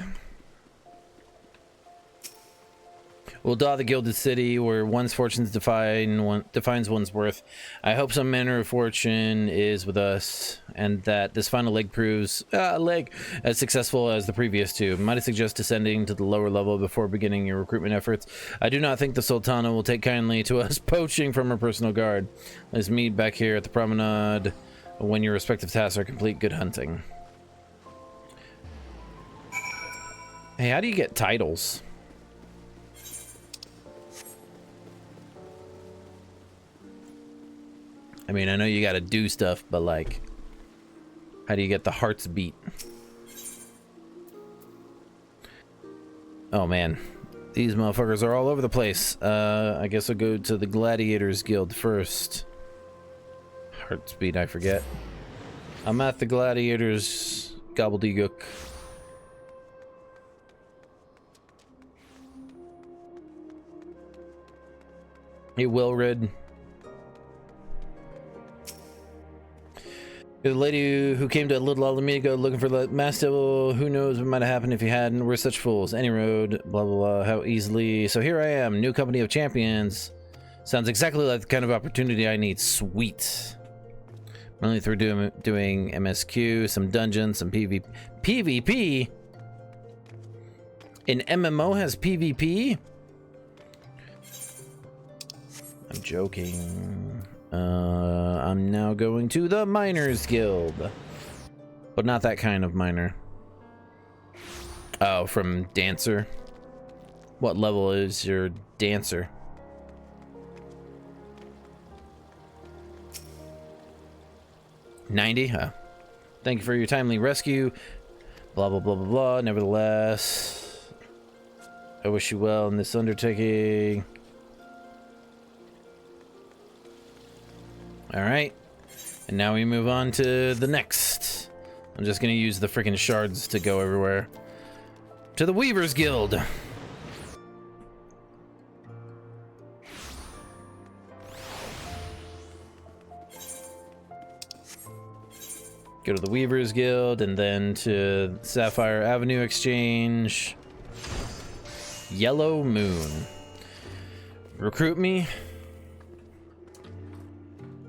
Ul'dah, the Gilded City, where one's fortunes defines one's worth. I hope some manner of fortune is with us, and that this final leg proves as successful as the previous two. Might I suggest descending to the lower level before beginning your recruitment efforts? I do not think the Sultana will take kindly to us poaching from her personal guard. Let's meet back here at the promenade when your respective tasks are complete. Good hunting. Hey, how do you get titles? I mean, I know you gotta do stuff, but like, how do you get the hearts beat? Oh man, these motherfuckers are all over the place. I guess I'll go to the Gladiators Guild first. Hearts beat, I forget. I'm at the Gladiators gobbledygook. Hey, Wilred. The lady who came to Little Alameda looking for the Master, who knows what might have happened if you hadn't. We're such fools. Any road, blah, blah, blah, how easily. So here I am, new company of champions. Sounds exactly like the kind of opportunity I need. Sweet. Only through doing MSQ, some dungeons, some PvP. PvP? An MMO has PvP? I'm joking. I'm now going to the Miners Guild. But not that kind of miner. Oh, from Dancer. What level is your Dancer? $90? Huh. Thank you for your timely rescue. Blah, blah, blah, blah, blah. Nevertheless, I wish you well in this undertaking. Alright. And now we move on to the next. I'm just gonna use the freaking shards to go everywhere. To the Weavers Guild. Go to the Weavers Guild and then to Sapphire Avenue Exchange. Yellow Moon. Recruit me.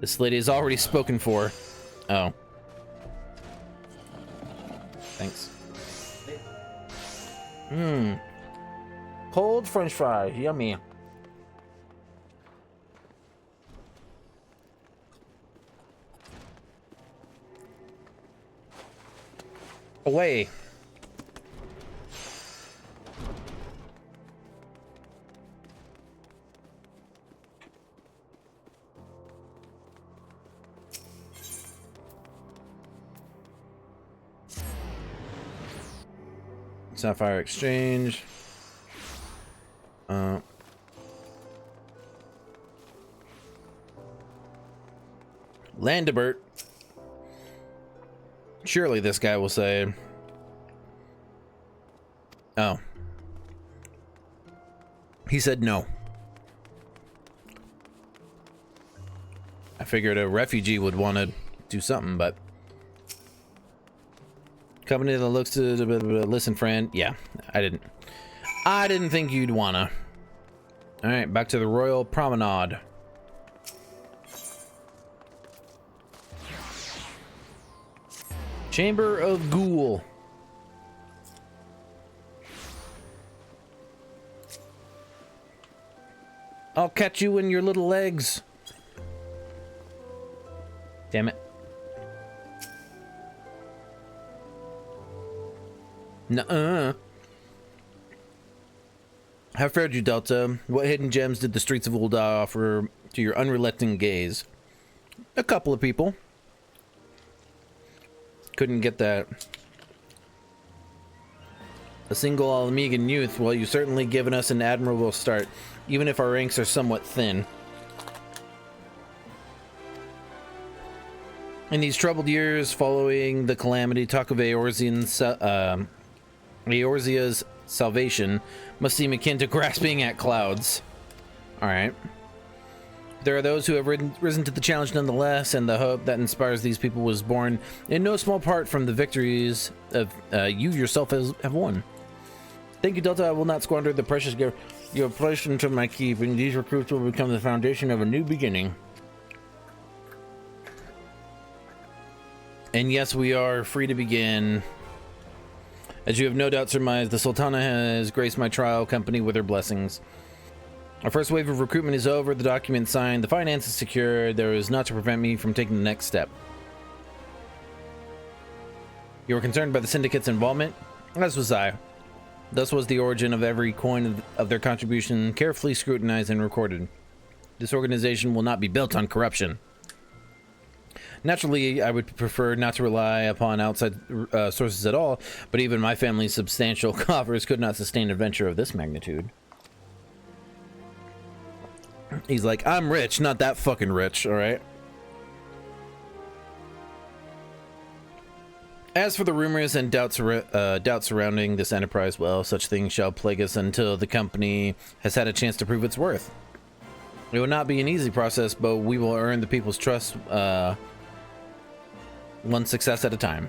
This lady is already spoken for. Oh. Thanks. Cold French fry. Yummy. Away. Sapphire Exchange. Landebert. Surely this guy will say. Oh. He said no. I figured a refugee would want to do something, but company that looks to listen, friend. Yeah, I didn't think you'd wanna. All right, back to the Royal Promenade. Chamber of Ghoul. I'll catch you in your little legs. Damn it. Nuh-uh. How fared you, Delta? What hidden gems did the streets of Ul'dah offer to your unrelenting gaze? A couple of people. Couldn't get that. A single Almegan youth. Well, you've certainly given us an admirable start, even if our ranks are somewhat thin. In these troubled years following the calamity, talk of Eorzea's salvation must seem akin to grasping at clouds. Alright. There are those who have risen to the challenge nonetheless, and the hope that inspires these people was born in no small part from the victories of you yourself have won. Thank you, Delta. I will not squander the precious gift you have placed into my keeping. These recruits will become the foundation of a new beginning. And yes, we are free to begin. As you have no doubt surmised, the Sultana has graced my trial company with her blessings. Our first wave of recruitment is over, the document signed, the finances secured. There is not to prevent me from taking the next step. You were concerned by the syndicate's involvement, as was I. Thus was the origin of every coin of their contribution carefully scrutinized and recorded. This organization will not be built on corruption. Naturally, I would prefer not to rely upon outside sources at all, but even my family's substantial coffers could not sustain a venture of this magnitude. He's like, I'm rich, not that fucking rich, alright? As for the rumors and doubts surrounding this enterprise, well, such things shall plague us until the company has had a chance to prove its worth. It will not be an easy process, but we will earn the people's trust one success at a time.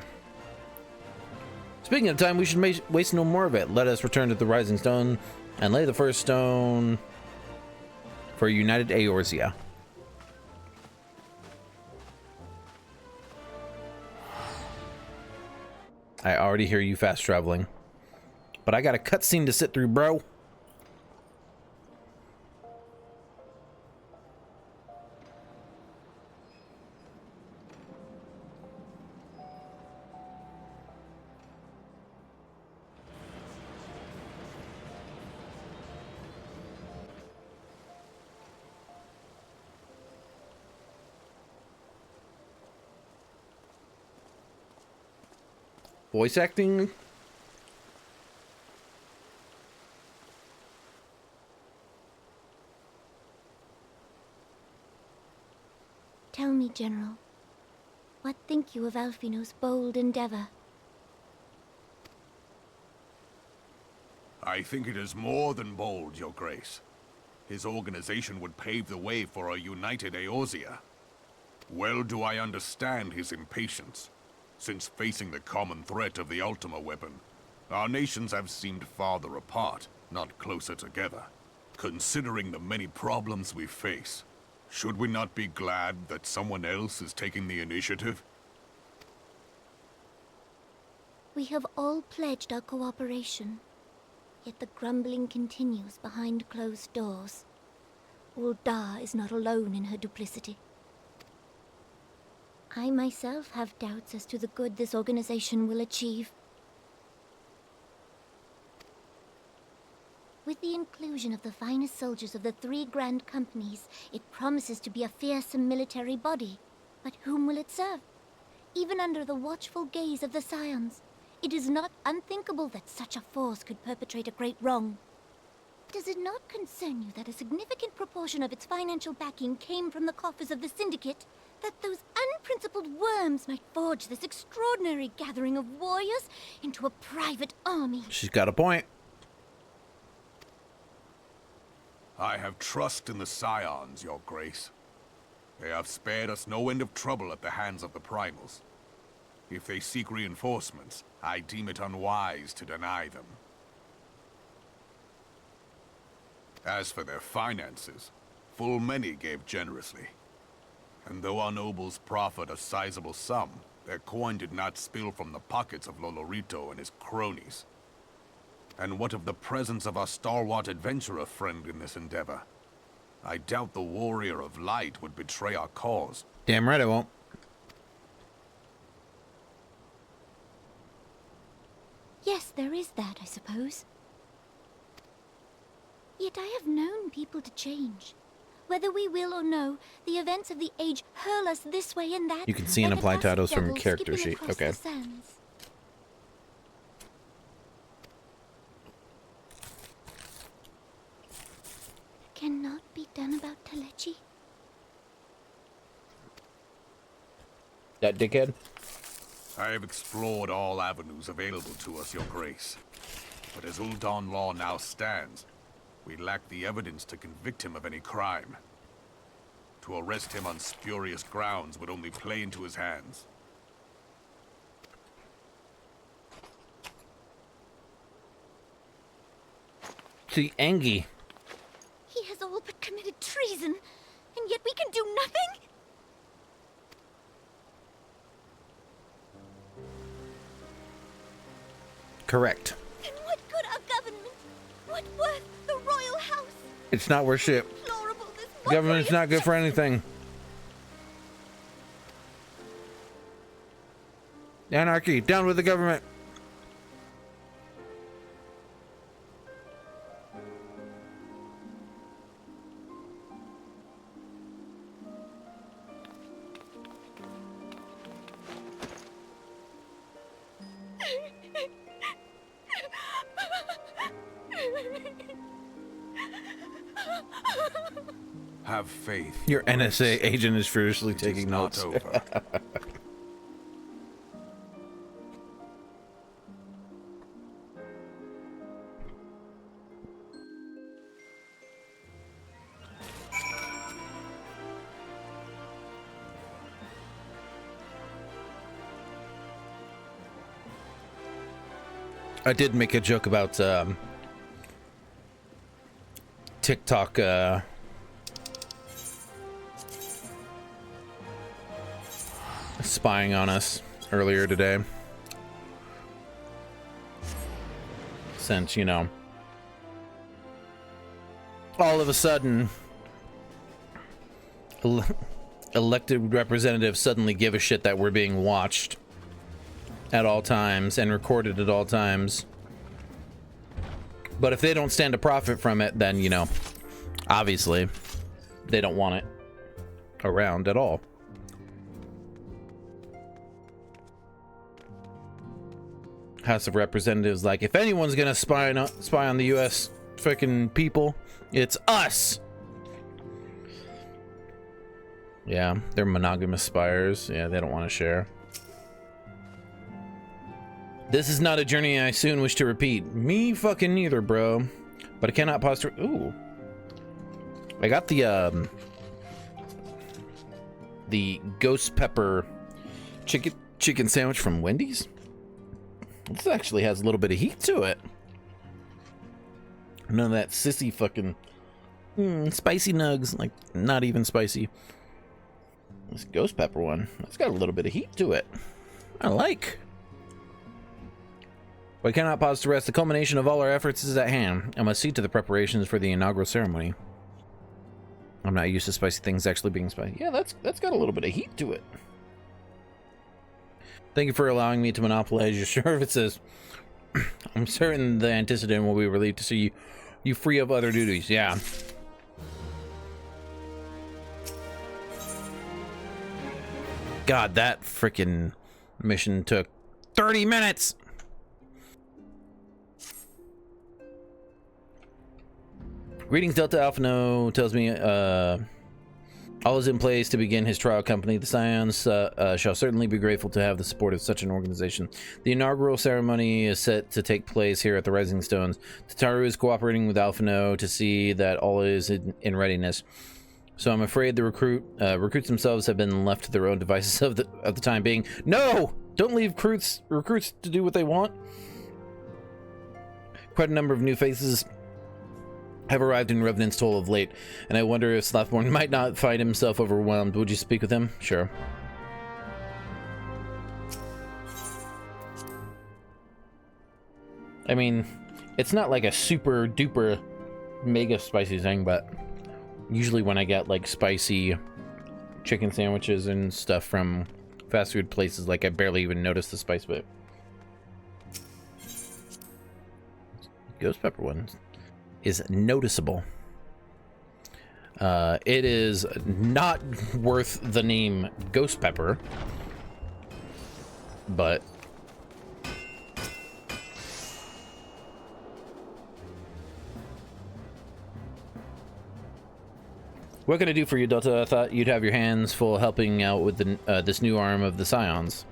Speaking of time, we should waste no more of it. Let us return to the Rising Stone and lay the first stone for United Eorzea. I already hear you fast traveling, but I got a cutscene to sit through, bro. voice acting. Tell me, General, what think you of Alfino's bold endeavor? I think it is more than bold, Your Grace. His organization would pave the way for a united Eorzea. Well do I understand his impatience, since facing the common threat of the Ultima weapon, our nations have seemed farther apart, not closer together. Considering the many problems we face, should we not be glad that someone else is taking the initiative? We have all pledged our cooperation, yet the grumbling continues behind closed doors. Ul'dah is not alone in her duplicity. I myself have doubts as to the good this organization will achieve. With the inclusion of the finest soldiers of the 3 grand companies, it promises to be a fearsome military body. But whom will it serve? Even under the watchful gaze of the Scions, it is not unthinkable that such a force could perpetrate a great wrong. Does it not concern you that a significant proportion of its financial backing came from the coffers of the Syndicate? That those unprincipled worms might forge this extraordinary gathering of warriors into a private army? She's got a point. I have trust in the Scions, Your Grace. They have spared us no end of trouble at the hands of the Primals. If they seek reinforcements, I deem it unwise to deny them. As for their finances, full many gave generously. And though our nobles proffered a sizable sum, their coin did not spill from the pockets of Lolorito and his cronies. And what of the presence of our stalwart adventurer friend in this endeavor? I doubt the Warrior of Light would betray our cause. Damn right I won't. Yes, there is that, I suppose. Yet I have known people to change. Whether we will or no, the events of the age hurl us this way and that. You can see and apply titles from your character sheet. Okay. Cannot be done about Telechi. That dickhead? I have explored all avenues available to us, Your Grace. But as Ul'dah law now stands, we lack the evidence to convict him of any crime. To arrest him on spurious grounds would only play into his hands. See, Angie. He has all but committed treason, and yet we can do nothing? Correct. Then what good our government? What worth the royal house? It's not worth shit. Government's not good for anything. Anarchy, down with the government. Have faith. Your NSA agent is furiously taking notes. Not over. I did make a joke about TikTok spying on us earlier today. Since, you know, all of a sudden elected representatives suddenly give a shit that we're being watched at all times and recorded at all times. But if they don't stand to profit from it, then, you know, obviously they don't want it around at all. House of Representatives like, if anyone's gonna spy on the U.S. freaking people, it's us. Yeah, they're monogamous spies. Yeah, they don't want to share. This is not a journey I soon wish to repeat. Me fucking neither, bro. But I cannot pause to... Ooh. I got the ghost pepper chicken sandwich from Wendy's. This actually has a little bit of heat to it. None of that sissy fucking spicy nugs. Like, not even spicy. This ghost pepper one, it's got a little bit of heat to it. I like. But I cannot pause to rest. The culmination of all our efforts is at hand. I must see to the preparations for the inaugural ceremony. I'm not used to spicy things actually being spicy. Yeah, that's got a little bit of heat to it. Thank you for allowing me to monopolize your services. I'm certain the antecedent will be relieved to see you free of other duties. Yeah. God, that freaking mission took 30 minutes. Greetings, Delta Alpha No tells me all is in place to begin his trial company. The Scions shall certainly be grateful to have the support of such an organization. The inaugural ceremony is set to take place here at the Rising Stones. Tataru is cooperating with Alpha No to see that all is in readiness. So I'm afraid the recruits themselves have been left to their own devices of the time being. No! Don't leave recruits to do what they want. Quite a number of new faces have arrived in Revenant's Toll of late, and I wonder if Slathborn might not find himself overwhelmed. Would you speak with him? Sure. I mean, it's not like a super duper mega spicy thing, but usually when I get like spicy chicken sandwiches and stuff from fast food places, like I barely even notice the spice, but ghost pepper one is noticeable. It is not worth the name ghost pepper, but what can I do for you, Delta? I thought you'd have your hands full helping out with this new arm of the Scions.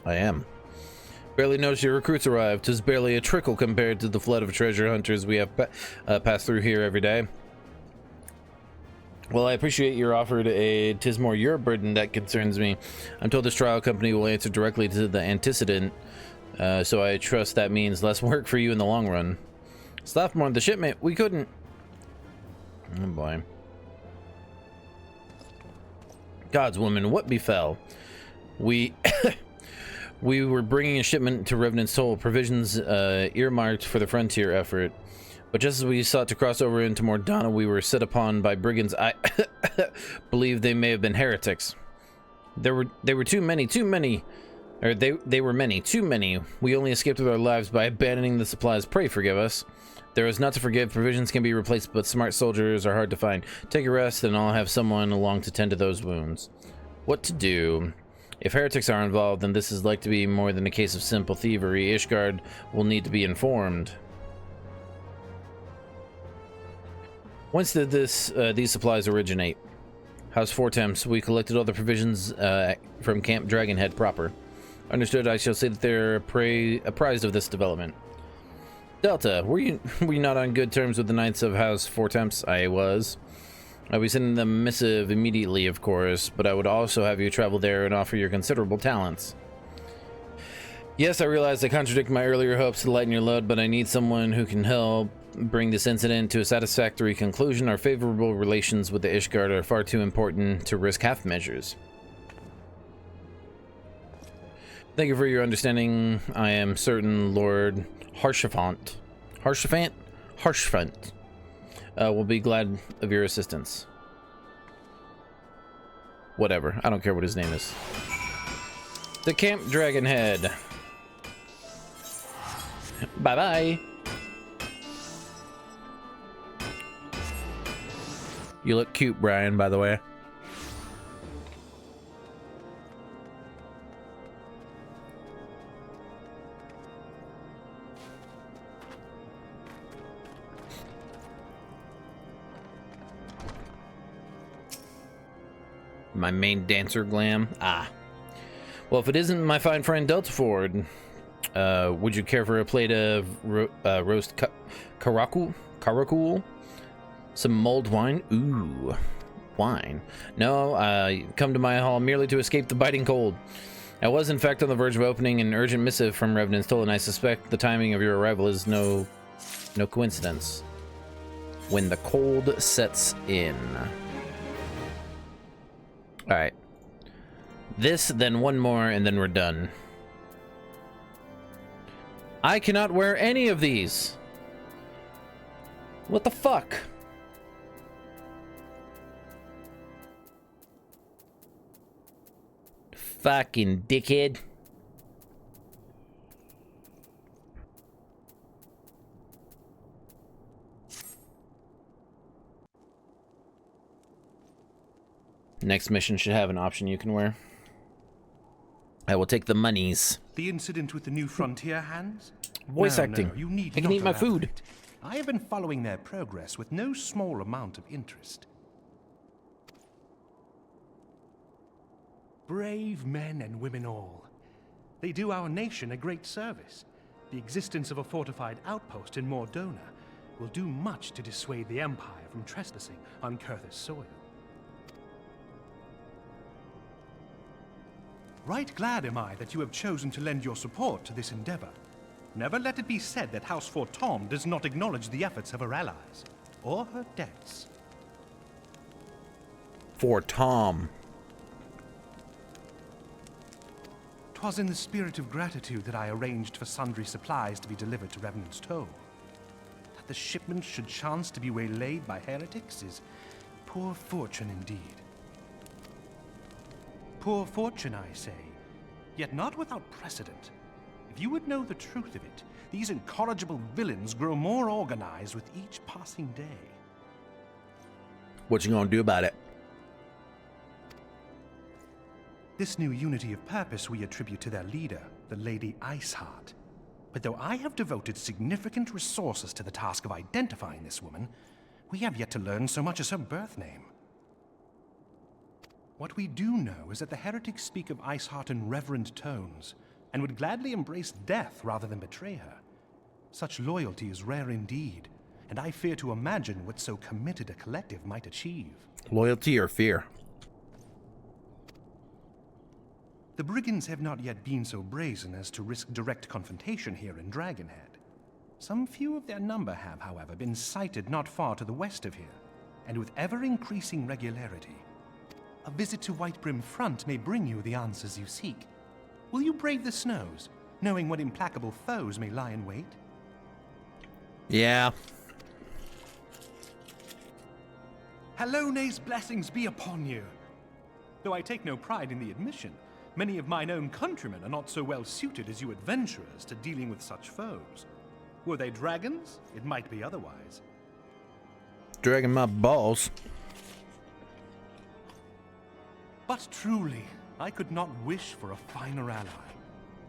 I am. Barely noticed your recruits arrived. 'Tis barely a trickle compared to the flood of treasure hunters we have passed through here every day. Well, I appreciate your offer to aid. 'Tis more your burden that concerns me. I'm told this trial company will answer directly to the antecedent, so I trust that means less work for you in the long run. Slathmore, the shipment, we couldn't. Oh boy. God's woman, what befell? We were bringing a shipment to Revenant's Toll, provisions earmarked for the frontier effort. But just as we sought to cross over into Mordana, we were set upon by brigands. I believe they may have been heretics. They were too many. Or they were many, too many. We only escaped with our lives by abandoning the supplies. Pray forgive us. There is not to forgive. Provisions can be replaced, but smart soldiers are hard to find. Take a rest, and I'll have someone along to tend to those wounds. What to do? If heretics are involved, then this is like to be more than a case of simple thievery. Ishgard will need to be informed. Whence did these supplies originate? House Fortemps. We collected all the provisions from Camp Dragonhead proper. Understood. I shall say that they're apprised of this development. Delta, were you not on good terms with the Knights of House Fortemps? I was. I'll be sending them a missive immediately, of course, but I would also have you travel there and offer your considerable talents. Yes, I realize I contradict my earlier hopes to lighten your load, but I need someone who can help bring this incident to a satisfactory conclusion. Our favorable relations with the Ishgard are far too important to risk half measures. Thank you for your understanding. I am certain Lord Harshafant will be glad of your assistance. Whatever. I don't care what his name is. The Camp Dragonhead. Bye-bye. You look cute, Brian, by the way. My main dancer glam. Ah. Well, if it isn't my fine friend Deltaford, would you care for a plate of roast caracul? Some mulled wine? Ooh, wine. No, come to my hall merely to escape the biting cold. I was, in fact, on the verge of opening an urgent missive from Revenant's Toll, and I suspect the timing of your arrival is no coincidence. When the cold sets in. Alright. This, then one more, and then we're done. I cannot wear any of these. What the fuck? Fucking dickhead. Next mission should have an option you can wear. I will take the monies. The incident with the new frontier hands? Voice acting. No, you need I can eat my food. It. I have been following their progress with no small amount of interest. Brave men and women all. They do our nation a great service. The existence of a fortified outpost in Mordona will do much to dissuade the Empire from trespassing on Kurthus soil. Right glad am I that you have chosen to lend your support to this endeavor. Never let it be said that House Fortom does not acknowledge the efforts of her allies, or her debts. Fortom. 'Twas in the spirit of gratitude that I arranged for sundry supplies to be delivered to Revenant's Toll. That the shipment should chance to be waylaid by heretics is poor fortune indeed. Poor fortune, I say, yet not without precedent. If you would know the truth of it, these incorrigible villains grow more organized with each passing day. What you gonna do about it? This new unity of purpose we attribute to their leader, the Lady Iceheart. But though I have devoted significant resources to the task of identifying this woman, we have yet to learn so much as her birth name. What we do know is that the heretics speak of Iceheart in reverent tones, and would gladly embrace death rather than betray her. Such loyalty is rare indeed, and I fear to imagine what so committed a collective might achieve. Loyalty or fear? The brigands have not yet been so brazen as to risk direct confrontation here in Dragonhead. Some few of their number have, however, been sighted not far to the west of here, and with ever-increasing regularity. A visit to Whitebrim Front may bring you the answers you seek. Will you brave the snows, knowing what implacable foes may lie in wait? Yeah. Halone's blessings be upon you. Though I take no pride in the admission, many of mine own countrymen are not so well suited as you adventurers to dealing with such foes. Were they dragons, it might be otherwise. Dragging my balls. But truly, I could not wish for a finer ally.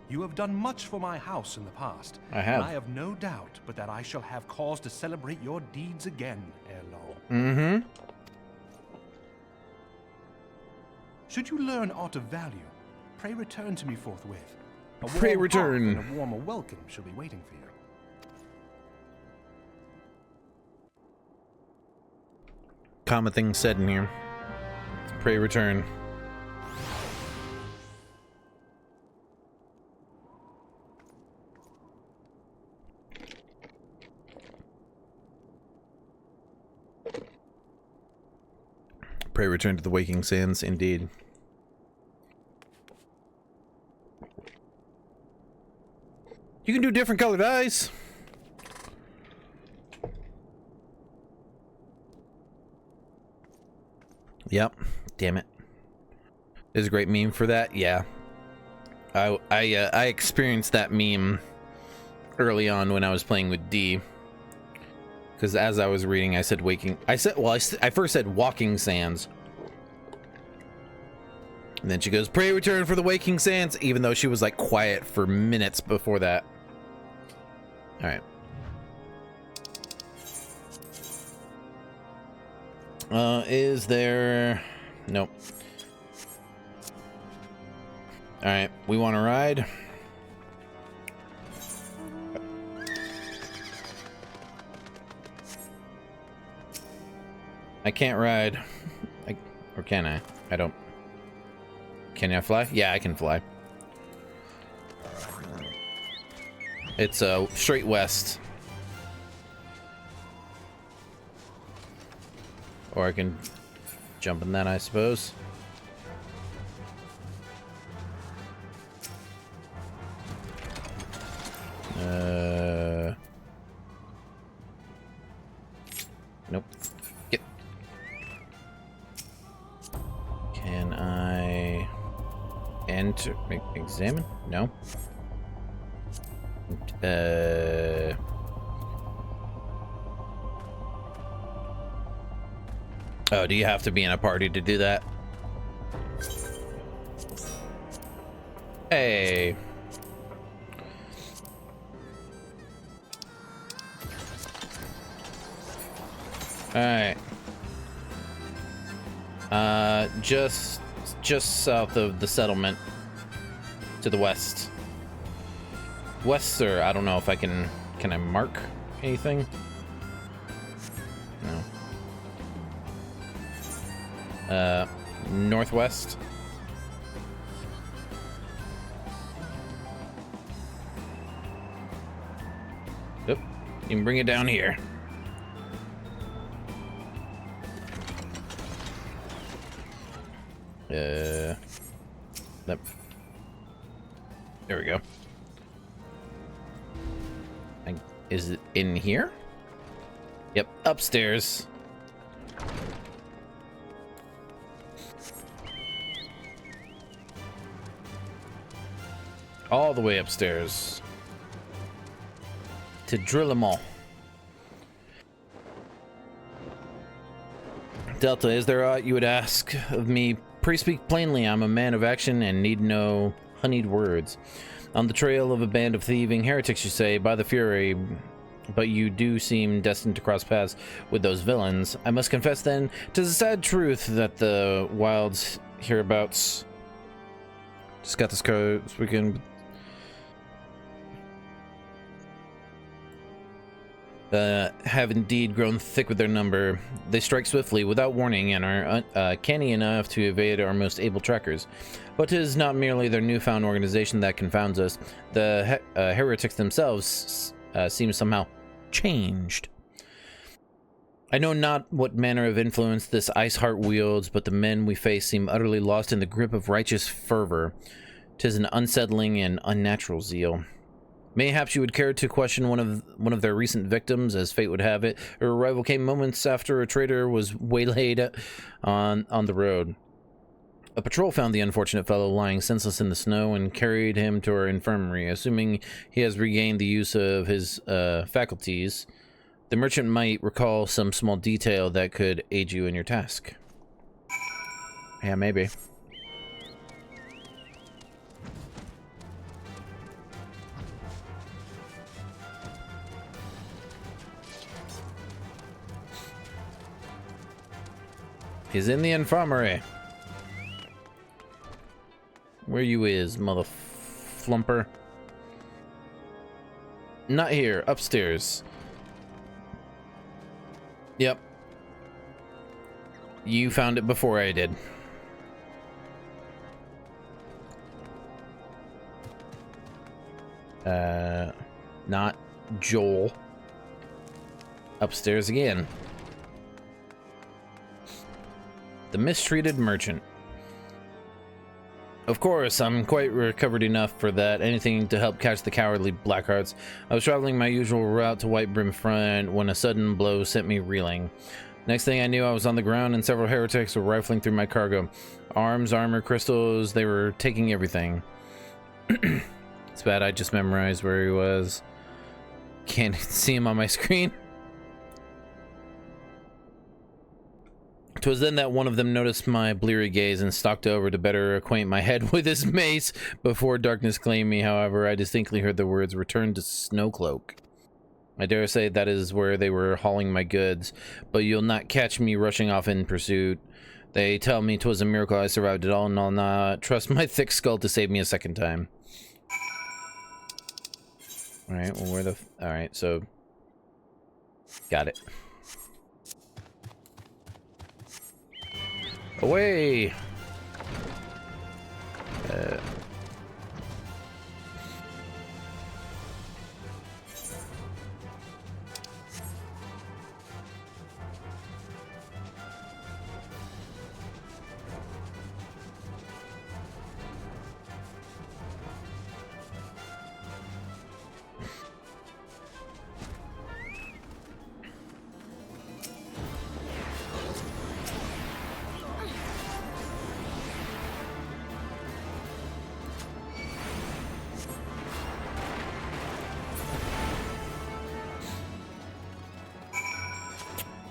You have done much for my house in the past. I have. And I have no doubt but that I shall have cause to celebrate your deeds again ere long. Mm-hmm. Should you learn aught of value, pray return to me forthwith. Pray return. And a warmer welcome shall be waiting for you. Common thing said in here. Pray return. Pray return to the waking sands, indeed. You can do different colored eyes. Yep. Damn it. There's a great meme for that. Yeah. I experienced that meme early on when I was playing with D. Because as I was reading, I said waking. I first said walking sands. And then she goes, pray return for the waking sands, even though she was like quiet for minutes before that. All right. Is there... Nope. Alright, we want to ride. I can't ride. Or can I? I don't. Can I fly? Yeah, I can fly. It's straight west. Or I can jump in that, I suppose. Nope. Get. Can I enter? Examine? No. Oh, do you have to be in a party to do that? Hey. Alright. Just south of the settlement. To the west. West, sir. I don't know if I can I mark anything? No. Northwest. Yep. You can bring it down here. There we go. Is it in here? Yep, upstairs. All the way upstairs. To drill them all. Delta, is there aught you would ask of me? Pray speak plainly. I'm a man of action and need no honeyed words. On the trail of a band of thieving heretics, you say, by the Fury, but you do seem destined to cross paths with those villains. I must confess then, 'tis a sad truth that the wilds hereabouts just got this code this weekend. Have indeed grown thick with their number. They strike swiftly, without warning, and are canny enough to evade our most able trackers. But 'tis not merely their newfound organization that confounds us. The heretics themselves seem somehow changed. I know not what manner of influence this ice heart wields, but the men we face seem utterly lost in the grip of righteous fervor. 'Tis an unsettling and unnatural zeal. Mayhaps you would care to question one of their recent victims, as fate would have it. Her arrival came moments after a traitor was waylaid on the road. A patrol found the unfortunate fellow lying senseless in the snow and carried him to our infirmary. Assuming he has regained the use of his faculties, the merchant might recall some small detail that could aid you in your task. Yeah, maybe. He's in the infirmary. Where you is, mother flumper? Not here, upstairs. Yep. You found it before I did. Not Joel. Upstairs again. The mistreated merchant. Of course, I'm quite recovered enough for that. Anything to help catch the cowardly Blackhearts. I was traveling my usual route to White Brim Front when a sudden blow sent me reeling. Next thing I knew, I was on the ground and several heretics were rifling through my cargo. Arms, armor, crystals, they were taking everything. It's bad I just memorized where he was. Can't see him on my screen. 'Twas then that one of them noticed my bleary gaze and stalked over to better acquaint my head with his mace. Before darkness claimed me, however, I distinctly heard the words, "Return to Snowcloak." I dare say that is where they were hauling my goods, but you'll not catch me rushing off in pursuit. They tell me 'twas a miracle I survived it all, and I'll not trust my thick skull to save me a second time. Alright, well, where the... Alright, so... Got it. Away!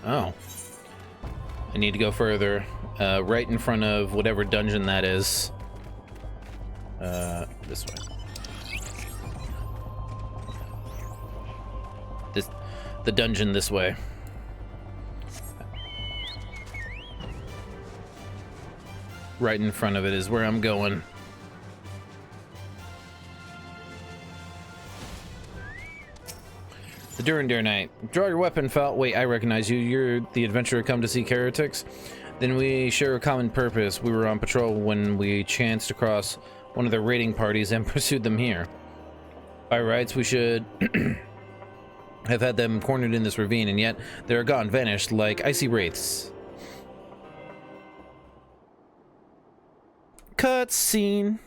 Oh. I need to go further. Right in front of whatever dungeon that is. This way. The dungeon this way. Right in front of it is where I'm going. The Durandare Knight. Draw your weapon, Foul. Wait, I recognize you. You're the adventurer come to seek heretics? Then we share a common purpose. We were on patrol when we chanced across one of their raiding parties and pursued them here. By rights, we should have had them cornered in this ravine, and yet they are gone, vanished like icy wraiths. Cutscene.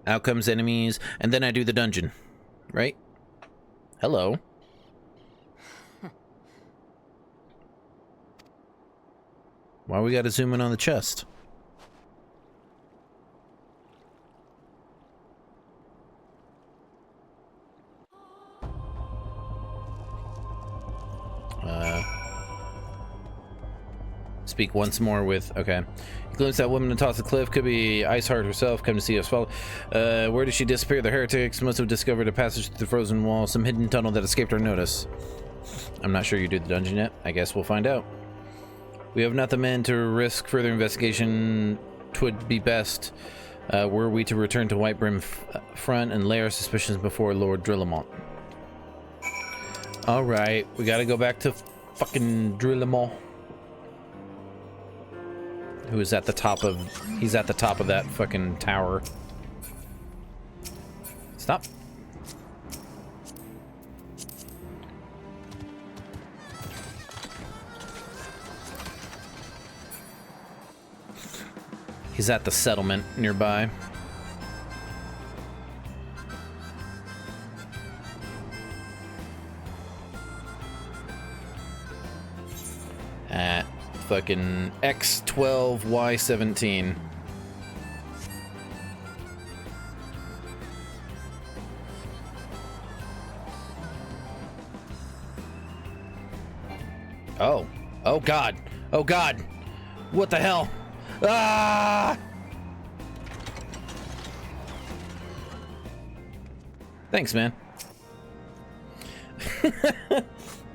Out comes enemies, and then I do the dungeon. Right? Hello. Why we gotta zoom in on the chest? Speak once more with... Okay. He glimpsed that woman atop the cliff. Could be Iceheart herself. Come to see us fall. Where did she disappear? The heretics must have discovered a passage through the frozen wall. Some hidden tunnel that escaped our notice. I'm not sure you do the dungeon yet. I guess we'll find out. We have not the men to risk further investigation. 'Twould be best were we to return to Whitebrim front and lay our suspicions before Lord Drillamont. Alright, we gotta go back to fucking Drillamont. Who is at the top of... He's at the top of that fucking tower. Stop. He's at the settlement nearby. At fucking X12Y17. Oh. Oh god. Oh god. What the hell? Ah! Thanks, man.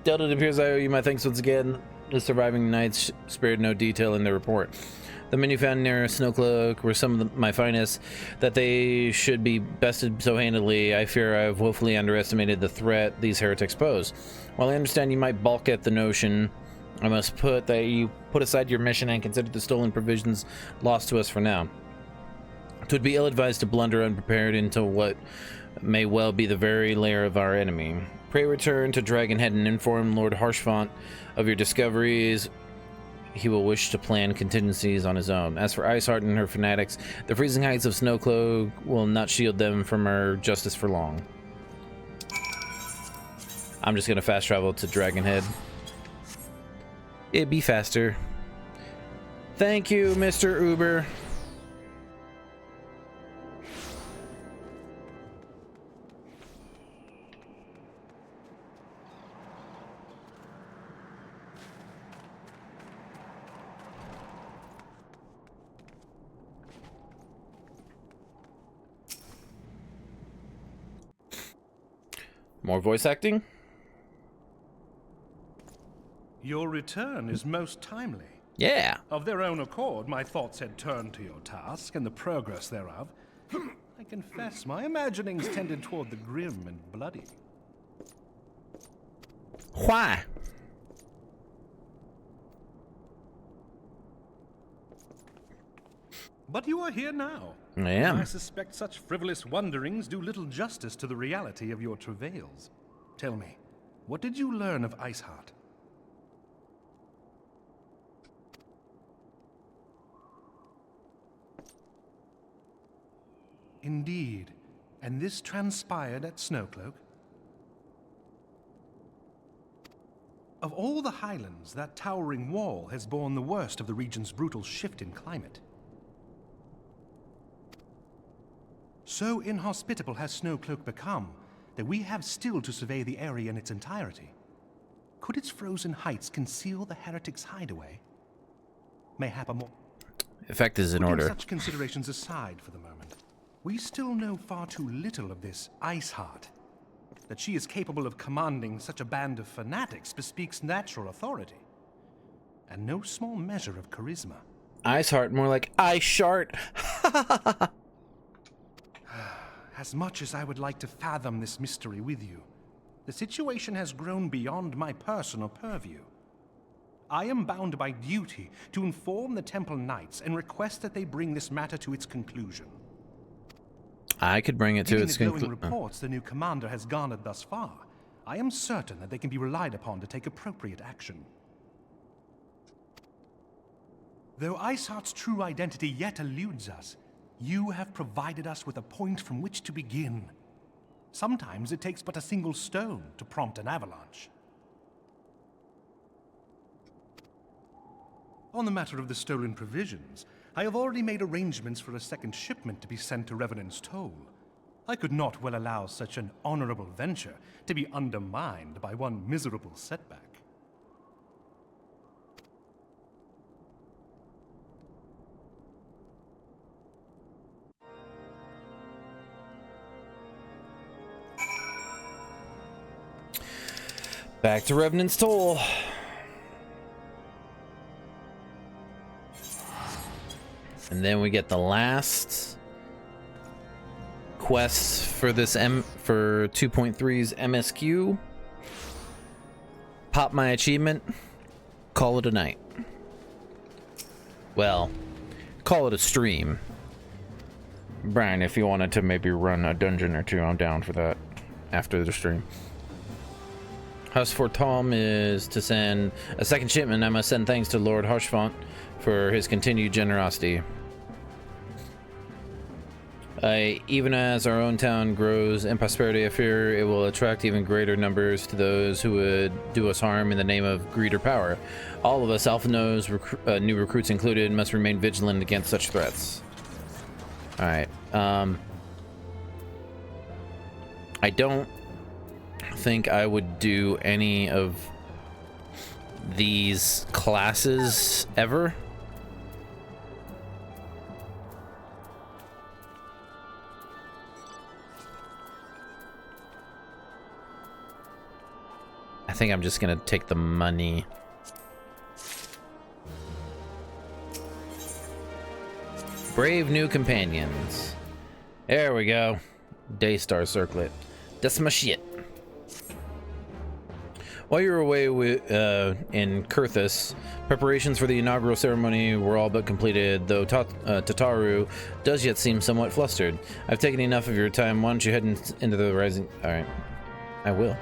Delta, it appears I owe you my thanks once again. The surviving knights spared no detail in their report. The men you found near Snowcloak were some of my finest. That they should be bested so handily, I fear I have woefully underestimated the threat these heretics pose. While I understand you might balk at the notion, I must put that you put aside your mission and consider the stolen provisions lost to us for now. 'Twould be ill-advised to blunder unprepared into what may well be the very lair of our enemy. Pray return to Dragonhead and inform Lord Harshfont of your discoveries. He will wish to plan contingencies on his own. As for Iceheart and her fanatics, the freezing heights of Snowcloak will not shield them from our justice for long. I'm just gonna fast travel to Dragonhead. It'd be faster. Thank you, Mr. Uber. More voice acting? Your return is most timely. Yeah. Of their own accord, my thoughts had turned to your task and the progress thereof. I confess, my imaginings tended toward the grim and bloody. Why? But you are here now. I am. I suspect such frivolous wonderings do little justice to the reality of your travails. Tell me, what did you learn of Iceheart? Indeed. And this transpired at Snowcloak? Of all the highlands, that towering wall has borne the worst of the region's brutal shift in climate. So inhospitable has Snowcloak become that we have still to survey the area in its entirety. Could its frozen heights conceal the heretic's hideaway? Mayhap a more... Effect is in order. Such considerations aside for the moment, we still know far too little of this Iceheart. That she is capable of commanding such a band of fanatics bespeaks natural authority, and no small measure of charisma. Iceheart, more like Ice Shart. As much as I would like to fathom this mystery with you, the situation has grown beyond my personal purview. I am bound by duty to inform the Temple Knights and request that they bring this matter to its conclusion. I could bring it to its conclusion. Given the glowing reports the new commander has garnered thus far, I am certain that they can be relied upon to take appropriate action. Though Iceheart's true identity yet eludes us, you have provided us with a point from which to begin. Sometimes it takes but a single stone to prompt an avalanche. On the matter of the stolen provisions, I have already made arrangements for a second shipment to be sent to Revenant's Toll. I could not well allow such an honorable venture to be undermined by one miserable setback. Back to Revenant's Toll. And then we get the last quest for this for 2.3's MSQ. Pop my achievement. Call it a night. Well, call it a stream. Brian, if you wanted to maybe run a dungeon or two, I'm down for that after the stream. House for Tom is to send a second shipment. I must send thanks to Lord Harshfont for his continued generosity. Even as our own town grows in prosperity, I fear it will attract even greater numbers to those who would do us harm in the name of greed or power. All of us, Alpha Knows, new recruits included, must remain vigilant against such threats. Alright, I don't think I would do any of these classes ever. I think I'm just gonna take the money. Brave new companions. There we go. Daystar Circlet. That's my shit. While you were away in Kurthus, preparations for the inaugural ceremony were all but completed, though Tataru does yet seem somewhat flustered. I've taken enough of your time. Why don't you head into the rising... Alright. I will.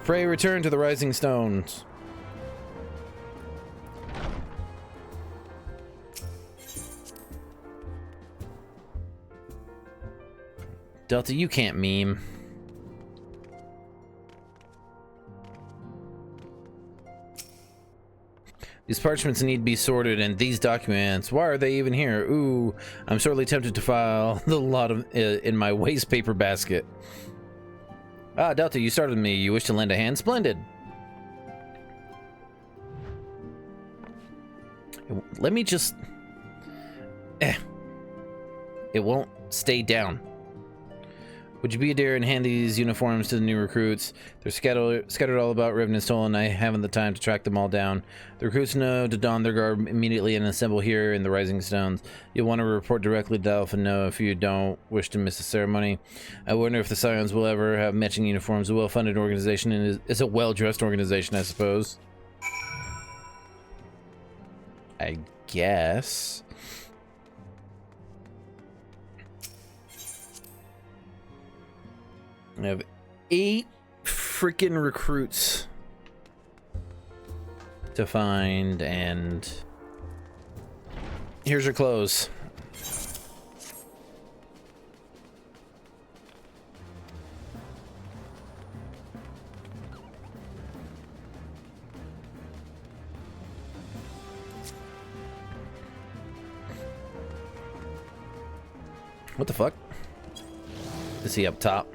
Pray return to the Rising Stones. Delta, you can't meme. These parchments need to be sorted, and these documents, why are they even here? Ooh, I'm sorely tempted to file the lot of in my waste paper basket. Ah, Delta, you started me. You wish to lend a hand? Splendid. Let me just... It won't stay down. Would you be a dear and hand these uniforms to the new recruits? They're scattered all about Revenant's Toll, and I haven't the time to track them all down. The recruits know to don their garb immediately and assemble here in the Rising Stones. You'll want to report directly to Alpha No if you don't wish to miss the ceremony. I wonder if the Scions will ever have matching uniforms. A well-funded organization and is a well-dressed organization, I suppose. I guess. I have 8 freaking recruits to find, and here's your clothes. What the fuck? Is he up top?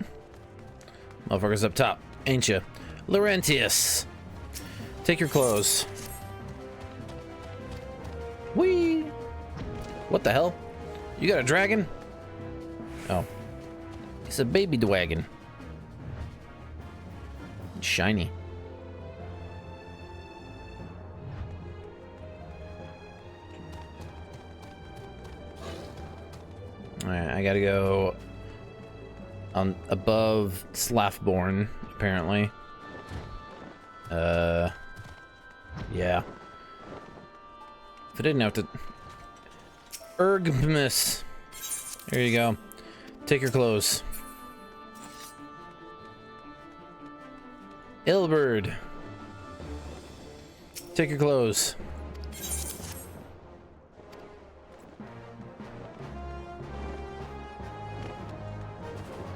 Motherfucker's up top, ain't ya? Laurentius! Take your clothes. Whee! What the hell? You got a dragon? Oh. It's a baby dragon. It's shiny. Alright, I gotta go on above Slaffborn, apparently. Yeah. If I didn't have to... Ergmus. There you go. Take your clothes. Ilberd. Take your clothes.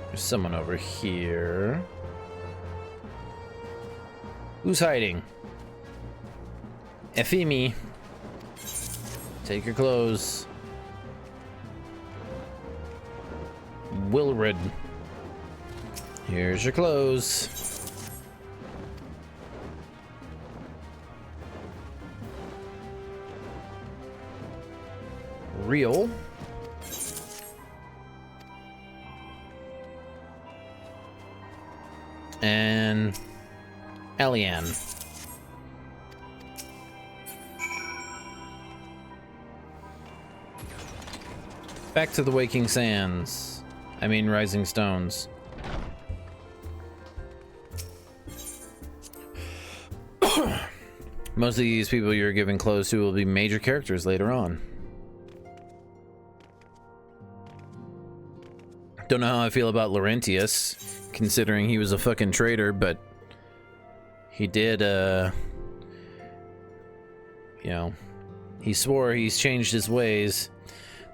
There's someone over here. Who's hiding? Ephemi. Take your clothes. Wilred. Here's your clothes. Real. And Elian. Back to the Waking Sands. I mean, Rising Stones. Most of these people you're giving clothes to will be major characters later on. Don't know how I feel about Laurentius, considering he was a fucking traitor, but he did, you know, he swore he's changed his ways.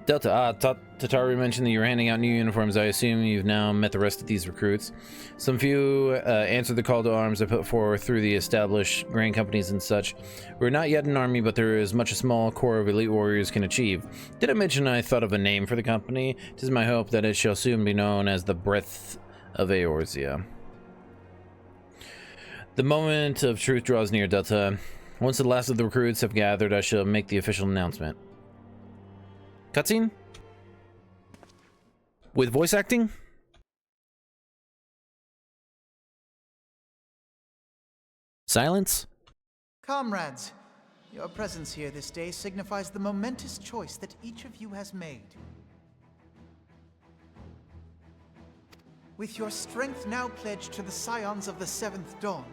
Delta, Tataru mentioned that you were handing out new uniforms. I assume you've now met the rest of these recruits. Some few answered the call to arms I put forward through the established grain companies and such. We're not yet an army, but there is much a small core of elite warriors can achieve. Did I mention I thought of a name for the company? 'Tis my hope that it shall soon be known as the Breath of Eorzea. The moment of truth draws near, Delta. Once the last of the recruits have gathered, I shall make the official announcement. Cutscene? With voice acting? Silence? Comrades, your presence here this day signifies the momentous choice that each of you has made. With your strength now pledged to the Scions of the Seventh Dawn,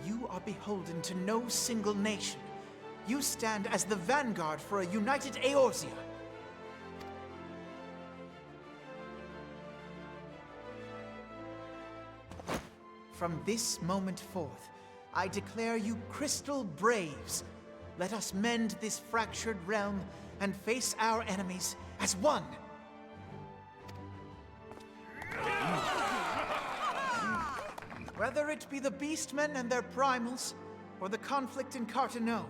you are beholden to no single nation. You stand as the vanguard for a united Eorzea. From this moment forth, I declare you Crystal Braves. Let us mend this fractured realm and face our enemies as one. Whether it be the Beastmen and their primals, or the conflict in Carteneau,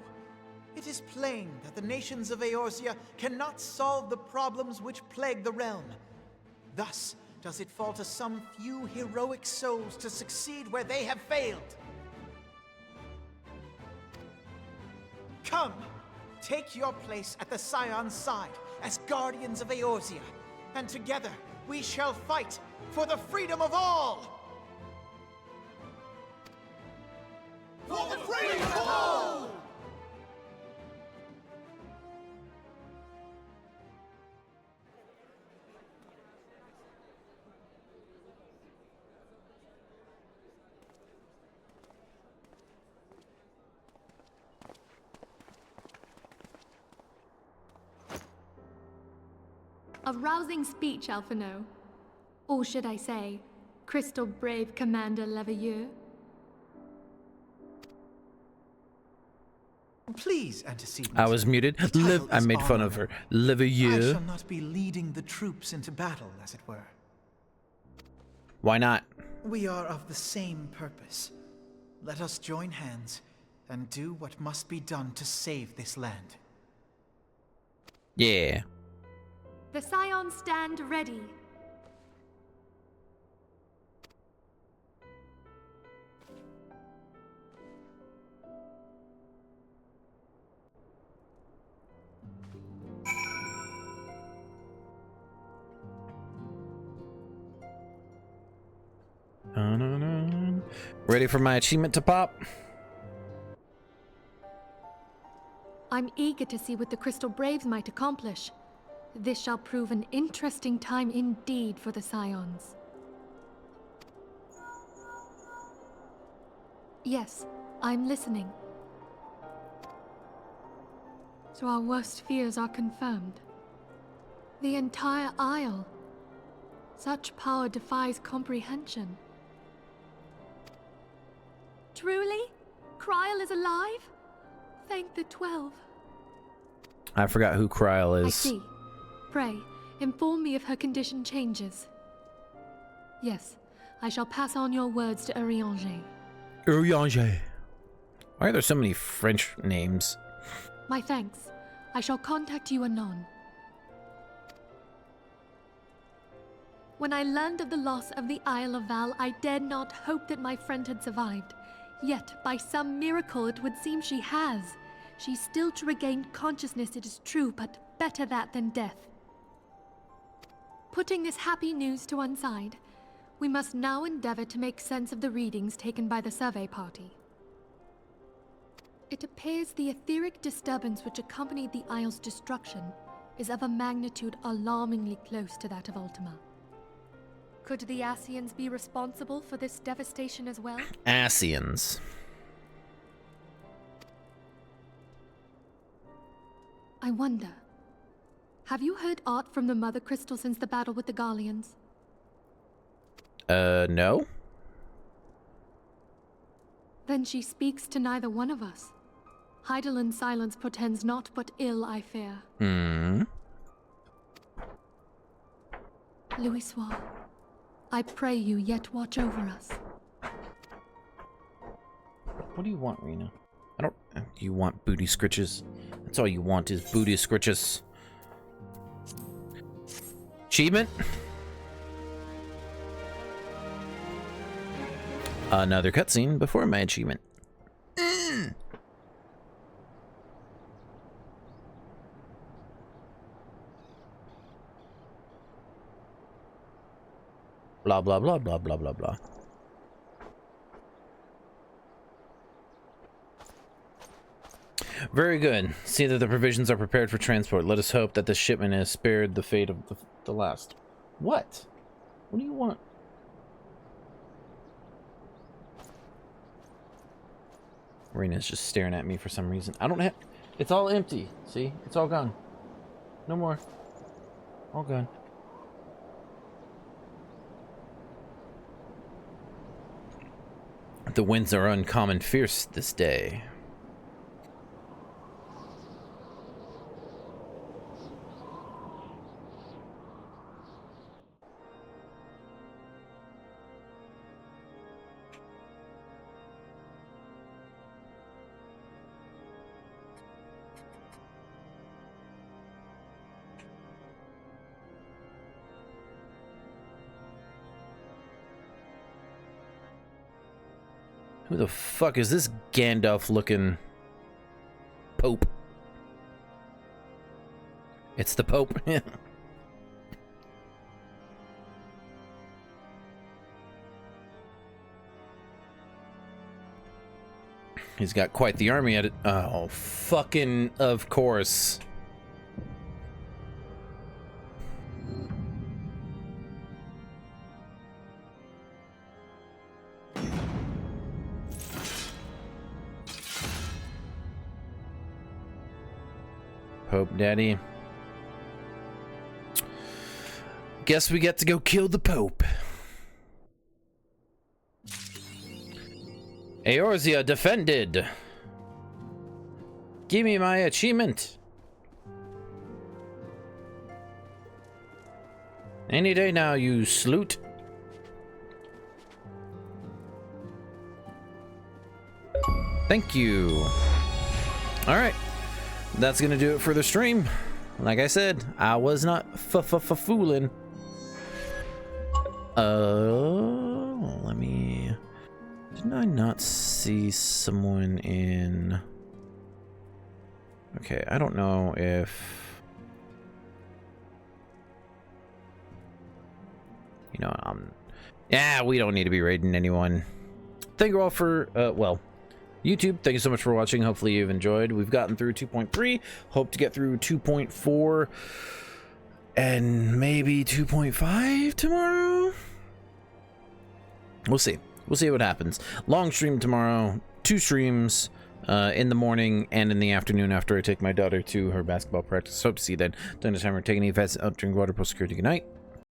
it is plain that the nations of Eorzea cannot solve the problems which plague the realm. Thus, does it fall to some few heroic souls to succeed where they have failed? Come, take your place at the Scion's side as guardians of Eorzea, and together We shall fight for the freedom of all! For the freedom of all! A rousing speech, Alphino. Or should I say, Crystal Brave Commander Leveilleur? Please, antecedent. I was muted. I made fun of her. I Leveilleur. shall not be leading the troops into battle, as it were. Why not? We are of the same purpose. Let us join hands and do what must be done to save this land. Yeah. The Scions stand ready. Ready for my achievement to pop? I'm eager to see what the Crystal Braves might accomplish. This shall prove an interesting time indeed for the Scions. Yes, I'm listening. So our worst fears are confirmed. The entire Isle. Such power defies comprehension. Truly? Kryl is alive? Thank the 12. I forgot who Kryl is. I see. Pray, inform me if her condition changes. Yes, I shall pass on your words to Urianger. Urianger. Why are there so many French names? My thanks. I shall contact you anon. When I learned of the loss of the Isle of Val, I dared not hope that my friend had survived. Yet, by some miracle, it would seem she has. She's still to regain consciousness, it is true, but better that than death. Putting this happy news to one side, we must now endeavor to make sense of the readings taken by the survey party. It appears the etheric disturbance which accompanied the Isle's destruction is of a magnitude alarmingly close to that of Ultima. Could the Ascians be responsible for this devastation as well? Ascians. I wonder. Have you heard aught from the Mother Crystal since the battle with the Garleans? No? Then she speaks to neither one of us. Heidelin's silence portends naught but ill, I fear. Louisoix, I pray you yet watch over us. What do you want, Rena? I don't... You want booty scritches? That's all you want is booty scritches. Achievement? Another cutscene before my achievement. Blah, blah, blah, blah, blah, blah, blah. Very good. See that the provisions are prepared for transport. Let us hope that the shipment has spared the fate of the last. What? What do you want? Rena's just staring at me for some reason. I don't have... It's all empty. See? It's all gone. No more. All gone. The winds are uncommon fierce this day. Who the fuck is this Gandalf looking Pope? It's the Pope. He's got quite the army at it. Oh, fucking of course. Pope Daddy. Guess we get to go kill the Pope. Eorzea defended. Give me my achievement. Any day now, you sloot. Thank you. All right. That's gonna do it for the stream. Like I said, I was not fooling. Let me... Did I not see someone in... Okay, I don't know if... You know, yeah, we don't need to be raiding anyone. Thank you all for, well, YouTube, thank you so much for watching. Hopefully you've enjoyed. We've gotten through 2.3. Hope to get through 2.4 and maybe 2.5 tomorrow. We'll see. We'll see what happens. Long stream tomorrow. 2 streams in the morning and in the afternoon after I take my daughter to her basketball practice. Hope to see you then. Don't time we're taking any events out, drink water, post security. Good night.